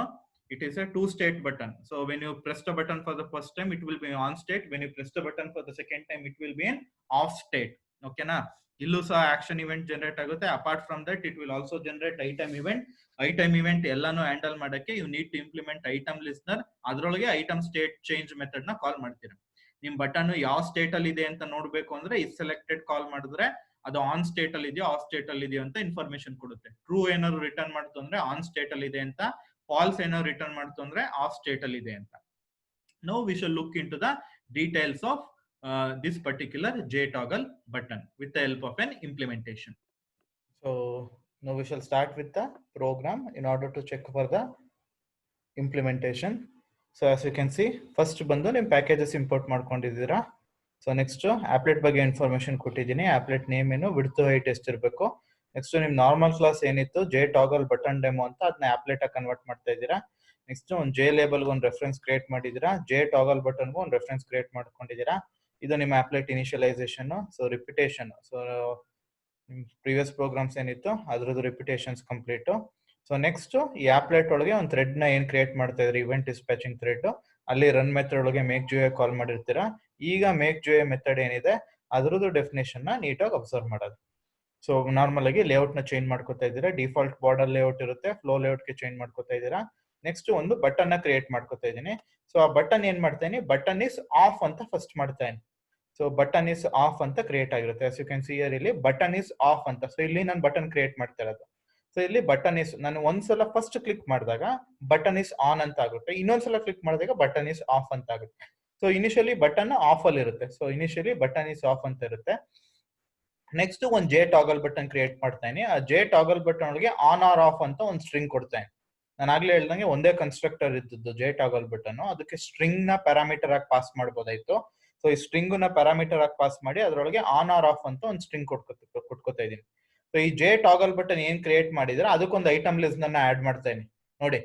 it is a two state button. So when you press the button for the first time it will be on state, when you press the button for the second time it will be in off state, okay na? Illu sa action event generate agutte. Apart from that it will also generate item event. Item event ellanu handle ಮಾಡಕ್ಕೆ you need to implement item listener. ಅದರೊಳಗೆ item state change method ನ call ಮಾಡ್ತೀರಾ. ನಿಮ್ button ಯಾವ state ಅಲ್ಲಿ ಇದೆ ಅಂತ ನೋಡ್ಬೇಕು ಅಂದ್ರೆ is selected ಕಾಲ್ ಮಾಡಿದ್ರೆ ಅದು ಆನ್ ಸ್ಟೇಟ್ ಅಲ್ಲಿ ಇದೆಯೋ ಆಫ್ ಸ್ಟೇಟ್ ಅಲ್ಲಿ ಇದೆಯೋ ಅಂತ ಇನ್ಫಾರ್ಮೇಶನ್ ಕೊಡುತ್ತೆ. ಟ್ರೂ ಏನಾದ್ರು ರಿಟರ್ನ್ ಮಾಡ್ತು ಅಂದ್ರೆ ಆನ್ ಸ್ಟೇಟ್ ಅಲ್ಲಿ ಇದೆ ಅಂತ, ಫಾಲ್ಸ್ ಏನೋ ರಿಟರ್ನ್ ಮಾಡ್ತು ಅಂದ್ರೆ ಆಫ್ ಸ್ಟೇಟ್ ಅಲ್ಲಿ ಇದೆ ಅಂತ. Now we shall look into the details of this particular J toggle button with the help of an implementation. So now we shall start with the program in order to check for the implementation. So as you can see, first ಬಂದು ನಿಮ್ಮ packages import ಮಾಡ್ಕೊಂಡಿದ್ದೀರಾ. So next applet ಬಗ್ಗೆ information ಕೊಟ್ಟಿದ್ದೀನಿ. ಆಪ್ಲೆಟ್ name ಏನು, width height ಎಷ್ಟಿರಬೇಕು. Next ನಿಮ್ normal class ಏನಿತ್ತು J toggle button demo ಅಂತ, ಅದನ್ನ ಆಪ್ಲೆಟ್ ಆಗಿ ಕನ್ವರ್ಟ್ ಮಾಡ್ತಾ ಇದ್ದೀರಾ. ನೆಕ್ಸ್ಟ್ ಒಂದು ಜೆ ಲೇಬಲ್ ಒಂದು ರೆಫರೆನ್ಸ್ ಕ್ರಿಯೇಟ್ ಮಾಡಿದ್ದೀರಾ. ಜೆ ಟಾಗಲ್ ಬಟನ್ಗೂ ಒಂದು ರೆಫರೆನ್ಸ್ ಕ್ರಿಯೇಟ್ ಮಾಡ್ಕೊಂಡಿದ್ದೀರಾ. ಇದು ನಿಮ್ಮ ಆಪ್ಲೆಟ್ ಇನಿಷಿಯಲೈಸೇಷನ್. ಸೊ ರಿಪಿಟೇಷನ್, ಸೊ ನಿಮ್ ಪ್ರೀವಿಯಸ್ ಪ್ರೋಗ್ರಾಮ್ಸ್ ಏನಿತ್ತು ಅದ್ರದ್ದು ರಿಪಿಟೇಷನ್ಸ್ ಕಂಪ್ಲೀಟ್. ಸೊ ನೆಕ್ಸ್ಟ್ ಈ ಆಪ್ಲೆಟ್ ಒಳಗೆ ಒಂದು ಥ್ರೆಡ್ ನ ಏನ್ ಕ್ರಿಯೇಟ್ ಮಾಡ್ತಾ ಇದ್ರಿ, ಇವೆಂಟ್ ಡಿಸ್ಪ್ಯಾಚಿಂಗ್ ಥ್ರೆಡ್, ಅಲ್ಲಿ ರನ್ ಮೆಥಡ್ ಒಳಗೆ ಮೇಕ್ ಜಿ ಕಾಲ್ ಮಾಡಿರ್ತೀರಾ. ಈಗ ಮೇಕ್ ಜಿ ಮೆಥಡ್ ಏನಿದೆ ಅದ್ರದ್ದು ಡೆಫಿನೇಷನ್ ನ ನೀಟಾಗಿ ಅಬ್ಸರ್ವ್ ಮಾಡೋದು. ಸೊ ನಾರ್ಮಲ್ ಆಗಿ ಲೇಔಟ್ ನ ಚೇಂಜ್ ಮಾಡ್ಕೊತಾ ಇದ್ದೀರಾ. ಡಿಫಾಲ್ಟ್ ಬಾರ್ಡರ್ ಲೇಔಟ್ ಇರುತ್ತೆ, ಫ್ಲೋ ಲೇಔಟ್ ಗೆ ಚೇಂಜ್ ಮಾಡ್ಕೊತಾ ಇದ್ದೀರಾ. ನೆಕ್ಸ್ಟ್ ಒಂದು ಬಟನ್ ನ ಕ್ರಿಯೇಟ್ ಮಾಡ್ಕೊತಾ ಇದ್ದೀನಿ. ಸೊ ಆ ಬಟನ್ ಏನ್ ಮಾಡ್ತೇನೆ, ಬಟನ್ ಇಸ್ ಆಫ್ ಅಂತ ಫಸ್ಟ್ ಮಾಡ್ತೇನೆ. ಸೊ ಬಟನ್ ಇಸ್ ಆಫ್ ಅಂತ ಕ್ರಿಯೇಟ್ ಆಗಿರುತ್ತೆ. ಯು ಕ್ಯಾನ್ ಸಿ ಹಿಯರ್ ಇಲ್ಲಿ ಬಟನ್ ಇಸ್ ಆಫ್ ಅಂತ. ಸೊ ಇಲ್ಲಿ ನಾನು ಬಟನ್ ಕ್ರಿಯೇಟ್ ಮಾಡ್ತಾ ಇರೋದು. ಸೊ ಇಲ್ಲಿ ಬಟನ್ ಇಸ್, ನಾನು ಒಂದ್ಸಲ ಫಸ್ಟ್ ಕ್ಲಿಕ್ ಮಾಡಿದಾಗ ಬಟನ್ ಇಸ್ ಆನ್ ಅಂತ ಆಗುತ್ತೆ, ಇನ್ನೊಂದ್ಸಲ ಕ್ಲಿಕ್ ಮಾಡಿದಾಗ ಬಟನ್ ಇಸ್ ಆಫ್ ಅಂತ ಆಗುತ್ತೆ. ಸೊ ಇನಿಷಿಯಲಿ ಬಟನ್ ಆಫ್ ಅಲ್ಲಿ ಇರುತ್ತೆ. So initially button is off ಅಂತ ಇರುತ್ತೆ. ನೆಕ್ಸ್ಟ್ ಒಂದು ಜೆ ಟಾಗಲ್ ಬಟನ್ ಕ್ರಿಯೇಟ್ ಮಾಡ್ತೇನೆ. ಆ ಜೆ ಟಾಗಲ್ ಬಟನ್ ಒಳಗೆ ಆನ್ ಆರ್ ಆಫ್ ಅಂತ ಒಂದು ಸ್ಟ್ರಿಂಗ್ ಕೊಡ್ತೇನೆ. ನಾನು ಆಗ್ಲೇ ಹೇಳ್ದಂಗೆ ಒಂದೇ ಕನ್ಸ್ಟ್ರಕ್ಟರ್ ಇದ್ದದ್ದು ಜೆ ಟಾಗಲ್ ಬಟನ್, ಅದಕ್ಕೆ ಸ್ಟ್ರಿಂಗ್ ನ ಪ್ಯಾರಾಮೀಟರ್ ಆಗಿ ಪಾಸ್ ಮಾಡಬಹುದಾಯ್ತು. ಸೊ ಈ ಸ್ಟ್ರಿಂಗ್ ನ ಪ್ಯಾರಾಮೀಟರ್ ಆಗಿ ಪಾಸ್ ಮಾಡಿ ಅದರೊಳಗೆ ಆನ್ ಆರ್ ಆಫ್ ಅಂತ ಒಂದು ಸ್ಟ್ರಿಂಗ್ ಕೊಟ್ಕೋತಾ ಇದೀನಿ. ಸೊ ಈ ಜೆ ಟಾಗಲ್ ಬಟನ್ ಏನ್ ಕ್ರಿಯೇಟ್ ಮಾಡಿದ್ರೆ ಅದಕ್ಕೊಂದು ಐಟಮ್ ಲಿಸ್ಟ್ ನ ಆಡ್ ಮಾಡ್ತೇನೆ ನೋಡಿ.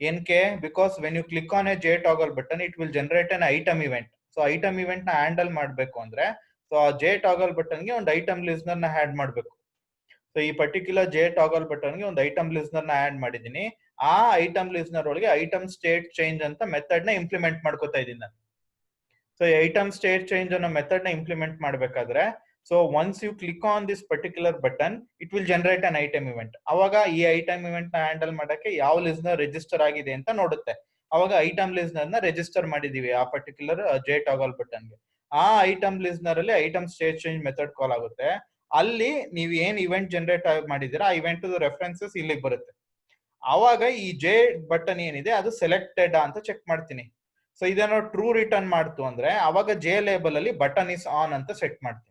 ಏನಕ್ಕೆ, because when you click on a J toggle button it will generate an item event. So item event ನ ಹ್ಯಾಂಡಲ್ ಮಾಡ್ಬೇಕು ಅಂದ್ರೆ ಸೊ ಆ ಜೆ ಟಾಗಲ್ ಬಟನ್ ಗೆ ಒಂದು ಐಟಮ್ ಲಿಸ್ನರ್ ನ ಆಡ್ ಮಾಡ್ಬೇಕು. ಸೊ ಈ ಪರ್ಟಿಕ್ಯುಲರ್ ಜೆ ಟಾಗಲ್ ಬಟನ್ ಗೆ ಒಂದು ಐಟಮ್ ಲಿಸ್ನರ್ ನ ಆಡ್ ಮಾಡಿದೀನಿ. ಆ ಐಟಮ್ ಲಿಸ್ನರ್ ಒಳಗೆ ಐಟಮ್ ಸ್ಟೇಟ್ ಚೇಂಜ್ ಅಂತ ಮೆಥಡ್ ನ ಇಂಪ್ಲಿಮೆಂಟ್ ಮಾಡ್ಕೊತಾ ಇದ್ದೀನಿ ನಾನು. ಸೊ ಈ ಐಟಮ್ ಸ್ಟೇಟ್ ಚೇಂಜ್ ಅನ್ನೋ ಮೆಥಡ್ ನ ಇಂಪ್ಲಿಮೆಂಟ್ ಮಾಡ್ಬೇಕಾದ್ರೆ so once you click on this particular button it will generate an item event. ಅವಾಗ ಈ ಐಟಮ್ ಇವೆಂಟ್ ನ ಹ್ಯಾಂಡಲ್ ಮಾಡಕ್ಕೆ ಯಾವ ಲಿಸ್ನರ್ ರಿಜಿಸ್ಟರ್ ಆಗಿದೆ ಅಂತ ನೋಡುತ್ತೆ. ಅವಾಗ ಐಟಮ್ ಲಿಸ್ನರ್ ನ ರಿಜಿಸ್ಟರ್ ಮಾಡಿದೀವಿ ಆ ಪರ್ಟಿಕ್ಯುಲರ್ ಜೆ ಟಾಗಲ್ ಬಟನ್ ಗೆ. ಆ ಐಟಮ್ ಲಿಸ್ನರ್ ಅಲ್ಲಿ ಐಟಮ್ ಸ್ಟೇಟ್ ಚೇಂಜ್ ಮೆಥಡ್ ಕಾಲ್ ಆಗುತ್ತೆ. ಅಲ್ಲಿ ನೀವು ಏನ್ ಇವೆಂಟ್ ಜನರೇಟ್ ಮಾಡಿದೀರಾ ಆ ಇವೆಂಟ್ ರೆಫರೆನ್ಸಸ್ ಇಲ್ಲಿಗೆ ಬರುತ್ತೆ. ಆವಾಗ ಈ ಜೆ ಬಟನ್ ಏನಿದೆ ಅದು ಸೆಲೆಕ್ಟೆಡ್ ಅಂತ ಚೆಕ್ ಮಾಡ್ತೀನಿ. ಸೊ ಇದನ್ನ ಟ್ರೂ ರಿಟರ್ನ್ ಮಾಡ್ತು ಅಂದ್ರೆ ಅವಾಗ ಜೆ ಲೇಬಲ್ ಅಲ್ಲಿ ಬಟನ್ ಇಸ್ ಆನ್ ಅಂತ ಸೆಟ್ ಮಾಡ್ತೀನಿ.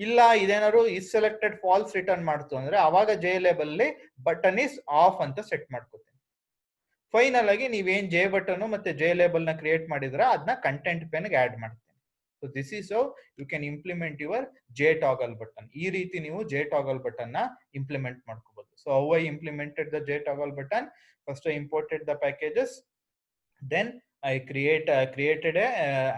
ಇಲ್ಲ ಇದೇನಾದ್ರು ಇಸ್ ಸೆಲೆಕ್ಟೆಡ್ ಫಾಲ್ಸ್ ರಿಟರ್ನ್ ಮಾಡ್ತು ಅಂದ್ರೆ ಅವಾಗ ಜೆ ಲೇಬಲ್ ಅಲ್ಲಿ ಬಟನ್ ಇಸ್ ಆಫ್ ಅಂತ ಸೆಟ್ ಮಾಡ್ಕೋತೀನಿ. ಫೈನಲ್ ಆಗಿ ನೀವೇನ್ ಜೆ ಬಟನ್ ಮತ್ತೆ ಜೆ ಲೇಬಲ್ ನ ಕ್ರಿಯೇಟ್ ಮಾಡಿದ್ರ ಅದನ್ನ ಕಂಟೆಂಟ್ ಪೇನ್ ಗೆ ಆಡ್ ಮಾಡ್ತೀನಿ. So this is how you can implement your J toggle button. ಈ ರೀತಿ ನೀವು ಜೆ ಟಾಗಲ್ ಬಟನ್ ನ ಇಂಪ್ಲಿಮೆಂಟ್ ಮಾಡ್ಕೋಬಹುದು. So how I implemented the J toggle button, first I imported the packages, then I created a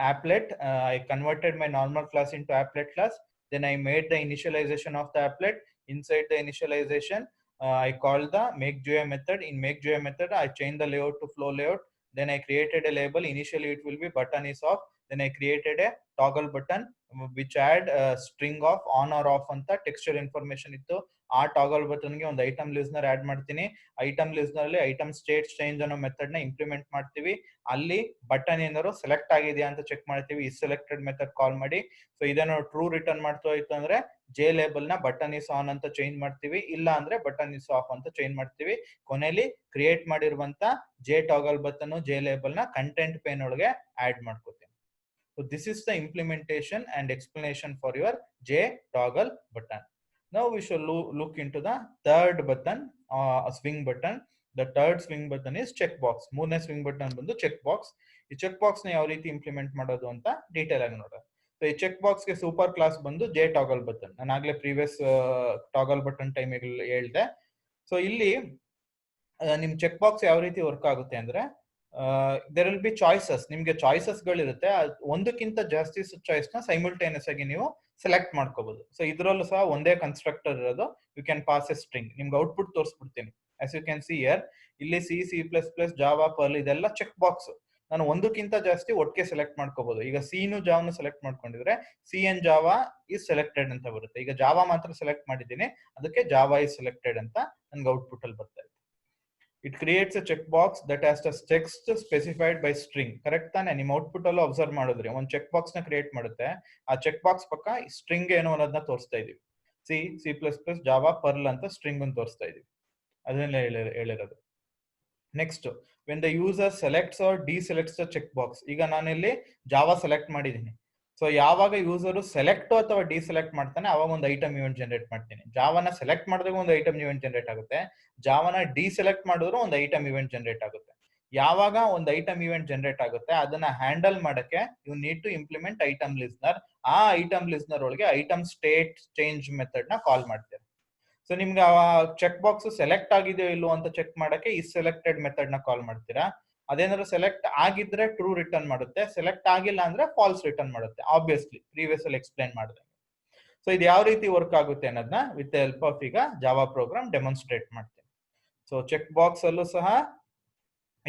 applet. I converted my normal class into applet class. Then I made the initialization of the applet. Inside the initialization I called the make.jua method. In make.jua method I changed the layout to flow layout. Then I created a label. Initially it will be button is off. Then I created a toggle button which had a string of on or off anta texture information ittu. ಆ toggle button ಗೆ ಒಂದು item listener add ಮಾಡ್ತೀನಿ. Item listener ಅಲ್ಲಿ item state change ಅನ್ನೋ method ನ implement ಮಾಡ್ತೀವಿ. ಅಲ್ಲಿ button ಏನಾದ್ರು ಸೆಲೆಕ್ಟ್ ಆಗಿದೆಯಾ ಅಂತ ಚೆಕ್ ಮಾಡ್ತೀವಿ. ಇಸ್ ಸೆಲೆಕ್ಟೆಡ್ ಮೆಥಡ್ ಕಾಲ್ ಮಾಡಿ. ಸೊ ಇದನ್ನು ಟ್ರೂ ರಿಟರ್ನ್ ಮಾಡ್ತಾ ಇತ್ತು ಅಂದ್ರೆ ಜೆ ಲೇಬಲ್ ನ ಬಟನ್ ಇಸ್ ಆನ್ ಅಂತ ಚೇಂಜ್ ಮಾಡ್ತೀವಿ. ಇಲ್ಲ ಅಂದ್ರೆ ಬಟನ್ ಇಸ್ ಆಫ್ ಅಂತ ಚೇಂಜ್ ಮಾಡ್ತೀವಿ. ಕೊನೆಯಲ್ಲಿ ಕ್ರಿಯೇಟ್ ಮಾಡಿರುವಂತ J toggle button J label ನ ಕಂಟೆಂಟ್ ಪೇನ್ ಒಳಗೆ ಆಡ್ ಮಾಡ್ಕೋತೀನಿ. So this is the implementation and explanation for your J toggle button. Now we shall look into the third button, swing button. The third swing button is checkbox. ಮೂರನೇ swing button ಬಂದು checkbox. ಈ checkbox ನ ಯಾವ ರೀತಿ implement ಮಾಡೋದು ಅಂತ detail ಆಗಿ ನೋಡೋಣ. ಸೊ ಈ checkbox ಗೆ ಸೂಪರ್ ಕ್ಲಾಸ್ ಬಂದು J toggle button. ನಾನು ಆಗ್ಲೇ ಪ್ರೀವಿಯಸ್ toggle button ಟೈಮ್ ಹೇಳ್ದೆ. ಸೊ ಇಲ್ಲಿ ನಿಮ್ checkbox ಯಾವ ರೀತಿ ವರ್ಕ್ ಆಗುತ್ತೆ ಅಂದ್ರೆ ದೇರ್ ವಿಲ್ ಬಿ ಚಾಯ್ಸಸ್. ನಿಮ್ಗೆ ಚಾಯ್ಸಸ್ ಗಳಿರುತ್ತೆ. ಒಂದಕ್ಕಿಂತ ಜಾಸ್ತಿ ಚಾಯ್ಸ್ ನ ಸೈಮಲ್ಟೇನಿಯಸ್ ಆಗಿ ನೀವು ಸೆಲೆಕ್ಟ್ ಮಾಡ್ಕೋಬಹುದು. ಸೊ ಇದರಲ್ಲೂ ಸಹ ಒಂದೇ ಕನ್ಸ್ಟ್ರಕ್ಟರ್ ಇರೋದು. You can pass a string. ನಿಮ್ಗೆ ಔಟ್ಪುಟ್ ತೋರಿಸ್ಬಿಡ್ತೀನಿ. As you can see here ಇಲ್ಲಿ C, C plus plus, Java, Perl ಇದೆಲ್ಲ ಚೆಕ್ ಬಾಕ್ಸ್. ನಾನು ಒಂದಕ್ಕಿಂತ ಜಾಸ್ತಿ ಒಟ್ಟಿಗೆ ಸೆಲೆಕ್ಟ್ ಮಾಡ್ಕೋಬಹುದು. ಈಗ ಸಿನು ಜಾವನು ಸೆಲೆಕ್ಟ್ ಮಾಡ್ಕೊಂಡಿದ್ರೆ C and Java is selected ಅಂತ ಬರುತ್ತೆ. ಈಗ ಜಾವಾ ಮಾತ್ರ ಸೆಲೆಕ್ಟ್ ಮಾಡಿದ್ದೀನಿ, ಅದಕ್ಕೆ ಜಾವಾ ಇಸ್ ಸೆಲೆಕ್ಟೆಡ್ ಅಂತ ನನ್ಗೆ ಔಟ್ಪುಟ್ ಅಲ್ಲಿ ಬರ್ತಾ ಇದೆ. It creates a checkbox that has the text specified by string. Correct ತಾನೆ? ನಿಮ್ಮ ಔಟ್ಪುಟ್ ಅಲ್ಲೂ ಅಬ್ಸರ್ವ್ ಮಾಡಿದ್ರಿ ಒಂದು ಚೆಕ್ ಬಾಕ್ಸ್ ನ ಕ್ರಿಯೇಟ್ ಮಾಡುತ್ತೆ. ಆ ಚೆಕ್ ಬಾಕ್ಸ್ ಪಕ್ಕ ಸ್ಟ್ರಿಂಗ್ ಏನು ಅನ್ನೋದನ್ನ ತೋರಿಸ್ತಾ ಇದೀವಿ. C, C plus plus, Java, Perl ಅಂತ ಸ್ಟ್ರಿಂಗ್ ಅನ್ನು ತೋರಿಸ್ತಾ ಇದೀವಿ. ಅದನ್ನೇ ಹೇಳಿರೋದು. Next, when the user selects or deselects the check box. ಈಗ ನಾನಿಲ್ಲಿ ಜಾವಾ ಸೆಲೆಕ್ಟ್ ಮಾಡಿದ್ದೀನಿ. ಸೊ ಯಾವಾಗ ಯೂಸರು ಸೆಲೆಕ್ಟ್ ಅಥವಾ ಡಿಸೆಲೆಕ್ಟ್ ಮಾಡ್ತಾನೆ ಅವಾಗ ಒಂದು ಐಟಮ್ ಇವೆಂಟ್ ಜನರೇಟ್ ಮಾಡ್ತೀನಿ. ಜಾವನ ಸೆಲೆಕ್ಟ್ ಮಾಡಿದಾಗ ಒಂದು ಐಟಮ್ ಇವೆಂಟ್ ಜನರೇಟ್ ಆಗುತ್ತೆ. ಜಾವನ ಡಿಸೆಲೆಕ್ಟ್ ಮಾಡಿದ್ರು ಒಂದು ಐಟಮ್ ಇವೆಂಟ್ ಜನರೇಟ್ ಆಗುತ್ತೆ. ಯಾವಾಗ ಒಂದು ಐಟಮ್ ಇವೆಂಟ್ ಜನರೇಟ್ ಆಗುತ್ತೆ ಅದನ್ನ ಹ್ಯಾಂಡಲ್ ಮಾಡಕ್ಕೆ you need to implement item listener. ಆ ಐಟಮ್ ಲಿಸ್ನರ್ ಒಳಗೆ ಐಟಮ್ ಸ್ಟೇಟ್ ಚೇಂಜ್ ಮೆಥಡ್ ನ ಕಾಲ್ ಮಾಡ್ತೀರಾ. ಸೊ ನಿಮ್ಗೆ ಆ ಚೆಕ್ ಬಾಕ್ಸ್ ಸೆಲೆಕ್ಟ್ ಆಗಿದೆಯೋ ಇಲ್ಲೋ ಅಂತ ಚೆಕ್ ಮಾಡಕ್ಕೆ ಇಸ್ ಸೆಲೆಕ್ಟೆಡ್ ಮೆಥಡ್ ನ ಕಾಲ್ ಮಾಡ್ತೀರಾ. ಅದೇನಾದ್ರು ಸೆಲೆಕ್ಟ್ ಆಗಿದ್ರೆ ಟ್ರೂ ರಿಟರ್ನ್ ಮಾಡುತ್ತೆ, ಸೆಲೆಕ್ಟ್ ಆಗಿಲ್ಲ ಅಂದ್ರೆ ಫಾಲ್ಸ್ ರಿಟರ್ನ್ ಮಾಡುತ್ತೆ. ಆಬ್ವಿಯಸ್ಲಿ ಪ್ರೀವಿಯಸ್ ಅಲ್ಲಿ ಎಕ್ಸ್ಪ್ಲೈನ್ ಮಾಡಿದೆ. ಸೊ ಇದು ಯಾವ ರೀತಿ ವರ್ಕ್ ಆಗುತ್ತೆ ಅನ್ನೋದನ್ನ ವಿತ್ ಹೆಲ್ಪ್ ಆಫ್ ಈಗ ಜಾವಾ ಪ್ರೋಗ್ರಾಮ್ ಡೆಮಾನ್ಸ್ಟ್ರೇಟ್ ಮಾಡ್ತೀನಿ. ಸೊ ಚೆಕ್ ಬಾಕ್ಸ್ ಅಲ್ಲೂ ಸಹ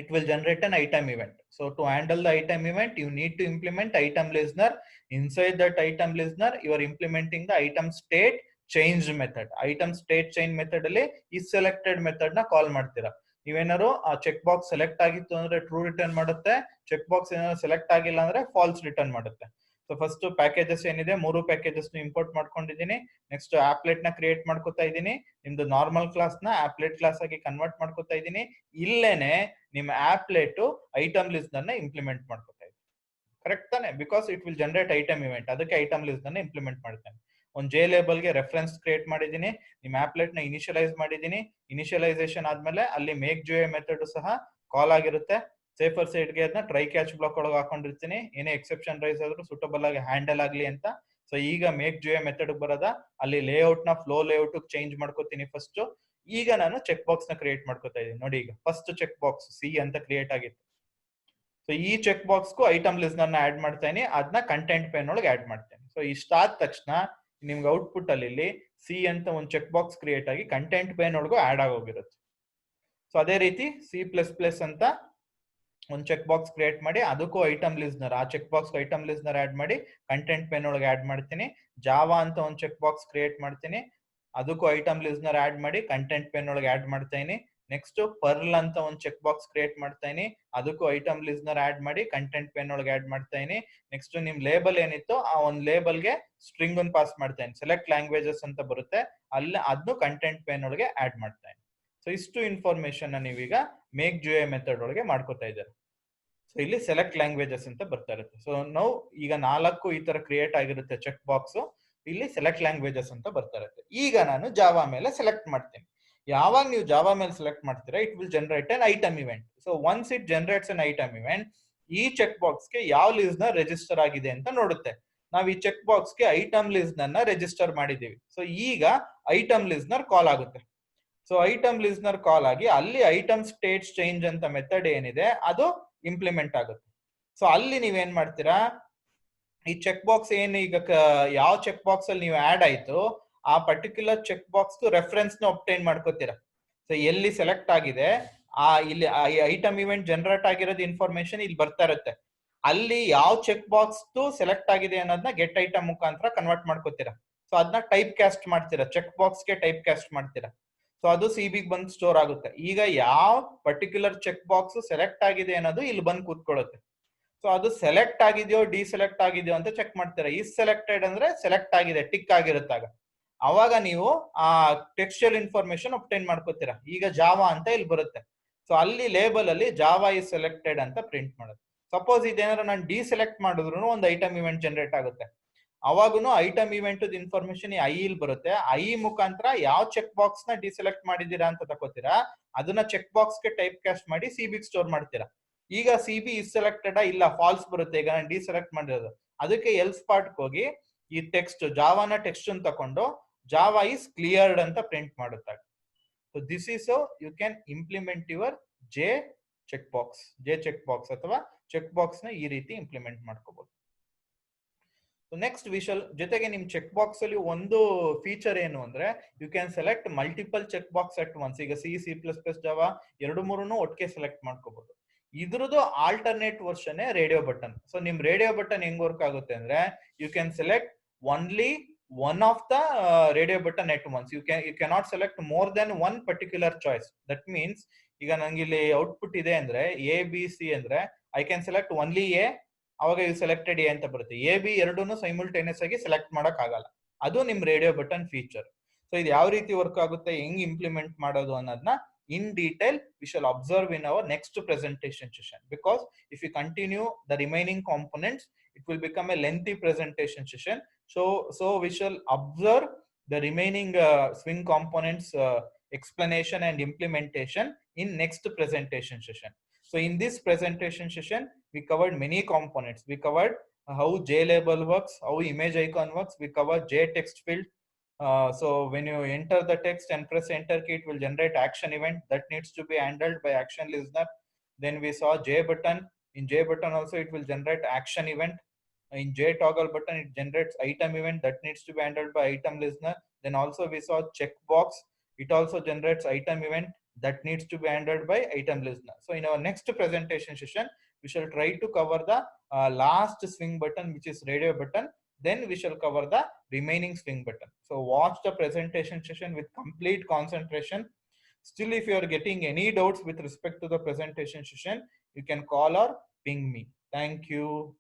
it will generate an item event. So to handle the item event, you need to implement item listener. Inside that item listener, you are implementing the item state change method. Item state change method ಅಲ್ಲಿ is selected method ನ call ಮಾಡ್ತೀರಾ. ನೀವೇನಾದ್ರು ಆ check box select ಆಗಿತ್ತು ಅಂದ್ರೆ true return ಮಾಡುತ್ತೆ, check box ಏನಾದ್ರು select ಆಗಿಲ್ಲ ಅಂದ್ರೆ ಫಾಲ್ಸ್ ರಿಟರ್ನ್ ಮಾಡುತ್ತೆ. ಸೊ ಫಸ್ಟ್ ಪ್ಯಾಕೇಜಸ್ ಏನಿದೆ, 3 ಪ್ಯಾಕೇಜಸ್ ಇಂಪೋರ್ಟ್ ಮಾಡ್ಕೊಂಡಿದ್ದೀನಿ. ನೆಕ್ಸ್ಟ್ ಆಪ್ಲೆಟ್ ನ ಕ್ರಿಯೇಟ್ ಮಾಡ್ಕೊತಾ ಇದ್ದೀನಿ. ನಿಮ್ದು ನಾರ್ಮಲ್ ಕ್ಲಾಸ್ ನ ಆಪ್ಲೆಟ್ ಕ್ಲಾಸ್ ಆಗಿ ಕನ್ವರ್ಟ್ ಮಾಡ್ಕೊತಾ ಇದ್ದೀನಿ. ಇಲ್ಲೇನೆ ನಿಮ್ಮ ಆಪ್ಲೆಟ್ ಐಟಮ್ ಲಿಸ್ಟ್ ಅನ್ನ ಇಂಪ್ಲಿಮೆಂಟ್ ಮಾಡ್ಕೊತಾ ಇದ್ದೀನಿ. ಕರೆಕ್ಟ್ ತಾನೆ? Because it will generate item event, ಅದಕ್ಕೆ ಐಟಮ್ ಲಿಸ್ಟ್ ಅನ್ನ ಇಂಪ್ಲಿಮೆಂಟ್ ಮಾಡ್ತೇನೆ. ಒಂದು ಜೆ ಲೇಬಲ್ ಗೆ ರೆಫರೆನ್ಸ್ ಕ್ರಿಯೇಟ್ ಮಾಡಿದ್ದೀನಿ, ನಿಮ್ಮ ಆಪ್ಲೆಟ್ ನ ಇನಿಷಿಯಲೈಸ್ ಮಾಡಿದ್ದೀನಿ. ಇನಿಷಿಯಲೈಸೇಷನ್ ಆದ್ಮೇಲೆ ಅಲ್ಲಿ ಮೇಕ್ ಜೂಎ ಮೆಥಡ್ ಸಹ ಕಾಲ್ ಆಗಿರುತ್ತೆ. ಸೇಫರ್ ಸೈಡ್ ಗೆ ಅದನ್ನ ಟ್ರೈ ಕ್ಯಾಚ್ ಬ್ಲಾಕ್ ಒಳಗೆ ಹಾಕೊಂಡಿರ್ತೀನಿ, ಏನೇ ಎಕ್ಸೆಪ್ಷನ್ ರೈಸ್ ಆದ್ರೂ ಸೂಟಬಲ್ ಆಗಿ ಹ್ಯಾಂಡಲ್ ಆಗ್ಲಿ ಅಂತ. ಸೊ ಈಗ ಮೇಕ್ ಜೂಎ ಮೆಥಡ್ ಬರೋದ, ಅಲ್ಲಿ ಲೇಔಟ್ ನ ಫ್ಲೋ ಲೇಔಟ್ ಚೇಂಜ್ ಮಾಡ್ಕೋತೀನಿ ಫಸ್ಟ್. ಈಗ ನಾನು ಚೆಕ್ ಬಾಕ್ಸ್ ನ ಕ್ರಿಯೇಟ್ ಮಾಡ್ಕೋತಾ ಇದ್ದೀನಿ. ನೋಡಿ, ಈಗ ಫಸ್ಟ್ ಚೆಕ್ ಬಾಕ್ಸ್ ಸಿ ಅಂತ ಕ್ರಿಯೇಟ್ ಆಗಿತ್ತು. ಸೊ ಈ ಚೆಕ್ ಬಾಕ್ಸ್ ಗೂ ಐಟಮ್ ಲಿಸ್ಟ್ ಅನ್ನ ಆಡ್ ಮಾಡ್ತೇನೆ, ಅದನ್ನ ಕಂಟೆಂಟ್ ಪೇನ್ ಒಳಗೆ ಆಡ್ ಮಾಡ್ತೇನೆ. ಸೊ ಇಷ್ಟಾದ ತಕ್ಷಣ ನಿಮ್ಗೆ ಔಟ್ಪುಟ್ ಅಲ್ಲಿ ಸಿ ಅಂತ ಒಂದು ಚೆಕ್ ಬಾಕ್ಸ್ ಕ್ರಿಯೇಟ್ ಆಗಿ ಕಂಟೆಂಟ್ ಪೇನ್ ಒಳಗೂ ಆಡ್ ಆಗೋಗಿರುತ್ತೆ. ಸೊ ಅದೇ ರೀತಿ C++ ಅಂತ ಒಂದು ಚೆಕ್ ಬಾಕ್ಸ್ ಕ್ರಿಯೇಟ್ ಮಾಡಿ, ಅದಕ್ಕೂ ಐಟಮ್ ಲಿಸ್ನರ್, ಆ check box item listener add ಮಾಡಿ ಕಂಟೆಂಟ್ ಪೇನ್ ಒಳಗೆ ಆಡ್ ಮಾಡ್ತೀನಿ. ಜಾವಾ ಅಂತ ಒಂದು ಚೆಕ್ ಬಾಕ್ಸ್ ಕ್ರಿಯೇಟ್ ಮಾಡ್ತೀನಿ, ಅದಕ್ಕೂ ಐಟಮ್ ಲಿಸ್ನರ್ ಆಡ್ ಮಾಡಿ ಕಂಟೆಂಟ್ ಪೇನ್ ಒಳಗೆ ಆಡ್ ಮಾಡ್ತೀನಿ. ನೆಕ್ಸ್ಟ್ ಪರ್ಲ್ ಅಂತ ಒಂದು ಚೆಕ್ ಬಾಕ್ಸ್ ಕ್ರಿಯೇಟ್ ಮಾಡ್ತೀನಿ, ಅದಕ್ಕೂ ಐಟಮ್ ಲಿಸ್ನರ್ ಆಡ್ ಮಾಡಿ ಕಂಟೆಂಟ್ ಪೇನ್ ಒಳಗೆ ಆಡ್ ಮಾಡ್ತೀನಿ. ನೆಕ್ಸ್ಟ್ ನಿಮ್ ಲೇಬಲ್ ಏನಿತ್ತು ಆ ಒಂದು ಲೇಬಲ್ಗೆ ಸ್ಟ್ರಿಂಗ್ ಅನ್ನು ಪಾಸ್ ಮಾಡ್ತೇನೆ, ಸೆಲೆಕ್ಟ್ ಲ್ಯಾಂಗ್ವೇಜಸ್ ಅಂತ ಬರುತ್ತೆ, ಅಲ್ಲಿ ಅದನ್ನು ಕಂಟೆಂಟ್ ಪೇನ್ ಒಳಗೆ ಆಡ್ ಮಾಡ್ತೇನೆ. ಸೊ ಇಷ್ಟು ಇನ್ಫಾರ್ಮೇಶನ್ ನೀವೀಗ ಮೇಕ್ ಜೂಎ ಮೆಥಡ್ ಒಳಗೆ ಮಾಡ್ಕೋತಾ ಇದ್ದಾರೆ. ಸೊ ಇಲ್ಲಿ ಸೆಲೆಕ್ಟ್ ಲ್ಯಾಂಗ್ವೇಜಸ್ ಅಂತ ಬರ್ತಾ ಇರುತ್ತೆ. ಸೊ ನಾವು ಈಗ 4 ಈ ತರ ಕ್ರಿಯೇಟ್ ಆಗಿರುತ್ತೆ ಚೆಕ್ ಬಾಕ್ಸ್, ಇಲ್ಲಿ ಸೆಲೆಕ್ಟ್ ಲ್ಯಾಂಗ್ವೇಜಸ್ ಅಂತ ಬರ್ತಾ ಇರುತ್ತೆ. ಈಗ ನಾನು ಜಾವಾ ಮೇಲೆ ಸೆಲೆಕ್ಟ್ ಮಾಡ್ತೀನಿ. ಯಾವಾಗ ನೀವು ಜಾವಾ ಮೇಲೆ ಸೆಲೆಕ್ಟ್ ಮಾಡ್ತೀರಾ, it will generate an item event. So once it generates an item event, ಈ ಚೆಕ್ ಬಾಕ್ಸ್ ಗೆ ಯಾವ ಲಿಸ್ಟ್ ನ ರಿಜಿಸ್ಟರ್ ಆಗಿದೆ ಅಂತ ನೋಡುತ್ತೆ. ನಾವು ಈ ಚೆಕ್ ಬಾಕ್ಸ್ ಗೆ ಐಟಮ್ ಲಿಸ್ಟ್ ನ ರಿಜಿಸ್ಟರ್ ಮಾಡಿದೀವಿ. ಸೊ ಈಗ ಐಟಮ್ ಲಿಸ್ನರ್ ಕಾಲ್ ಆಗುತ್ತೆ. ಸೊ ಐಟಮ್ ಲಿಸ್ನರ್ ಕಾಲ್ ಆಗಿ ಅಲ್ಲಿ ಐಟಮ್ ಸ್ಟೇಟ್ ಚೇಂಜ್ ಅಂತ ಮೆಥಡ್ ಏನಿದೆ ಅದು ಇಂಪ್ಲಿಮೆಂಟ್ ಆಗುತ್ತೆ. ಸೊ ಅಲ್ಲಿ ನೀವೇನ್ ಮಾಡ್ತೀರಾ, ಈ ಚೆಕ್ ಬಾಕ್ಸ್ ಏನು ಈಗ ಯಾವ ಚೆಕ್ ಬಾಕ್ಸ್ ಅಲ್ಲಿ ನೀವು ಆಡ್ ಆಯ್ತು ಆ ಪರ್ಟಿಕ್ಯುಲರ್ ಚೆಕ್ ಬಾಕ್ಸ್ ರೆಫರೆನ್ಸ್ ನ ಒಬ್ಟೈನ್ ಮಾಡ್ಕೋತೀರಾ. ಸೊ ಎಲ್ಲಿ ಸೆಲೆಕ್ಟ್ ಆಗಿದೆ ಆ ಇಲ್ಲಿ ಐಟಮ್ ಇವೆಂಟ್ ಜನರೇಟ್ ಆಗಿರೋದು ಇನ್ಫಾರ್ಮೇಶನ್ ಇಲ್ಲಿ ಬರ್ತಾ ಇರುತ್ತೆ. ಅಲ್ಲಿ ಯಾವ ಚೆಕ್ ಬಾಕ್ಸ್ ಸೆಲೆಕ್ಟ್ ಆಗಿದೆ ಅನ್ನೋದನ್ನ ಗೆಟ್ ಐಟಮ್ ಮುಖಾಂತರ ಕನ್ವರ್ಟ್ ಮಾಡ್ಕೋತೀರಾ. ಸೊ ಅದನ್ನ ಟೈಪ್ ಕ್ಯಾಸ್ಟ್ ಮಾಡ್ತೀರಾ, ಚೆಕ್ ಬಾಕ್ಸ್ ಗೆ ಟೈಪ್ ಕ್ಯಾಸ್ಟ್ ಮಾಡ್ತೀರಾ. ಸೊ ಅದು CB ಬಂದು ಸ್ಟೋರ್ ಆಗುತ್ತೆ. ಈಗ ಯಾವ ಪರ್ಟಿಕ್ಯುಲರ್ ಚೆಕ್ ಬಾಕ್ಸ್ ಸೆಲೆಕ್ಟ್ ಆಗಿದೆ ಅನ್ನೋದು ಇಲ್ಲಿ ಬಂದು ಕೂತ್ಕೊಳ್ಳುತ್ತೆ. ಸೊ ಅದು ಸೆಲೆಕ್ಟ್ ಆಗಿದೆಯೋ ಡಿಸೆಲೆಕ್ಟ್ ಆಗಿದೆಯೋ ಅಂತ ಚೆಕ್ ಮಾಡ್ತೀರಾ. ಇಸ್ ಸೆಲೆಕ್ಟೆಡ್ ಅಂದ್ರೆ ಸೆಲೆಕ್ಟ್ ಆಗಿದೆ, ಟಿಕ್ ಆಗಿರುತ್ತಾಗ ಅವಾಗ ನೀವು ಆ ಟೆಕ್ಸ್ಚುಯಲ್ ಇನ್ಫಾರ್ಮೇಶನ್ ಒಬ್ಟೈನ್ ಮಾಡ್ಕೋತೀರಾ. ಈಗ ಜಾವಾ ಅಂತ ಇಲ್ಲಿ ಬರುತ್ತೆ. ಸೊ ಅಲ್ಲಿ ಲೇಬಲ್ ಅಲ್ಲಿ ಜಾವಾ ಇಸ್ ಸೆಲೆಕ್ಟೆಡ್ ಅಂತ ಪ್ರಿಂಟ್ ಮಾಡುತ್ತೆ. ಸಪೋಸ್ ಇದೇನಾದ್ರು ನಾನು ಡಿಸೆಲೆಕ್ಟ್ ಮಾಡಿದ್ರು ಒಂದು ಐಟಮ್ ಇವೆಂಟ್ ಜನರೇಟ್ ಆಗುತ್ತೆ. ಅವಾಗೂ ಐಟಮ್ ಇವೆಂಟ್ ಇನ್ಫಾರ್ಮೇಶನ್ ಐ ಇಲ್ಲಿ ಬರುತ್ತೆ. ಐ ಮುಖಾಂತರ ಯಾವ ಚೆಕ್ ಬಾಕ್ಸ್ ನ ಡಿಸೆಲೆಕ್ಟ್ ಮಾಡಿದೀರಾ ಅಂತ ತಗೋತೀರಾ, ಅದನ್ನ ಚೆಕ್ ಬಾಕ್ಸ್ ಗೆ ಟೈಪ್ ಕ್ಯಾಸ್ಟ್ ಮಾಡಿ CB ಸ್ಟೋರ್ ಮಾಡ್ತೀರಾ. ಈಗ CB ಇಸ್ ಸೆಲೆಕ್ಟೆಡ್ ಇಲ್ಲ ಫಾಲ್ಸ್ ಬರುತ್ತೆ, ಈಗ ನಾನು ಡಿಸೆಲೆಕ್ಟ್ ಮಾಡಿರೋದು. ಅದಕ್ಕೆ ಎಲ್ಸ್ ಪಾರ್ಟ್ ಹೋಗಿ ಈ ಟೆಕ್ಸ್ಟ್ ಜಾವಾನ ಟೆಕ್ಸ್ಟ್ ಅನ್ನು ತಕೊಂಡು ಜಾವಾ ಇಸ್ ಕ್ಲಿಯರ್ಡ್ ಅಂತ ಪ್ರಿಂಟ್ ಮಾಡುತ್ತೆ. So this is how you can implement your J check box ಅಥವಾ ಚೆಕ್ ಬಾಕ್ಸ್ ನ ಈ ರೀತಿ ಇಂಪ್ಲಿಮೆಂಟ್ ಮಾಡ್ಕೋಬಹುದು. ನೆಕ್ಸ್ಟ್ ವಿಷಲ್ ಜೊತೆಗೆ ನಿಮ್ ಚೆಕ್ ಬಾಕ್ಸ್ ಅಲ್ಲಿ ಒಂದು ಫೀಚರ್ ಏನು ಅಂದ್ರೆ, you can select multiple check box at once. ಈಗ C++ ಜಾವಾ 2-3 ಒಟ್ಟಿಗೆ ಸೆಲೆಕ್ಟ್ ಮಾಡ್ಕೋಬಹುದು. ಇದ್ರದ್ದು alternate version radio button. So ನಿಮ್ ರೇಡಿಯೋ ಬಟನ್ ಹೆಂಗ್ ವರ್ಕ್ ಆಗುತ್ತೆ ಅಂದ್ರೆ, you can select only one of the radio button at once. You cannot select more than one particular choice. That means ಈಗ ನಂಗೆ ಇಲ್ಲಿ ಔಟ್ಪುಟ್ ಇದೆ ಅಂದ್ರೆ ABC ಅಂದ್ರೆ I can select only A, ಅವಾಗ ಇದು ಸೆಲೆಕ್ಟೆಡ್ ಎ ಅಂತ ಬರುತ್ತೆ. AB ಎರಡೂ ಸೈಮಲ್ಟೇನಿಯಸ್ ಆಗಿ ಸೆಲೆಕ್ಟ್ ಮಾಡಕ್ ಆಗಲ್ಲ. ಅದು ನಿಮ್ ರೇಡಿಯೋ ಬಟನ್ ಫೀಚರ್. ಸೊ ಇದು ಯಾವ ರೀತಿ ವರ್ಕ್ ಆಗುತ್ತೆ, ಹೆಂಗ್ ಇಂಪ್ಲಿಮೆಂಟ್ ಮಾಡೋದು ಅನ್ನೋದನ್ನ in detail we shall observe in our next presentation session, because if we continue the remaining components it will become a lengthy presentation session. So we shall observe the remaining swing components explanation and implementation in next presentation session. So in this presentation session we covered many components. We covered how JLabel works, how image icon works, we covered JText field. So when you enter the text and press enter key, it will generate action event that needs to be handled by action listener. Then we saw J button. In J button also it will generate action event. In J toggle button it generates item event that needs to be handled by item listener. Then also we saw checkbox. It also generates item event. that needs to be handled by item listener. So in our next presentation session, we shall try to cover the last swing button, which is radio button. Then we shall cover the remaining swing button. So watch the presentation session with complete concentration. Still, if you are getting any doubts with respect to the presentation session, you can call or ping me. Thank you.